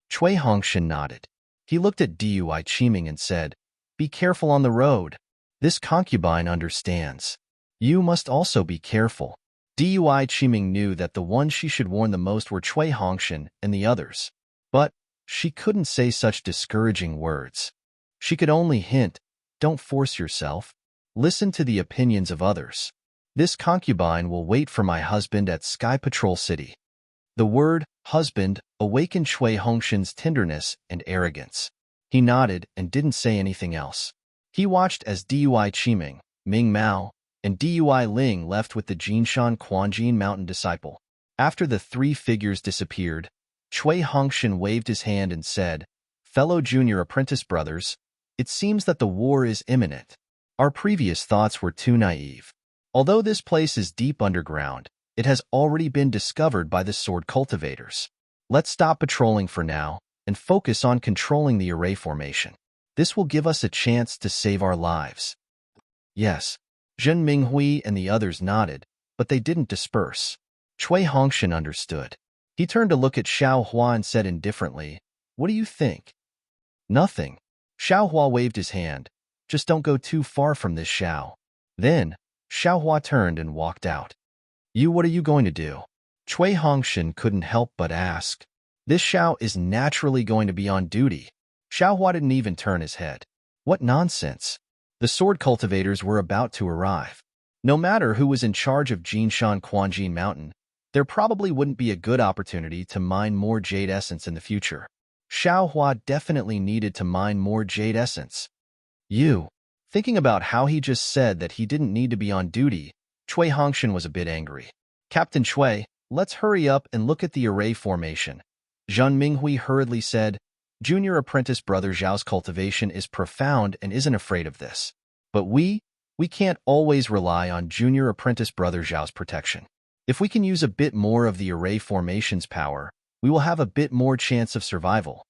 Cui Hongshan nodded. He looked at Dui Chiming and said, "Be careful on the road. This concubine understands. You must also be careful." Dui Chiming knew that the ones she should warn the most were Cui Hongshan and the others. But she couldn't say such discouraging words. She could only hint, "Don't force yourself. Listen to the opinions of others. This concubine will wait for my husband at Sky Patrol City." The word husband awakened Cui Hongshan's tenderness and arrogance. He nodded and didn't say anything else. He watched as Dui Chiming, Ming Mao, and Dui Ling left with the Jinshan Quanjin Mountain disciple. After the three figures disappeared, Cui Hongshan waved his hand and said, "Fellow junior apprentice brothers, it seems that the war is imminent. Our previous thoughts were too naive. Although this place is deep underground, it has already been discovered by the sword cultivators. Let's stop patrolling for now and focus on controlling the array formation. This will give us a chance to save our lives." "Yes." Zhen Minghui and the others nodded, but they didn't disperse. Cui Hongshan understood. He turned to look at Xiao Hua and said indifferently, "What do you think?" "Nothing." Xiao Hua waved his hand. "Just don't go too far from this Xiao." Then, Xiao Hua turned and walked out. What are you going to do?" Cui Hongshan couldn't help but ask. "This Xiao is naturally going to be on duty." Xiao Hua didn't even turn his head. What nonsense. The sword cultivators were about to arrive. No matter who was in charge of Jinshan Quanjin Mountain, there probably wouldn't be a good opportunity to mine more jade essence in the future. Xiao Hua definitely needed to mine more jade essence. Thinking about how he just said that he didn't need to be on duty, Cui Hongshan was a bit angry. "Captain Cui, let's hurry up and look at the array formation." Zhang Minghui hurriedly said, Junior apprentice brother Zhao's cultivation is profound and isn't afraid of this. But we can't always rely on junior apprentice brother Zhao's protection. If we can use a bit more of the array formation's power, we will have a bit more chance of survival.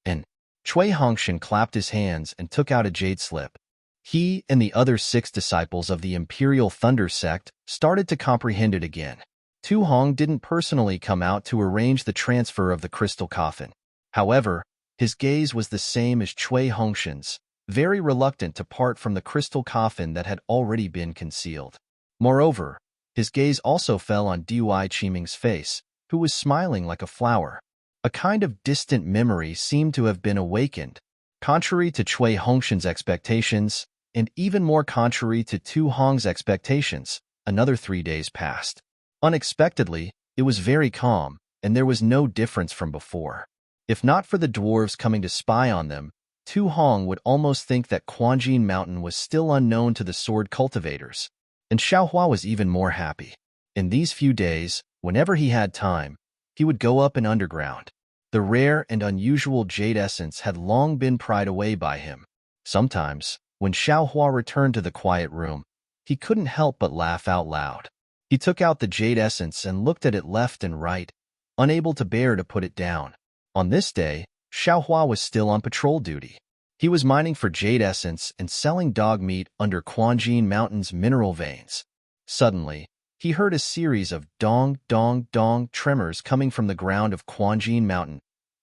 And Cui Hongshan clapped his hands and took out a jade slip. He and the other 6 disciples of the Imperial Thunder sect started to comprehend it again. Tu Hong didn't personally come out to arrange the transfer of the crystal coffin. However, his gaze was the same as Cui Hongshan's, very reluctant to part from the crystal coffin that had already been concealed. Moreover, his gaze also fell on Dui Qiming's face, who was smiling like a flower. A kind of distant memory seemed to have been awakened. Contrary to Cui Hongshan's expectations, and even more contrary to Tu Hong's expectations, another 3 days passed. Unexpectedly, it was very calm, and there was no difference from before. If not for the dwarves coming to spy on them, Tu Hong would almost think that Quanjin Mountain was still unknown to the sword cultivators. And Xiaohua was even more happy. In these few days, whenever he had time, he would go up and underground. The rare and unusual jade essence had long been pried away by him. Sometimes, when Xiaohua returned to the quiet room, he couldn't help but laugh out loud. He took out the jade essence and looked at it left and right, unable to bear to put it down. On this day, Xiaohua was still on patrol duty. He was mining for jade essence and selling dog meat under Quanjin Mountain's mineral veins. Suddenly, he heard a series of dong, dong, dong tremors coming from the ground of Quanjin Mountain,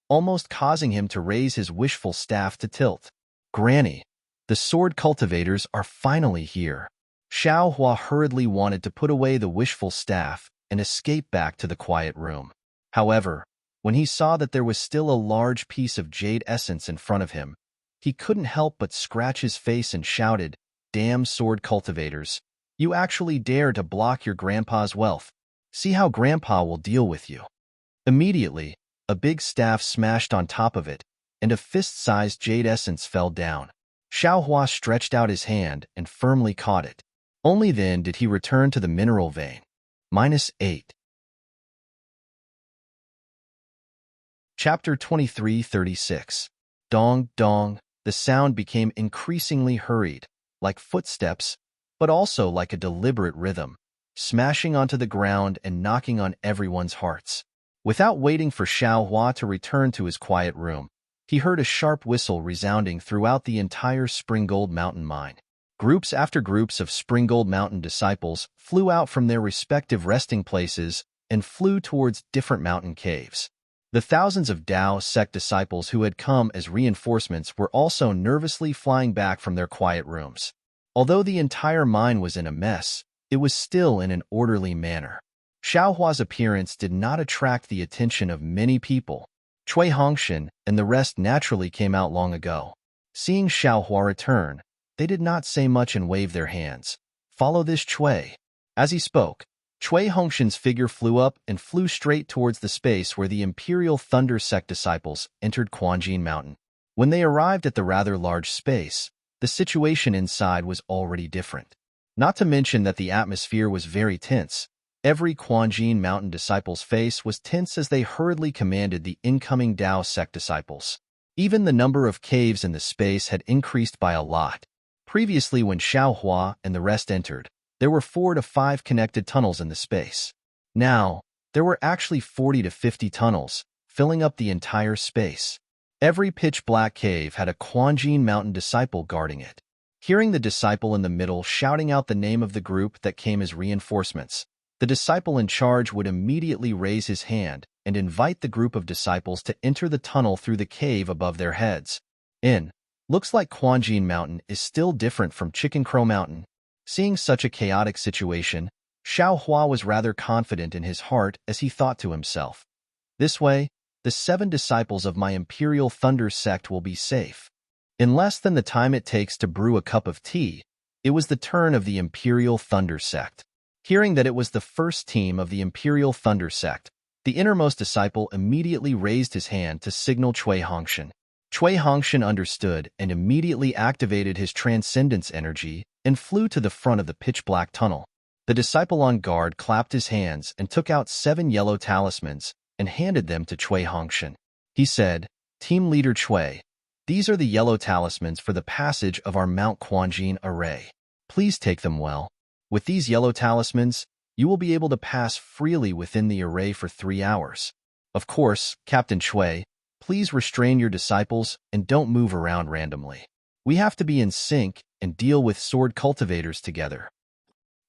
almost causing him to raise his wishful staff to tilt. Granny, the sword cultivators are finally here. Xiaohua hurriedly wanted to put away the wishful staff and escape back to the quiet room. However, when he saw that there was still a large piece of jade essence in front of him, he couldn't help but scratch his face and shouted, "Damn sword cultivators! You actually dare to block your grandpa's wealth. See how grandpa will deal with you." Immediately, a big staff smashed on top of it, and a fist-sized jade essence fell down. Xiaohua stretched out his hand and firmly caught it. Only then did he return to the mineral vein. -8. Chapter 23:36. Dong, dong. The sound became increasingly hurried, like footsteps, but also like a deliberate rhythm, smashing onto the ground and knocking on everyone's hearts. Without waiting for Xiaohua to return to his quiet room, he heard a sharp whistle resounding throughout the entire Springgold Mountain mine. Groups after groups of Springgold Mountain disciples flew out from their respective resting places and flew towards different mountain caves. The thousands of Dao sect disciples who had come as reinforcements were also nervously flying back from their quiet rooms. Although the entire mine was in a mess, it was still in an orderly manner. Xiaohua's appearance did not attract the attention of many people. Cui Hongshan and the rest naturally came out long ago. Seeing Xiaohua return, they did not say much and waved their hands. "Follow this Cui." As he spoke, Cui Hongshan's figure flew up and flew straight towards the space where the Imperial Thunder sect disciples entered Quanjin Mountain. When they arrived at the rather large space, the situation inside was already different. Not to mention that the atmosphere was very tense. Every Quanjin Mountain disciple's face was tense as they hurriedly commanded the incoming Dao sect disciples. Even the number of caves in the space had increased by a lot. Previously, when Xiaohua and the rest entered, there were 4 to 5 connected tunnels in the space. Now, there were actually 40 to 50 tunnels, filling up the entire space. Every pitch-black cave had a Quanjin Mountain disciple guarding it. Hearing the disciple in the middle shouting out the name of the group that came as reinforcements, the disciple in charge would immediately raise his hand and invite the group of disciples to enter the tunnel through the cave above their heads. Looks like Quanjin Mountain is still different from Chicken Crow Mountain. Seeing such a chaotic situation, Xiaohua was rather confident in his heart as he thought to himself, "This way, the 7 disciples of my Imperial Thunder sect will be safe." In less than the time it takes to brew a cup of tea, it was the turn of the Imperial Thunder sect. Hearing that it was the first team of the Imperial Thunder sect, the innermost disciple immediately raised his hand to signal Cui Hongshan. Cui Hongshan understood and immediately activated his transcendence energy and flew to the front of the pitch-black tunnel. The disciple on guard clapped his hands and took out 7 yellow talismans, and handed them to Cui Hongshan. He said, Team Leader Cui, these are the yellow talismans for the passage of our Mount Quanjin array. Please take them well. With these yellow talismans, you will be able to pass freely within the array for 3 hours. Of course, Captain Cui, please restrain your disciples and don't move around randomly. We have to be in sync and deal with sword cultivators together.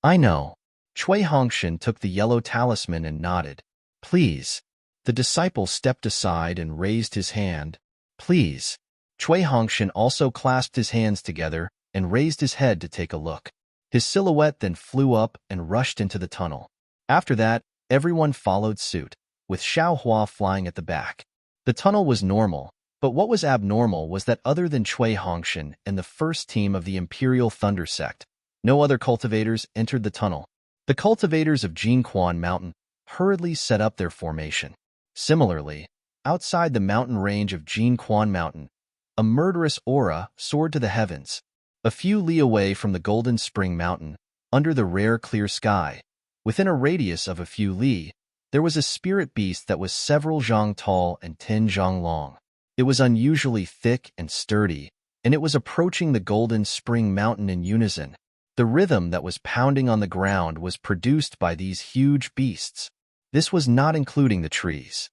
I know. Cui Hongshan took the yellow talisman and nodded. Please. The disciple stepped aside and raised his hand. Please. Cui Hongshan also clasped his hands together and raised his head to take a look. His silhouette then flew up and rushed into the tunnel. After that, everyone followed suit, with Xiao Hua flying at the back. The tunnel was normal, but what was abnormal was that other than Cui Hongshan and the first team of the Imperial Thunder Sect, no other cultivators entered the tunnel. The cultivators of Jinquan Mountain hurriedly set up their formation. Similarly, outside the mountain range of Jinquan Mountain, a murderous aura soared to the heavens. A few li away from the Golden Spring Mountain, under the rare clear sky, within a radius of a few li, there was a spirit beast that was several zhang tall and 10 zhang long. It was unusually thick and sturdy, and it was approaching the Golden Spring Mountain in unison. The rhythm that was pounding on the ground was produced by these huge beasts. This was not including the trees.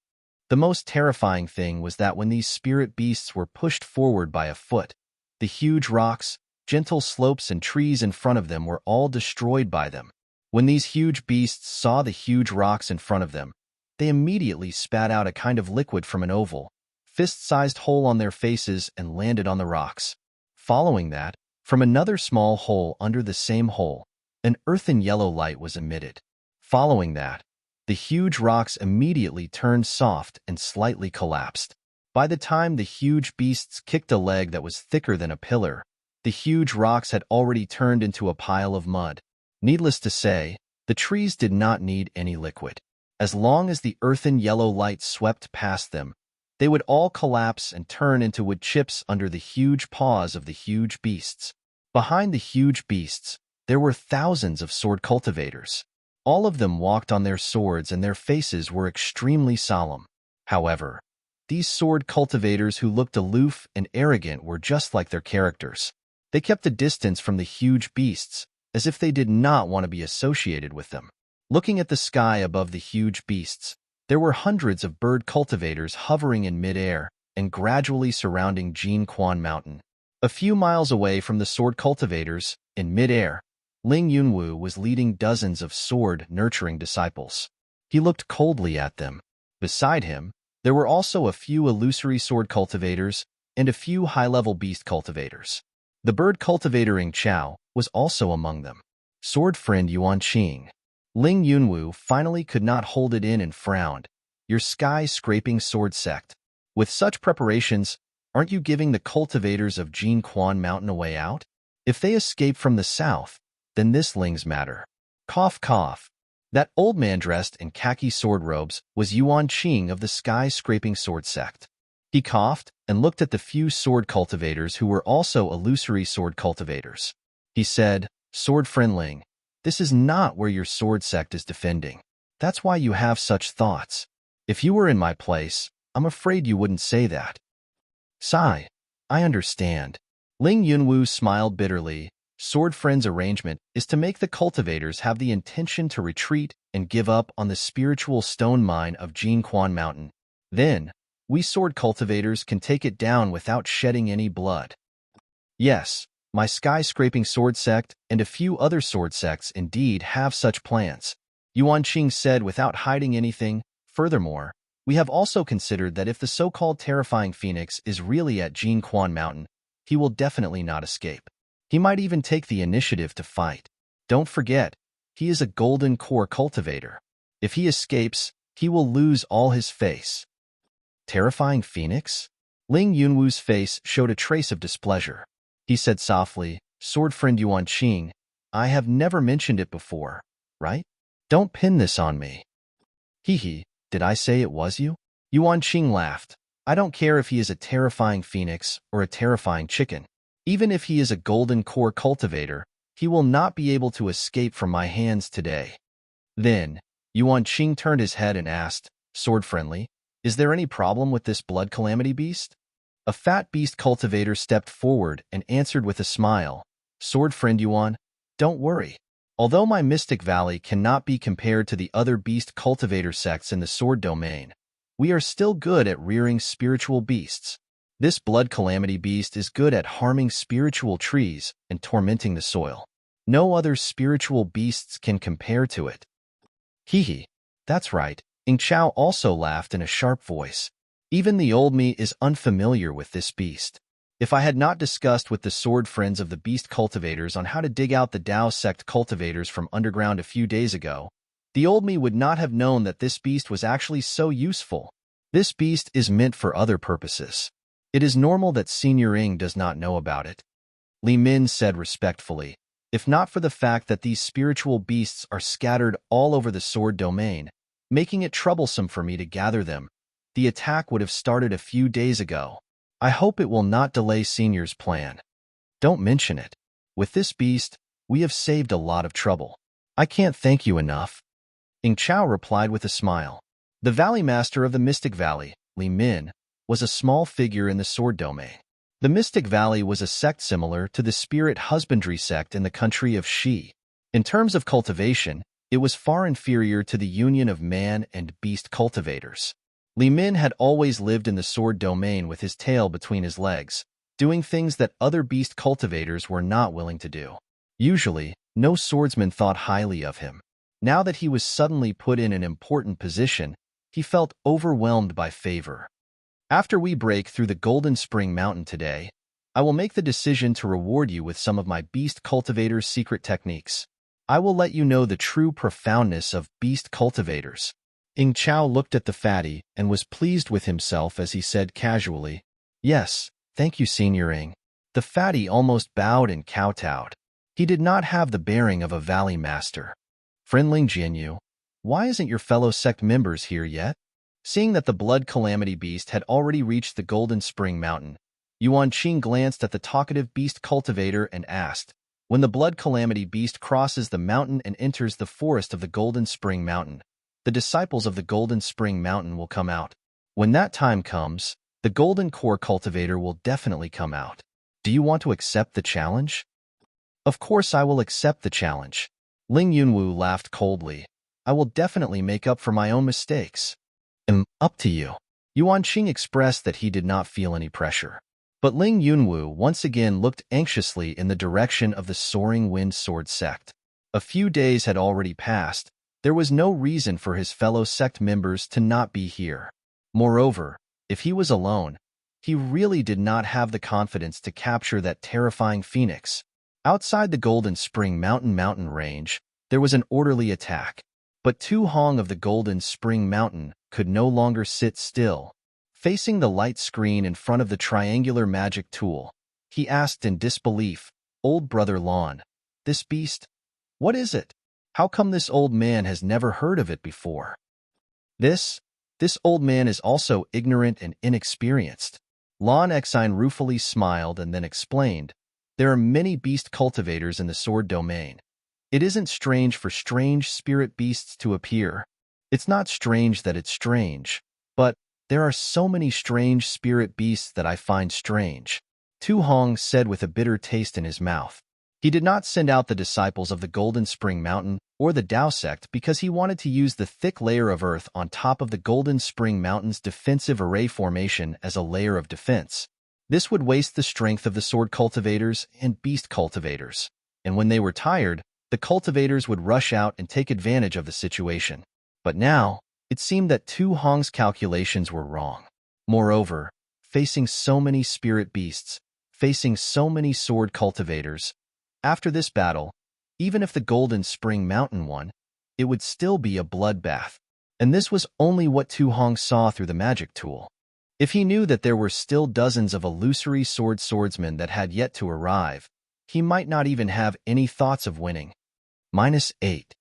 The most terrifying thing was that when these spirit beasts were pushed forward by a foot, the huge rocks, gentle slopes and trees in front of them were all destroyed by them. When these huge beasts saw the huge rocks in front of them, they immediately spat out a kind of liquid from an oval, fist-sized hole on their faces and landed on the rocks. Following that, from another small hole under the same hole, an earthen yellow light was emitted. Following that, the huge rocks immediately turned soft and slightly collapsed. By the time the huge beasts kicked a leg that was thicker than a pillar, the huge rocks had already turned into a pile of mud. Needless to say, the trees did not need any liquid. As long as the earthen yellow light swept past them, they would all collapse and turn into wood chips under the huge paws of the huge beasts. Behind the huge beasts, there were thousands of sword cultivators. All of them walked on their swords and their faces were extremely solemn. However, these sword cultivators who looked aloof and arrogant were just like their characters. They kept a distance from the huge beasts, as if they did not want to be associated with them. Looking at the sky above the huge beasts, there were hundreds of bird cultivators hovering in midair and gradually surrounding Jinquan Mountain. A few miles away from the sword cultivators, in midair, Ling Yunwu was leading dozens of sword-nurturing disciples. He looked coldly at them. Beside him, there were also a few illusory sword cultivators and a few high-level beast cultivators. The bird cultivator Ing Chao was also among them. Sword friend Yuan Qing. Ling Yunwu finally could not hold it in and frowned. Your sky-scraping sword sect. With such preparations, aren't you giving the cultivators of Jinquan Mountain a way out? If they escape from the south, then this Ling's matter. Cough, cough. That old man dressed in khaki sword robes was Yuan Qing of the sky-scraping sword sect. He coughed and looked at the few sword cultivators who were also illusory sword cultivators. He said, Sword friend Ling, this is not where your sword sect is defending. That's why you have such thoughts. If you were in my place, I'm afraid you wouldn't say that. Sigh. I understand. Ling Yunwu smiled bitterly. Sword Friend's arrangement is to make the cultivators have the intention to retreat and give up on the spiritual stone mine of Jinquan Mountain. Then, we sword cultivators can take it down without shedding any blood. Yes, my sky-scraping sword sect and a few other sword sects indeed have such plans, Yuan Qing said without hiding anything. Furthermore, we have also considered that if the so-called terrifying phoenix is really at Jinquan Mountain, he will definitely not escape. He might even take the initiative to fight. Don't forget, he is a golden core cultivator. If he escapes, he will lose all his face. Terrifying phoenix? Ling Yunwu's face showed a trace of displeasure. He said softly, Sword friend Yuan Qing, I have never mentioned it before, right? Don't pin this on me. Hee, did I say it was you? Yuan Qing laughed. I don't care if he is a terrifying phoenix or a terrifying chicken. Even if he is a golden core cultivator, he will not be able to escape from my hands today. Then, Yuan Qing turned his head and asked, Sword friendly, is there any problem with this blood calamity beast? A fat beast cultivator stepped forward and answered with a smile. Sword friend Yuan, don't worry. Although my Mystic Valley cannot be compared to the other beast cultivator sects in the sword domain, we are still good at rearing spiritual beasts. This blood calamity beast is good at harming spiritual trees and tormenting the soil. No other spiritual beasts can compare to it. Hee. That's right. Ing Chao also laughed in a sharp voice. Even the old me is unfamiliar with this beast. If I had not discussed with the sword friends of the beast cultivators on how to dig out the Dao sect cultivators from underground a few days ago, the old me would not have known that this beast was actually so useful. This beast is meant for other purposes. It is normal that Senior Ing does not know about it. Li Min said respectfully. If not for the fact that these spiritual beasts are scattered all over the sword domain, making it troublesome for me to gather them, the attack would have started a few days ago. I hope it will not delay Senior's plan. Don't mention it. With this beast, we have saved a lot of trouble. I can't thank you enough. Ing Chao replied with a smile. The Valley Master of the Mystic Valley, Li Min, was a small figure in the sword domain. The Mystic Valley was a sect similar to the Spirit Husbandry sect in the country of Shi. In terms of cultivation, it was far inferior to the union of man and beast cultivators. Li Min had always lived in the sword domain with his tail between his legs, doing things that other beast cultivators were not willing to do. Usually, no swordsman thought highly of him. Now that he was suddenly put in an important position, he felt overwhelmed by favor. After we break through the Golden Spring Mountain today, I will make the decision to reward you with some of my beast cultivators' secret techniques. I will let you know the true profoundness of beast cultivators. Ing Chao looked at the fatty and was pleased with himself as he said casually, Yes, thank you, Senior Ing. The fatty almost bowed and kowtowed. He did not have the bearing of a valley master. Friendling Jianyu, why isn't your fellow sect members here yet? Seeing that the blood calamity beast had already reached the Golden Spring Mountain, Yuan Qing glanced at the talkative beast cultivator and asked, When the blood calamity beast crosses the mountain and enters the forest of the Golden Spring Mountain, the disciples of the Golden Spring Mountain will come out. When that time comes, the Golden Core cultivator will definitely come out. Do you want to accept the challenge? Of course I will accept the challenge. Ling Yunwu laughed coldly. I will definitely make up for my own mistakes. Up to you. Yuan Qing expressed that he did not feel any pressure. But Ling Yunwu once again looked anxiously in the direction of the Soaring Wind Sword sect. A few days had already passed. There was no reason for his fellow sect members to not be here. Moreover, if he was alone, he really did not have the confidence to capture that terrifying phoenix. Outside the Golden Spring mountain range, there was an orderly attack. But Tu Hong of the Golden Spring Mountain could no longer sit still. Facing the light screen in front of the triangular magic tool, he asked in disbelief, Old Brother Lon, this beast? What is it? How come this old man has never heard of it before? This old man is also ignorant and inexperienced. Lon Exine ruefully smiled and then explained, There are many beast cultivators in the sword domain. It isn't strange for strange spirit beasts to appear. It's not strange that it's strange, but there are so many strange spirit beasts that I find strange. Tu Hong said with a bitter taste in his mouth. He did not send out the disciples of the Golden Spring Mountain or the Dao sect because he wanted to use the thick layer of earth on top of the Golden Spring Mountain's defensive array formation as a layer of defense. This would waste the strength of the sword cultivators and beast cultivators, and when they were tired, the cultivators would rush out and take advantage of the situation. But now, it seemed that Tu Hong's calculations were wrong. Moreover, facing so many spirit beasts, facing so many sword cultivators, after this battle, even if the Golden Spring Mountain won, it would still be a bloodbath. And this was only what Tu Hong saw through the magic tool. If he knew that there were still dozens of illusory swordsmen that had yet to arrive, he might not even have any thoughts of winning. -8.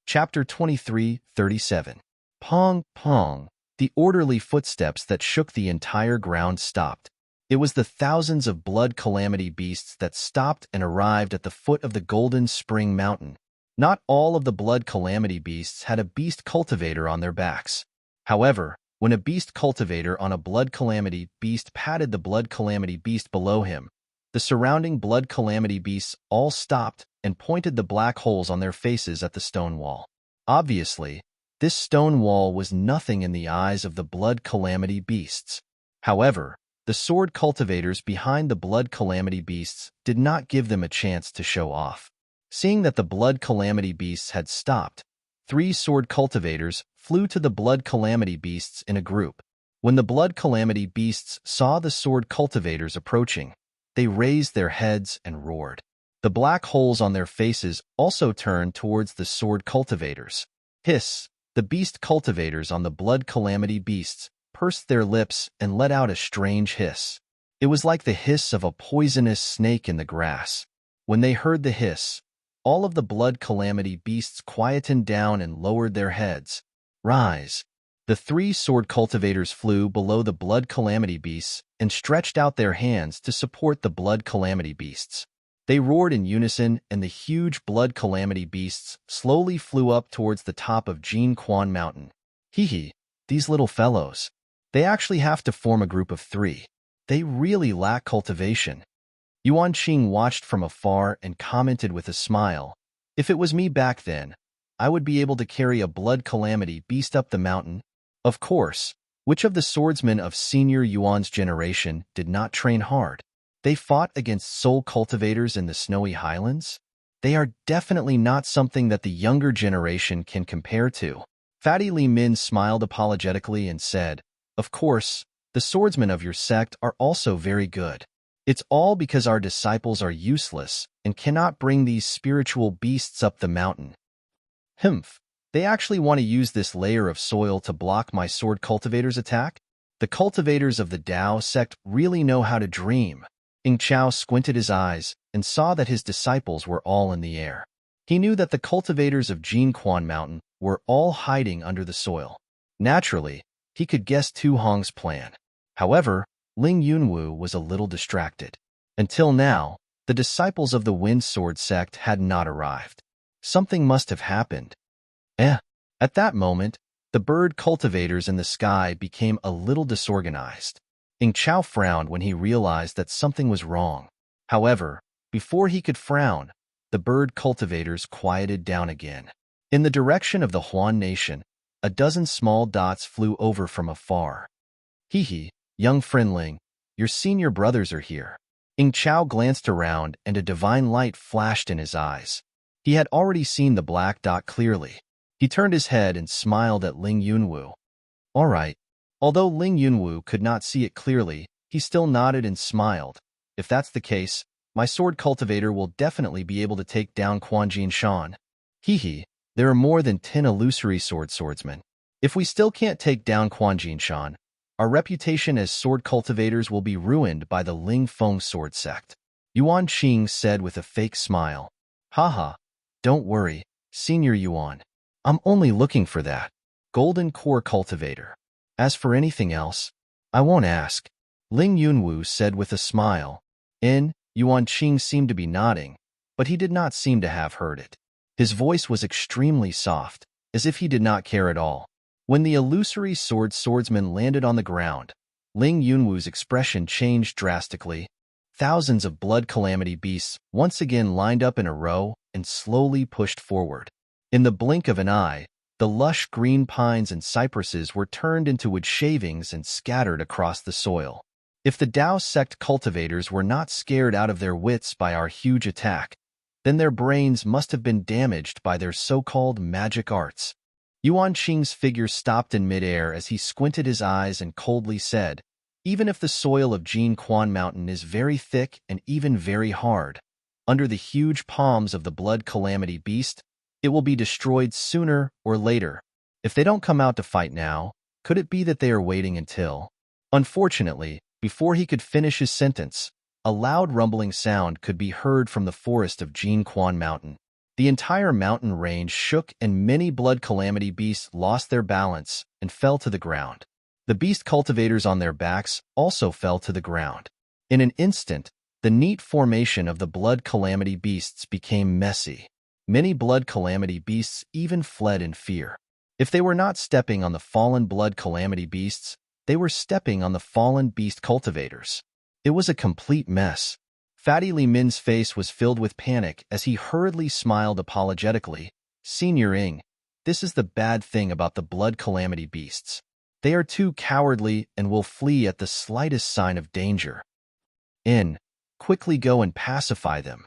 Chapter 23:37. Pong, pong. The orderly footsteps that shook the entire ground stopped. It was the thousands of blood calamity beasts that stopped and arrived at the foot of the Golden Spring Mountain. Not all of the blood calamity beasts had a beast cultivator on their backs. However, when a beast cultivator on a blood calamity beast patted the blood calamity beast below him, the surrounding blood calamity beasts all stopped and pointed the black holes on their faces at the stone wall. Obviously, this stone wall was nothing in the eyes of the blood calamity beasts. However, the sword cultivators behind the blood calamity beasts did not give them a chance to show off. Seeing that the blood calamity beasts had stopped, 3 sword cultivators flew to the blood calamity beasts in a group. When the blood calamity beasts saw the sword cultivators approaching, they raised their heads and roared. The black holes on their faces also turned towards the sword cultivators. Hiss! The beast cultivators on the blood calamity beasts pursed their lips and let out a strange hiss. It was like the hiss of a poisonous snake in the grass. When they heard the hiss, all of the blood calamity beasts quietened down and lowered their heads. Rise! The 3 sword cultivators flew below the blood calamity beasts and stretched out their hands to support the blood calamity beasts. They roared in unison, and the huge blood calamity beasts slowly flew up towards the top of Jin Quan Mountain. Hee, these little fellows. They actually have to form a group of 3. They really lack cultivation. Yuan Qing watched from afar and commented with a smile. If it was me back then, I would be able to carry a blood calamity beast up the mountain. Of course, which of the swordsmen of senior Yuan's generation did not train hard? They fought against soul cultivators in the snowy highlands? They are definitely not something that the younger generation can compare to. Fatty Li Min smiled apologetically and said, "Of course, the swordsmen of your sect are also very good. It's all because our disciples are useless and cannot bring these spiritual beasts up the mountain. Humph, they actually want to use this layer of soil to block my sword cultivator's attack? The cultivators of the Tao sect really know how to dream." Ing Chao squinted his eyes and saw that his disciples were all in the air. He knew that the cultivators of Jin Quan Mountain were all hiding under the soil. Naturally, he could guess Tu Hong's plan. However, Ling Yunwu was a little distracted. Until now, the disciples of the Wind Sword sect had not arrived. Something must have happened. At that moment, the bird cultivators in the sky became a little disorganized. Ing Chao frowned when he realized that something was wrong. However, before he could frown, the bird cultivators quieted down again. In the direction of the Huan nation, a dozen small dots flew over from afar. Hee, young friendling, your senior brothers are here. Ing Chao glanced around and a divine light flashed in his eyes. He had already seen the black dot clearly. He turned his head and smiled at Ling Yunwu. All right. Although Ling Yunwu could not see it clearly, he still nodded and smiled. If that's the case, my sword cultivator will definitely be able to take down Quan Jin Shan. Hee, there are more than 10 illusory swordsmen. If we still can't take down Quan Jin Shan, our reputation as sword cultivators will be ruined by the Ling Feng sword sect. Yuan Qing said with a fake smile. Haha, don't worry, Senior Yuan. I'm only looking for that golden core cultivator. As for anything else, I won't ask. Ling Yunwu said with a smile. Yuan Qing seemed to be nodding, but he did not seem to have heard it. His voice was extremely soft, as if he did not care at all. When the illusory swordsman landed on the ground, Ling Yunwu's expression changed drastically. Thousands of blood calamity beasts once again lined up in a row and slowly pushed forward. In the blink of an eye, the lush green pines and cypresses were turned into wood shavings and scattered across the soil. If the Tao sect cultivators were not scared out of their wits by our huge attack, then their brains must have been damaged by their so-called magic arts. Yuan Qing's figure stopped in midair as he squinted his eyes and coldly said, even if the soil of Jin Quan Mountain is very thick and even very hard, under the huge palms of the blood calamity beast, it will be destroyed sooner or later. If they don't come out to fight now, could it be that they are waiting until? Unfortunately, before he could finish his sentence, a loud rumbling sound could be heard from the forest of Jin Quan Mountain. The entire mountain range shook and many blood calamity beasts lost their balance and fell to the ground. The beast cultivators on their backs also fell to the ground. In an instant, the neat formation of the blood calamity beasts became messy. Many blood calamity beasts even fled in fear. If they were not stepping on the fallen blood calamity beasts, they were stepping on the fallen beast cultivators. It was a complete mess. Fatty Li Min's face was filled with panic as he hurriedly smiled apologetically. Senior Ing, this is the bad thing about the blood calamity beasts. They are too cowardly and will flee at the slightest sign of danger. Quickly go and pacify them.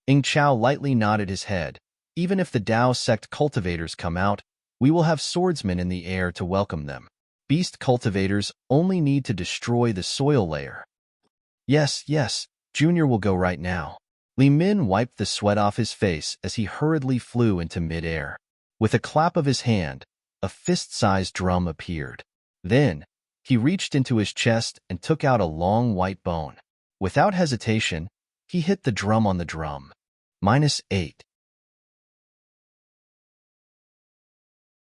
Ing Chao lightly nodded his head. Even if the Dao sect cultivators come out, we will have swordsmen in the air to welcome them. Beast cultivators only need to destroy the soil layer. Yes, Junior will go right now. Li Min wiped the sweat off his face as he hurriedly flew into mid-air. With a clap of his hand, a fist-sized drum appeared. Then, he reached into his chest and took out a long white bone. Without hesitation, he hit the drum on the drum. -8.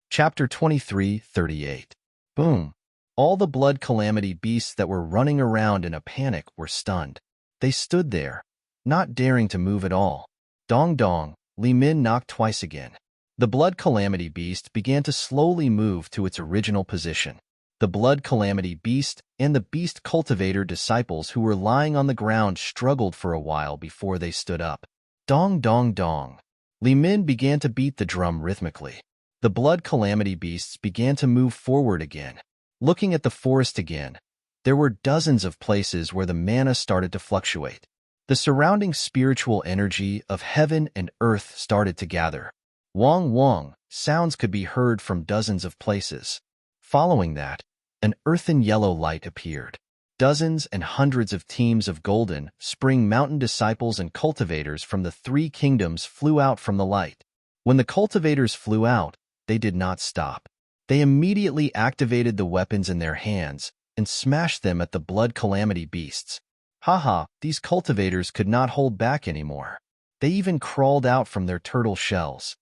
Chapter 23:38. Boom. All the blood calamity beasts that were running around in a panic were stunned. They stood there, not daring to move at all. Dong dong, Li Min knocked twice again. The blood calamity beast began to slowly move to its original position. The blood calamity beast and the beast cultivator disciples who were lying on the ground struggled for a while before they stood up. Dong dong dong. Li Min began to beat the drum rhythmically. The blood calamity beasts began to move forward again. Looking at the forest again, there were dozens of places where the mana started to fluctuate. The surrounding spiritual energy of heaven and earth started to gather. Wong wong, sounds could be heard from dozens of places. Following that, an earthen yellow light appeared. Dozens and hundreds of teams of golden, spring mountain disciples and cultivators from the three kingdoms flew out from the light. When the cultivators flew out, they did not stop. They immediately activated the weapons in their hands and smashed them at the blood calamity beasts. Haha, these cultivators could not hold back anymore. They even crawled out from their turtle shells.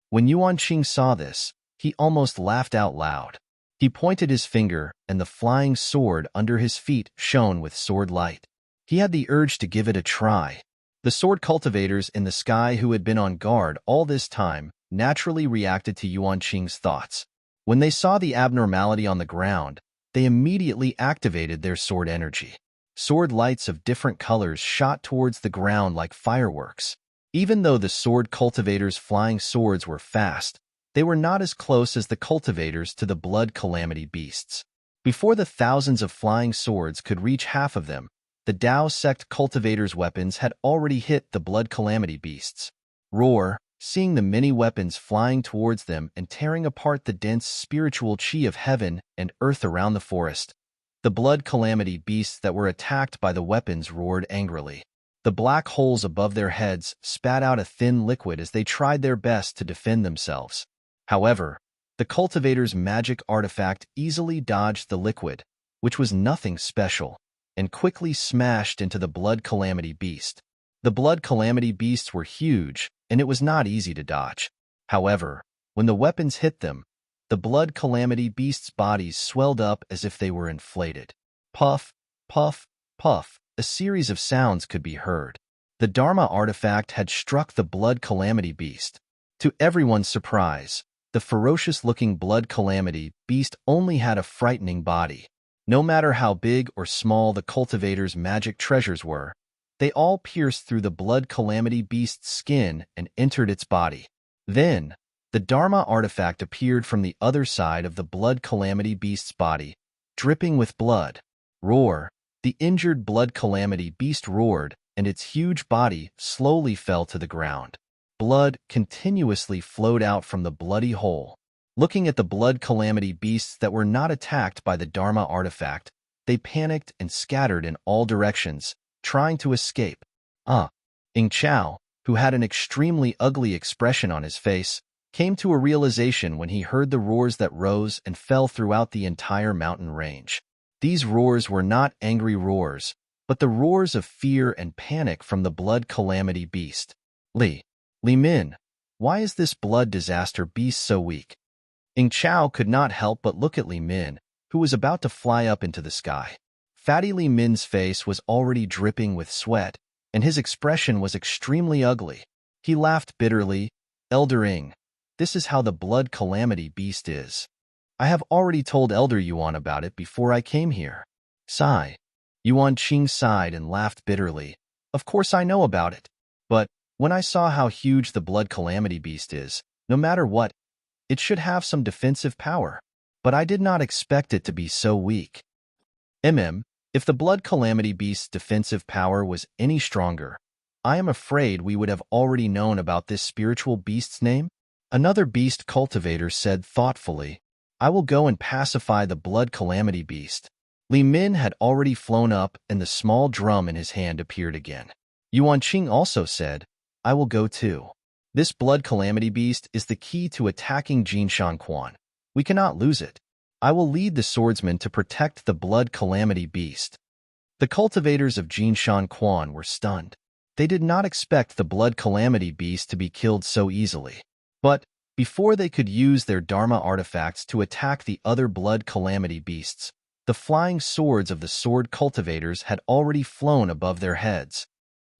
When Yuan Qing saw this, he almost laughed out loud. He pointed his finger, and the flying sword under his feet shone with sword light. He had the urge to give it a try. The sword cultivators in the sky who had been on guard all this time naturally reacted to Yuan Qing's thoughts. When they saw the abnormality on the ground, they immediately activated their sword energy. Sword lights of different colors shot towards the ground like fireworks. Even though the sword cultivators' flying swords were fast, they were not as close as the cultivators to the blood calamity beasts. Before the thousands of flying swords could reach half of them, the Dao sect cultivators' weapons had already hit the blood calamity beasts. Roar, seeing the many weapons flying towards them and tearing apart the dense spiritual chi of heaven and earth around the forest. The blood calamity beasts that were attacked by the weapons roared angrily. The black holes above their heads spat out a thin liquid as they tried their best to defend themselves. However, the cultivator's magic artifact easily dodged the liquid, which was nothing special, and quickly smashed into the blood calamity beast. The blood calamity beasts were huge, and it was not easy to dodge. However, when the weapons hit them, the blood calamity beasts' bodies swelled up as if they were inflated. Puff, puff, puff, a series of sounds could be heard. The Dharma artifact had struck the blood calamity beast. To everyone's surprise, the ferocious-looking blood calamity beast only had a frightening body. No matter how big or small the cultivator's magic treasures were, they all pierced through the blood calamity beast's skin and entered its body. Then, the Dharma artifact appeared from the other side of the blood calamity beast's body, dripping with blood. Roar! The injured blood calamity beast roared, and its huge body slowly fell to the ground. Blood continuously flowed out from the bloody hole. Looking at the blood calamity beasts that were not attacked by the Dharma artifact, they panicked and scattered in all directions, trying to escape. Ing Chao, who had an extremely ugly expression on his face, came to a realization when he heard the roars that rose and fell throughout the entire mountain range. These roars were not angry roars, but the roars of fear and panic from the blood calamity beast. Li Min, why is this blood disaster beast so weak? Ing Chao could not help but look at Li Min, who was about to fly up into the sky. Fatty Li Min's face was already dripping with sweat, and his expression was extremely ugly. He laughed bitterly Eldering. This is how the blood calamity beast is. I have already told Elder Yuan about it before I came here. Sigh. Yuan Qing sighed and laughed bitterly. Of course I know about it. But when I saw how huge the blood calamity beast is, no matter what, it should have some defensive power. But I did not expect it to be so weak. If the blood calamity beast's defensive power was any stronger, I am afraid we would have already known about this spiritual beast's name. Another beast cultivator said thoughtfully, I will go and pacify the blood calamity beast. Li Min had already flown up and the small drum in his hand appeared again. Yuan Qing also said, I will go too. This blood calamity beast is the key to attacking Jinshan Quan. We cannot lose it. I will lead the swordsmen to protect the blood calamity beast. The cultivators of Jinshan Quan were stunned. They did not expect the blood calamity beast to be killed so easily. But before they could use their Dharma artifacts to attack the other blood calamity beasts, the flying swords of the sword cultivators had already flown above their heads.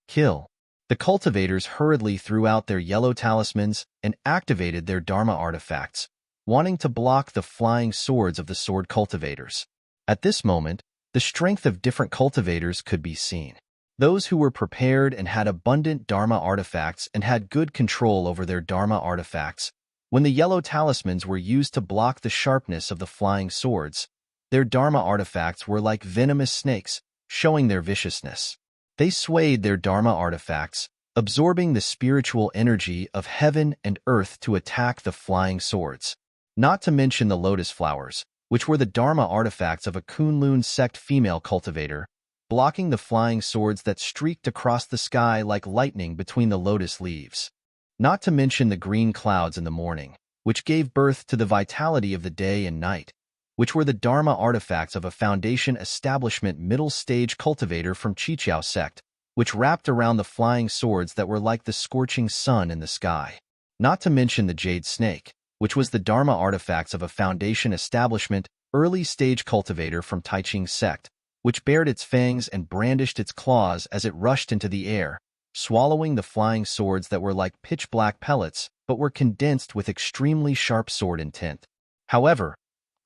Kill. The cultivators hurriedly threw out their yellow talismans and activated their Dharma artifacts, wanting to block the flying swords of the sword cultivators. At this moment, the strength of different cultivators could be seen. Those who were prepared and had abundant Dharma artifacts and had good control over their Dharma artifacts, when the yellow talismans were used to block the sharpness of the flying swords, their Dharma artifacts were like venomous snakes, showing their viciousness. They swayed their Dharma artifacts, absorbing the spiritual energy of heaven and earth to attack the flying swords. Not to mention the lotus flowers, which were the Dharma artifacts of a Kunlun sect female cultivator, blocking the flying swords that streaked across the sky like lightning between the lotus leaves. Not to mention the green clouds in the morning, which gave birth to the vitality of the day and night, which were the Dharma artifacts of a Foundation Establishment middle-stage cultivator from Qiqiao sect, which wrapped around the flying swords that were like the scorching sun in the sky. Not to mention the jade snake, which was the Dharma artifacts of a Foundation Establishment early-stage cultivator from Taiqing sect, which bared its fangs and brandished its claws as it rushed into the air, swallowing the flying swords that were like pitch-black pellets but were condensed with extremely sharp sword intent. However,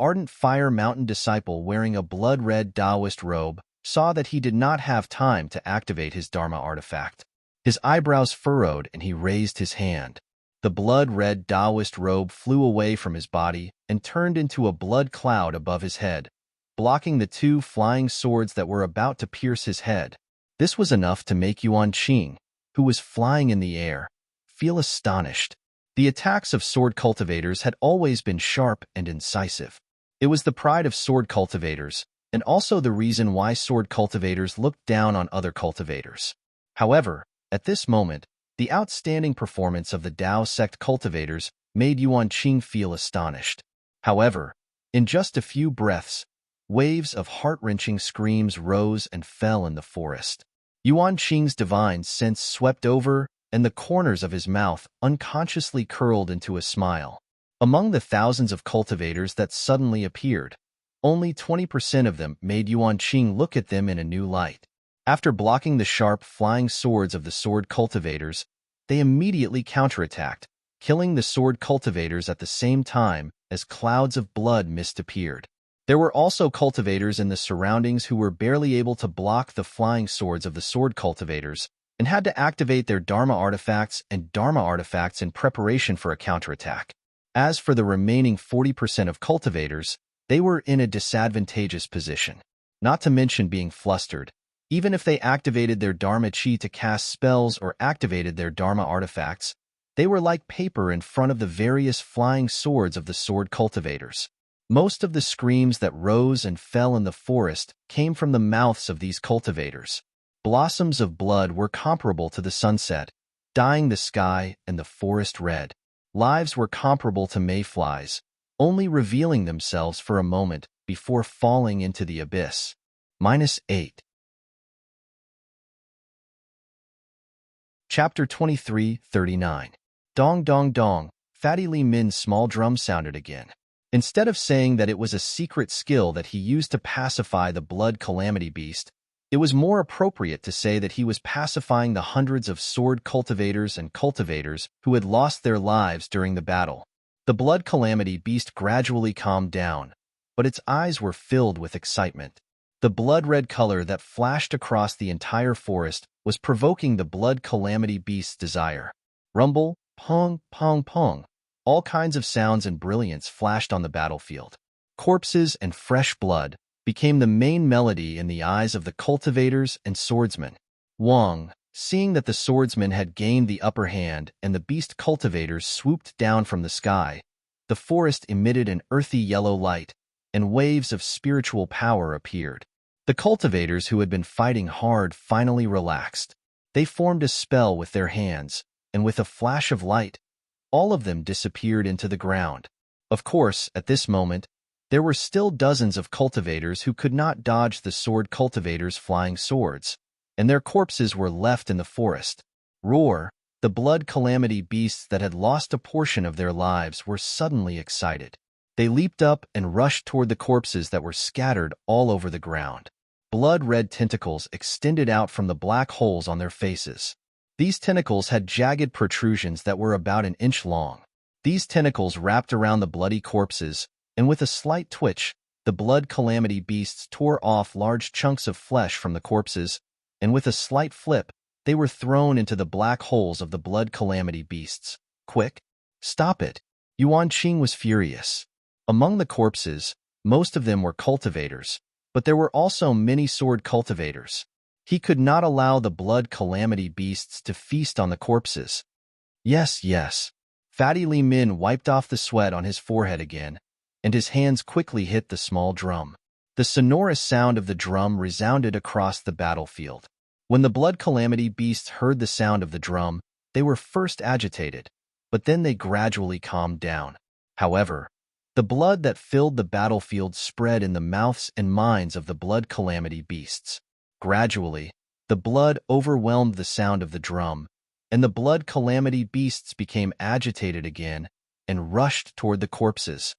Ardent Fire Mountain disciple wearing a blood-red Taoist robe saw that he did not have time to activate his Dharma artifact. His eyebrows furrowed and he raised his hand. The blood-red Taoist robe flew away from his body and turned into a blood cloud above his head, blocking the two flying swords that were about to pierce his head. This was enough to make Yuan Qing, who was flying in the air, feel astonished. The attacks of sword cultivators had always been sharp and incisive. It was the pride of sword cultivators, and also the reason why sword cultivators looked down on other cultivators. However, at this moment, the outstanding performance of the Dao sect cultivators made Yuan Qing feel astonished. However, in just a few breaths, waves of heart-wrenching screams rose and fell in the forest. Yuan Qing's divine sense swept over, and the corners of his mouth unconsciously curled into a smile. Among the thousands of cultivators that suddenly appeared, only 20% of them made Yuan Qing look at them in a new light. After blocking the sharp, flying swords of the sword cultivators, they immediately counterattacked, killing the sword cultivators at the same time as clouds of blood mist appeared. There were also cultivators in the surroundings who were barely able to block the flying swords of the sword cultivators and had to activate their Dharma artifacts and Dharma artifacts in preparation for a counterattack. As for the remaining 40% of cultivators, they were in a disadvantageous position, not to mention being flustered. Even if they activated their Dharma chi to cast spells or activated their Dharma artifacts, they were like paper in front of the various flying swords of the sword cultivators. Most of the screams that rose and fell in the forest came from the mouths of these cultivators. Blossoms of blood were comparable to the sunset, dyeing the sky and the forest red. Lives were comparable to mayflies, only revealing themselves for a moment before falling into the abyss. -8. Chapter 23:39. Dong dong dong, Fatty Li Min's small drum sounded again. Instead of saying that it was a secret skill that he used to pacify the blood calamity beast, It was more appropriate to say that he was pacifying the hundreds of sword cultivators and cultivators who had lost their lives during the battle. The blood calamity beast gradually calmed down, but its eyes were filled with excitement. The blood-red color that flashed across the entire forest was provoking the blood calamity beast's desire. Rumble, pong, pong, pong. All kinds of sounds and brilliance flashed on the battlefield. Corpses and fresh blood became the main melody in the eyes of the cultivators and swordsmen. Wang, seeing that the swordsmen had gained the upper hand and the beast cultivators swooped down from the sky, the forest emitted an earthy yellow light, and waves of spiritual power appeared. The cultivators who had been fighting hard finally relaxed. They formed a spell with their hands, and with a flash of light, all of them disappeared into the ground. Of course, at this moment, there were still dozens of cultivators who could not dodge the sword cultivators' flying swords, and their corpses were left in the forest. Roar! The blood calamity beasts that had lost a portion of their lives were suddenly excited. They leaped up and rushed toward the corpses that were scattered all over the ground. Blood-red tentacles extended out from the black holes on their faces. These tentacles had jagged protrusions that were about an inch long. These tentacles wrapped around the bloody corpses, and with a slight twitch, the blood calamity beasts tore off large chunks of flesh from the corpses, and with a slight flip, they were thrown into the black holes of the blood calamity beasts. Quick! Stop it! Yuan Qing was furious. Among the corpses, most of them were cultivators, but there were also many sword cultivators. He could not allow the blood calamity beasts to feast on the corpses. Yes, yes. Fatty Li Min wiped off the sweat on his forehead again, and his hands quickly hit the small drum. The sonorous sound of the drum resounded across the battlefield. When the blood calamity beasts heard the sound of the drum, they were first agitated, but then they gradually calmed down. However, the blood that filled the battlefield spread in the mouths and minds of the blood calamity beasts. Gradually, the blood overwhelmed the sound of the drum, and the blood calamity beasts became agitated again and rushed toward the corpses.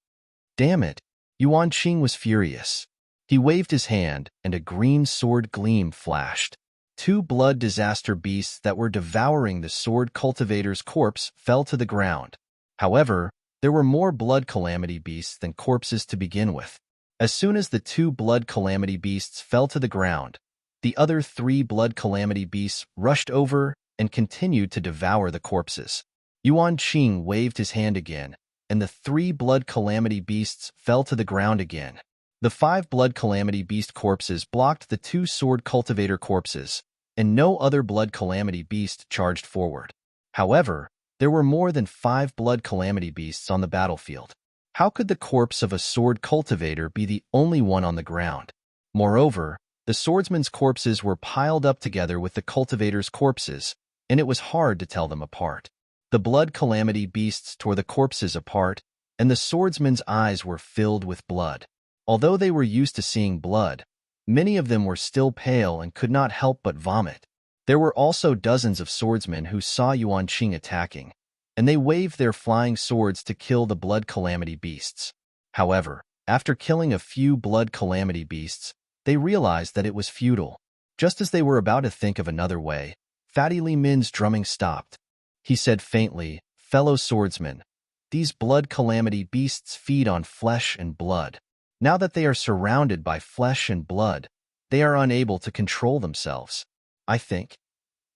Damn it! Yuan Qing was furious. He waved his hand, and a green sword gleam flashed. Two blood disaster beasts that were devouring the sword cultivator's corpse fell to the ground. However, there were more blood calamity beasts than corpses to begin with. As soon as the two blood calamity beasts fell to the ground, the other three blood calamity beasts rushed over and continued to devour the corpses. Yuan Qing waved his hand again, and the three blood calamity beasts fell to the ground again. The 5 blood calamity beast corpses blocked the 2 sword cultivator corpses, and no other blood calamity beast charged forward. However, there were more than 5 blood calamity beasts on the battlefield. How could the corpse of a sword cultivator be the only one on the ground? Moreover, the swordsmen's corpses were piled up together with the cultivators' corpses, and it was hard to tell them apart. The blood calamity beasts tore the corpses apart, and the swordsmen's eyes were filled with blood. Although they were used to seeing blood, many of them were still pale and could not help but vomit. There were also dozens of swordsmen who saw Yuan Qing attacking, and they waved their flying swords to kill the blood calamity beasts. However, after killing a few blood calamity beasts, they realized that it was futile. Just as they were about to think of another way, Fatty Li Min's drumming stopped. He said faintly, "Fellow swordsmen, these blood calamity beasts feed on flesh and blood. Now that they are surrounded by flesh and blood, they are unable to control themselves. I think,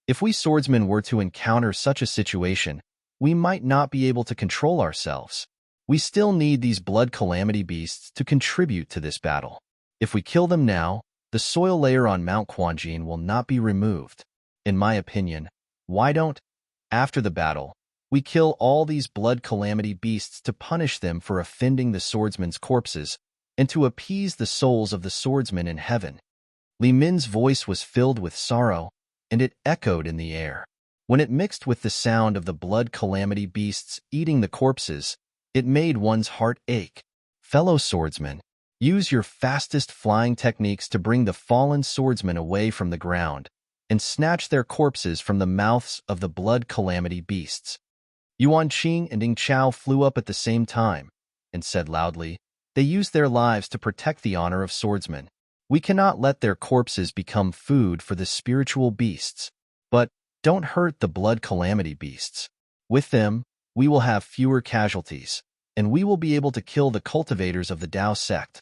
if we swordsmen were to encounter such a situation, we might not be able to control ourselves. We still need these blood calamity beasts to contribute to this battle. If we kill them now, the soil layer on Mount Quanjin will not be removed. In my opinion, why don't, after the battle, we kill all these blood calamity beasts to punish them for offending the swordsmen's corpses and to appease the souls of the swordsmen in heaven?" Li Min's voice was filled with sorrow, and it echoed in the air. When it mixed with the sound of the blood calamity beasts eating the corpses, it made one's heart ache. Fellow swordsmen, use your fastest flying techniques to bring the fallen swordsmen away from the ground and snatch their corpses from the mouths of the blood calamity beasts. Yuan Qing and Ing Chao flew up at the same time and said loudly, "They used their lives to protect the honor of swordsmen. We cannot let their corpses become food for the spiritual beasts. But don't hurt the blood calamity beasts. With them, we will have fewer casualties, and we will be able to kill the cultivators of the Tao sect.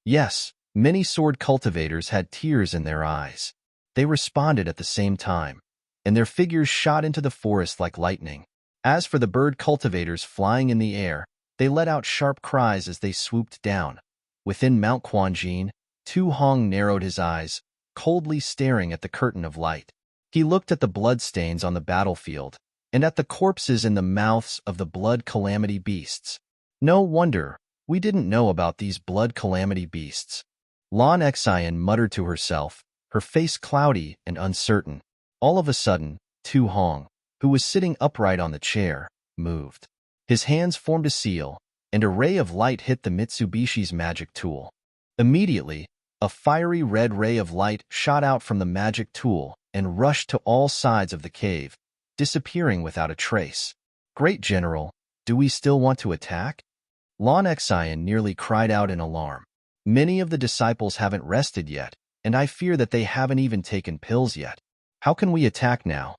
Yes, many sword cultivators had tears in their eyes. They responded at the same time, and their figures shot into the forest like lightning. As for the bird cultivators flying in the air, they let out sharp cries as they swooped down. Within Mount Quanjin, Tu Hong narrowed his eyes, coldly staring at the curtain of light. He looked at the bloodstains on the battlefield, and at the corpses in the mouths of the blood calamity beasts. No wonder we didn't know about these blood calamity beasts. Lan Xian muttered to herself, her face cloudy and uncertain. All of a sudden, Tu Hong, who was sitting upright on the chair, moved. His hands formed a seal, and a ray of light hit the Mitsubishi's magic tool. Immediately, a fiery red ray of light shot out from the magic tool and rushed to all sides of the cave, disappearing without a trace. Great General, do we still want to attack? Lan Xian nearly cried out in alarm. Many of the disciples haven't rested yet, and I fear that they haven't even taken pills yet. How can we attack now?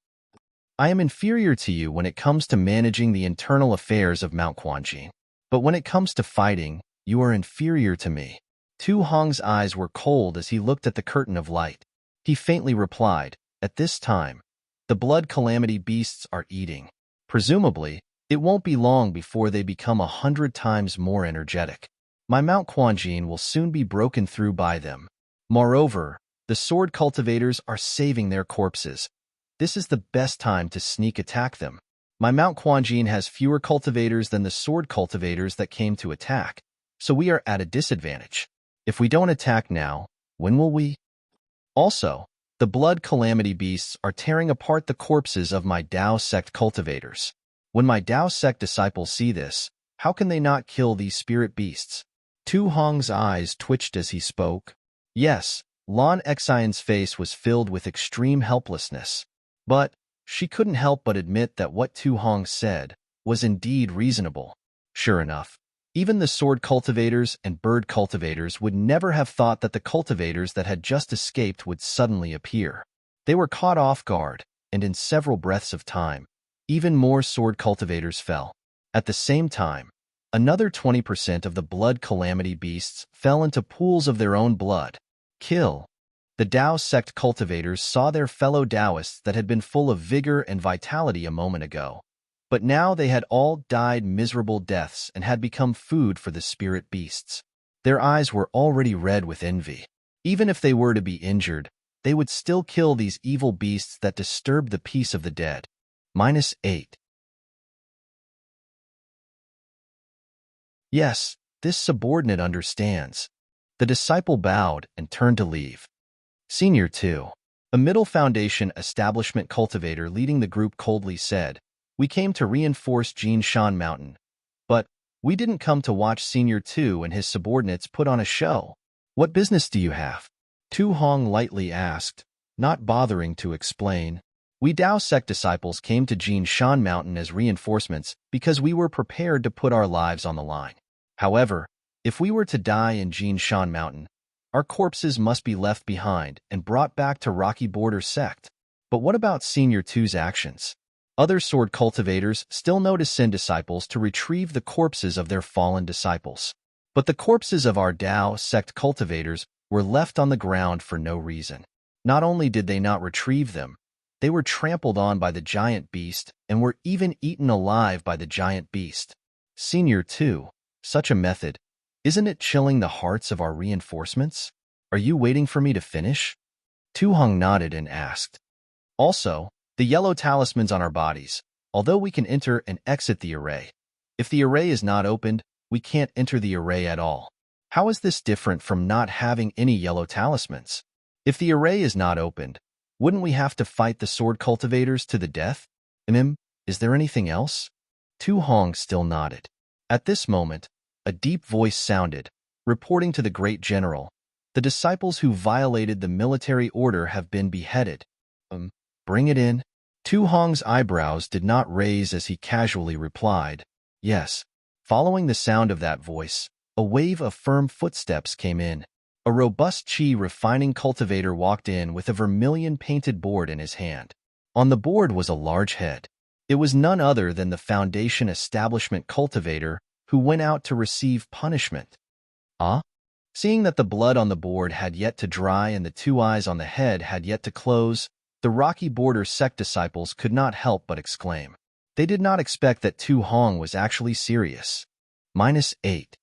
I am inferior to you when it comes to managing the internal affairs of Mount Quanjin, but when it comes to fighting, you are inferior to me. Tu Hong's eyes were cold as he looked at the curtain of light. He faintly replied, at this time, the blood calamity beasts are eating. Presumably, it won't be long before they become 100 times more energetic. My Mount Quanjin will soon be broken through by them. Moreover, the sword cultivators are saving their corpses. This is the best time to sneak attack them. My Mount Quanjin has fewer cultivators than the sword cultivators that came to attack, so we are at a disadvantage. If we don't attack now, when will we? Also, the blood calamity beasts are tearing apart the corpses of my Tao sect cultivators. When my Tao sect disciples see this, how can they not kill these spirit beasts? Tu Hong's eyes twitched as he spoke. Yes, Lan Xian's face was filled with extreme helplessness. But she couldn't help but admit that what Tu Hong said was indeed reasonable. Sure enough, even the sword cultivators and bird cultivators would never have thought that the cultivators that had just escaped would suddenly appear. They were caught off guard, and in several breaths of time, even more sword cultivators fell. At the same time, another 20% of the blood calamity beasts fell into pools of their own blood. Kill. The Tao sect cultivators saw their fellow Taoists that had been full of vigor and vitality a moment ago, but now they had all died miserable deaths and had become food for the spirit beasts. Their eyes were already red with envy. Even if they were to be injured, they would still kill these evil beasts that disturbed the peace of the dead. -8. Yes, this subordinate understands. The disciple bowed and turned to leave. Senior 2, a middle foundation establishment cultivator leading the group coldly said, we came to reinforce Jinshan Mountain, but we didn't come to watch Senior 2 and his subordinates put on a show. What business do you have? Tu Hong lightly asked, not bothering to explain. We Tao sect disciples came to Jinshan Mountain as reinforcements because we were prepared to put our lives on the line. However, if we were to die in Jinshan Mountain, our corpses must be left behind and brought back to Rocky Border sect. But what about Senior 2's actions? Other sword cultivators still know to send disciples to retrieve the corpses of their fallen disciples. But the corpses of our Tao sect cultivators were left on the ground for no reason. Not only did they not retrieve them, they were trampled on by the giant beast and were even eaten alive by the giant beast. Senior 2, such a method, isn't it chilling the hearts of our reinforcements? Are you waiting for me to finish? Tu Hong nodded and asked. Also, the yellow talismans on our bodies, although we can enter and exit the array. If the array is not opened, we can't enter the array at all. How is this different from not having any yellow talismans? If the array is not opened, wouldn't we have to fight the sword cultivators to the death? Is there anything else? Tu Hong still nodded. At this moment, a deep voice sounded, reporting to the great general, the disciples who violated the military order have been beheaded. Bring it in. Tu Hong's eyebrows did not raise as he casually replied, yes. Following the sound of that voice, a wave of firm footsteps came in. A robust chi refining cultivator walked in with a vermilion-painted board in his hand. On the board was a large head. It was none other than the Foundation Establishment cultivator who went out to receive punishment. Ah? Seeing that the blood on the board had yet to dry and the two eyes on the head had yet to close, the Rocky Border sect disciples could not help but exclaim. They did not expect that Tu Hong was actually serious. -8.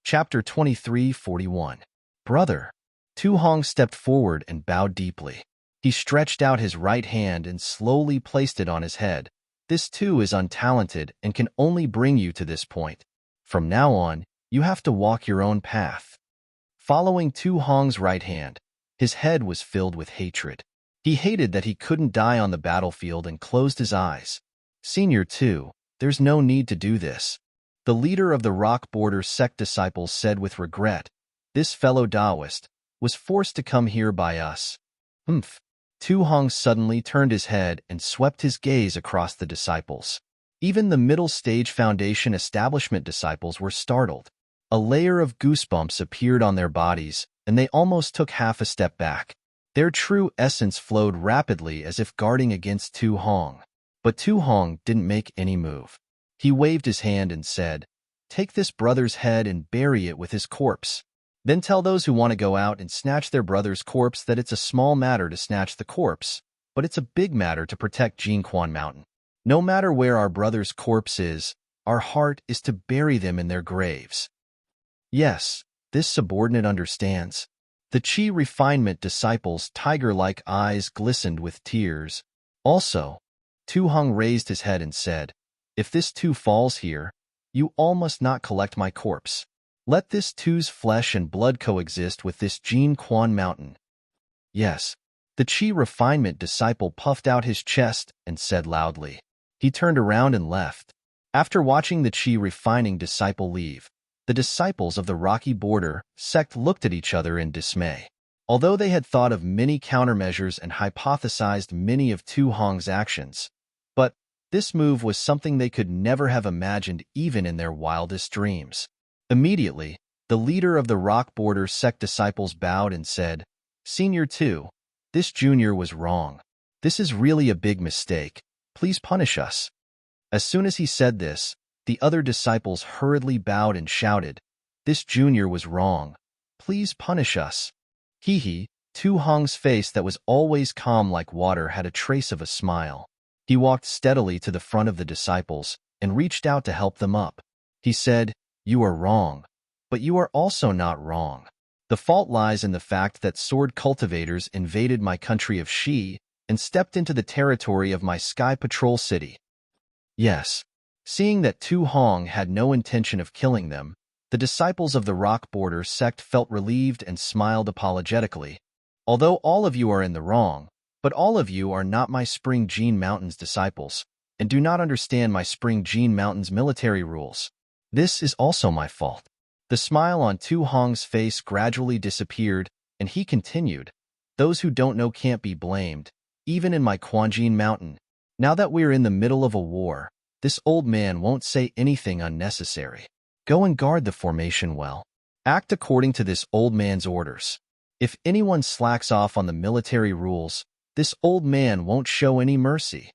Chapter 23:41. Brother. Tu Hong stepped forward and bowed deeply. He stretched out his right hand and slowly placed it on his head. This too is untalented and can only bring you to this point. From now on, you have to walk your own path. Following Tu Hong's right hand, his head was filled with hatred. He hated that he couldn't die on the battlefield and closed his eyes. Senior Tu, there's no need to do this. The leader of the Rock Border sect disciples said with regret, this fellow Taoist was forced to come here by us. Tu Hong suddenly turned his head and swept his gaze across the disciples. Even the middle stage Foundation Establishment disciples were startled. A layer of goosebumps appeared on their bodies, and they almost took half a step back. Their true essence flowed rapidly as if guarding against Tu Hong. But Tu Hong didn't make any move. He waved his hand and said, take this brother's head and bury it with his corpse. Then tell those who want to go out and snatch their brother's corpse that it's a small matter to snatch the corpse, but it's a big matter to protect Jinquan Mountain. No matter where our brother's corpse is, our heart is to bury them in their graves. Yes, this subordinate understands. The Qi refinement disciples' tiger-like eyes glistened with tears. Also, Tu Hong raised his head and said, if this Tu falls here, you all must not collect my corpse. Let this Tu's flesh and blood coexist with this Jinquan Mountain. Yes, the Qi refinement disciple puffed out his chest and said loudly. He turned around and left. After watching the Qi refining disciple leave, the disciples of the Rocky Border sect looked at each other in dismay. Although they had thought of many countermeasures and hypothesized many of Tu Hong's actions, but this move was something they could never have imagined even in their wildest dreams. Immediately, the leader of the Rock Border sect disciples bowed and said, Senior Tu, this junior was wrong. This is really a big mistake. Please punish us. As soon as he said this, the other disciples hurriedly bowed and shouted, this junior was wrong. Please punish us. Hee. Tu Hong's face that was always calm like water had a trace of a smile. He walked steadily to the front of the disciples and reached out to help them up. He said, you are wrong, but you are also not wrong. The fault lies in the fact that sword cultivators invaded my country of Shi and stepped into the territory of my Sky Patrol city. Yes. Seeing that Tu Hong had no intention of killing them, the disciples of the Rock Border sect felt relieved and smiled apologetically. Although all of you are in the wrong, but all of you are not my Spring Gene Mountain's disciples, and do not understand my Spring Gene Mountain's military rules. This is also my fault. The smile on Tu Hong's face gradually disappeared, and he continued, those who don't know can't be blamed, even in my Quanjin Mountain. Now that we're in the middle of a war, this old man won't say anything unnecessary. Go and guard the formation well. Act according to this old man's orders. If anyone slacks off on the military rules, this old man won't show any mercy.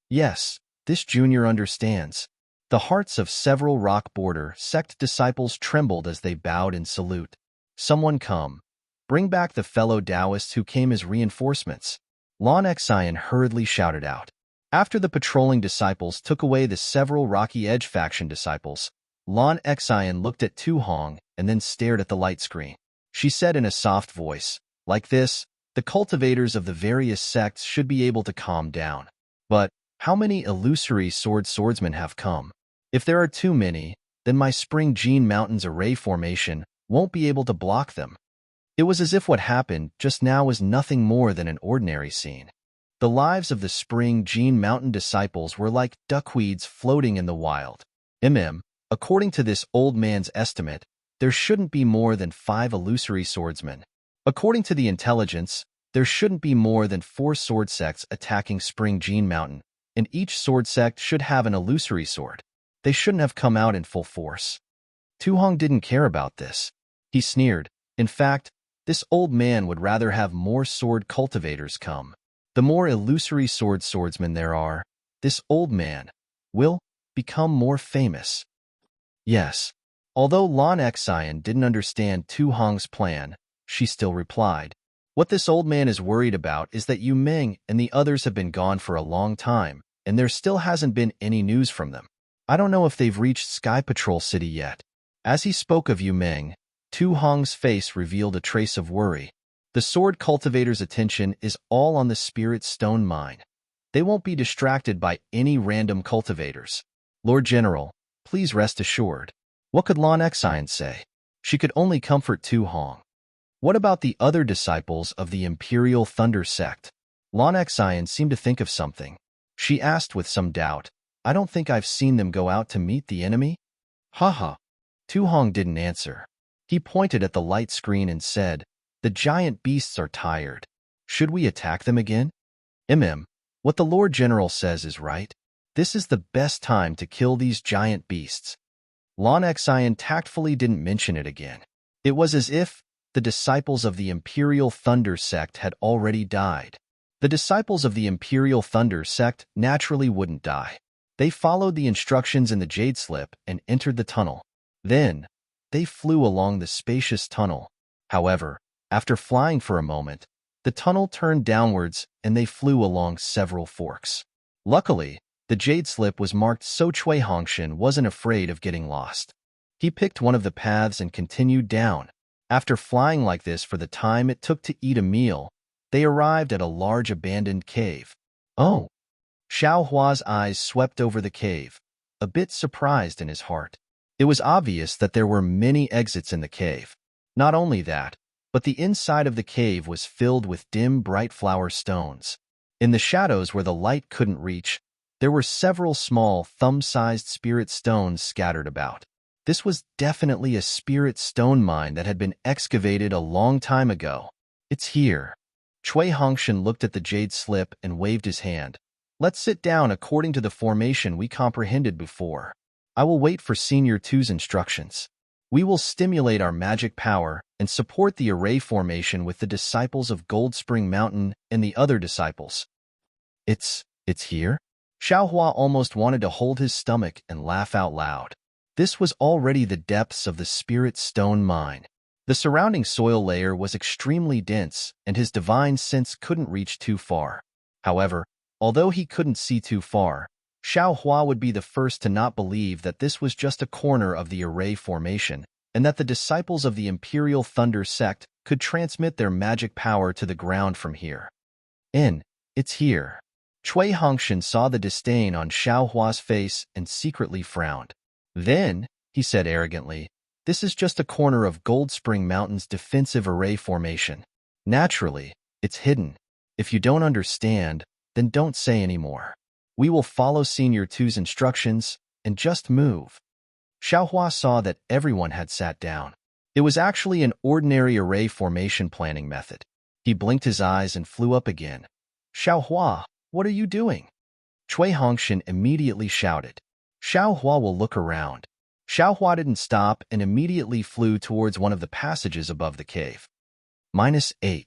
Yes, this junior understands. The hearts of several Rock Border sect disciples trembled as they bowed in salute. Someone come. Bring back the fellow Taoists who came as reinforcements. Lon Xian hurriedly shouted out. After the patrolling disciples took away the several Rocky Edge faction disciples, Lon Xian looked at Tu Hong and then stared at the light screen. She said in a soft voice, like this, the cultivators of the various sects should be able to calm down. But how many illusory swordsmen have come? If there are too many, then my Spring Gene Mountain's array formation won't be able to block them. It was as if what happened just now was nothing more than an ordinary scene. The lives of the Spring Gene Mountain disciples were like duckweeds floating in the wild. According to this old man's estimate, there shouldn't be more than 5 illusory swordsmen. According to the intelligence, there shouldn't be more than 4 sword sects attacking Spring Gene Mountain, and each sword sect should have an illusory sword. They shouldn't have come out in full force. Tu Hong didn't care about this. He sneered. In fact, this old man would rather have more sword cultivators come. The more illusory swordsmen there are, this old man will become more famous. Yes. Although Lan Xian didn't understand Tu Hong's plan, she still replied, what this old man is worried about is that Yu Meng and the others have been gone for a long time, and there still hasn't been any news from them. I don't know if they've reached Sky Patrol City yet. As he spoke of Yu Meng, Tu Hong's face revealed a trace of worry. The sword cultivator's attention is all on the spirit stone mine. They won't be distracted by any random cultivators. Lord General, please rest assured. What could Lan Xian say? She could only comfort Tu Hong. What about the other disciples of the Imperial Thunder sect? Lan Xian seemed to think of something. She asked with some doubt, I don't think I've seen them go out to meet the enemy. Haha. Tu Hong didn't answer. He pointed at the light screen and said, the giant beasts are tired. Should we attack them again? What the Lord General says is right. This is the best time to kill these giant beasts. Lan Xian tactfully didn't mention it again. It was as if the disciples of the Imperial Thunder sect had already died. The disciples of the Imperial Thunder sect naturally wouldn't die. They followed the instructions in the Jade Slip and entered the tunnel. Then, they flew along the spacious tunnel. However, after flying for a moment, the tunnel turned downwards and they flew along several forks. Luckily, the Jade Slip was marked so Cui Hongshan wasn't afraid of getting lost. He picked one of the paths and continued down. After flying like this for the time it took to eat a meal, they arrived at a large abandoned cave. Oh! Xiao Hua's eyes swept over the cave, a bit surprised in his heart. It was obvious that there were many exits in the cave. Not only that, but the inside of the cave was filled with dim, bright flower stones. In the shadows where the light couldn't reach, there were several small, thumb-sized spirit stones scattered about. This was definitely a spirit stone mine that had been excavated a long time ago. It's here. Cui Hongshan looked at the Jade Slip and waved his hand. Let's sit down according to the formation we comprehended before. I will wait for Senior 2's instructions. We will stimulate our magic power and support the array formation with the disciples of Gold Spring Mountain and the other disciples. It's here? Xiao Hua almost wanted to hold his stomach and laugh out loud. This was already the depths of the spirit stone mine. The surrounding soil layer was extremely dense, and his divine sense couldn't reach too far. However, although he couldn't see too far, Xiao Hua would be the first to not believe that this was just a corner of the array formation, and that the disciples of the Imperial Thunder sect could transmit their magic power to the ground from here. It's here. Cui Hongshan saw the disdain on Xiao Hua's face and secretly frowned. Then, he said arrogantly, this is just a corner of Gold Spring Mountain's defensive array formation. Naturally, it's hidden. If you don't understand, then don't say any more. We will follow Senior 2's instructions and just move. Xiao Hua saw that everyone had sat down. It was actually an ordinary array formation planning method. He blinked his eyes and flew up again. Xiao Hua, what are you doing? Cui Hongshan immediately shouted. Xiao Hua will look around. Xiao Hua didn't stop and immediately flew towards one of the passages above the cave. -8.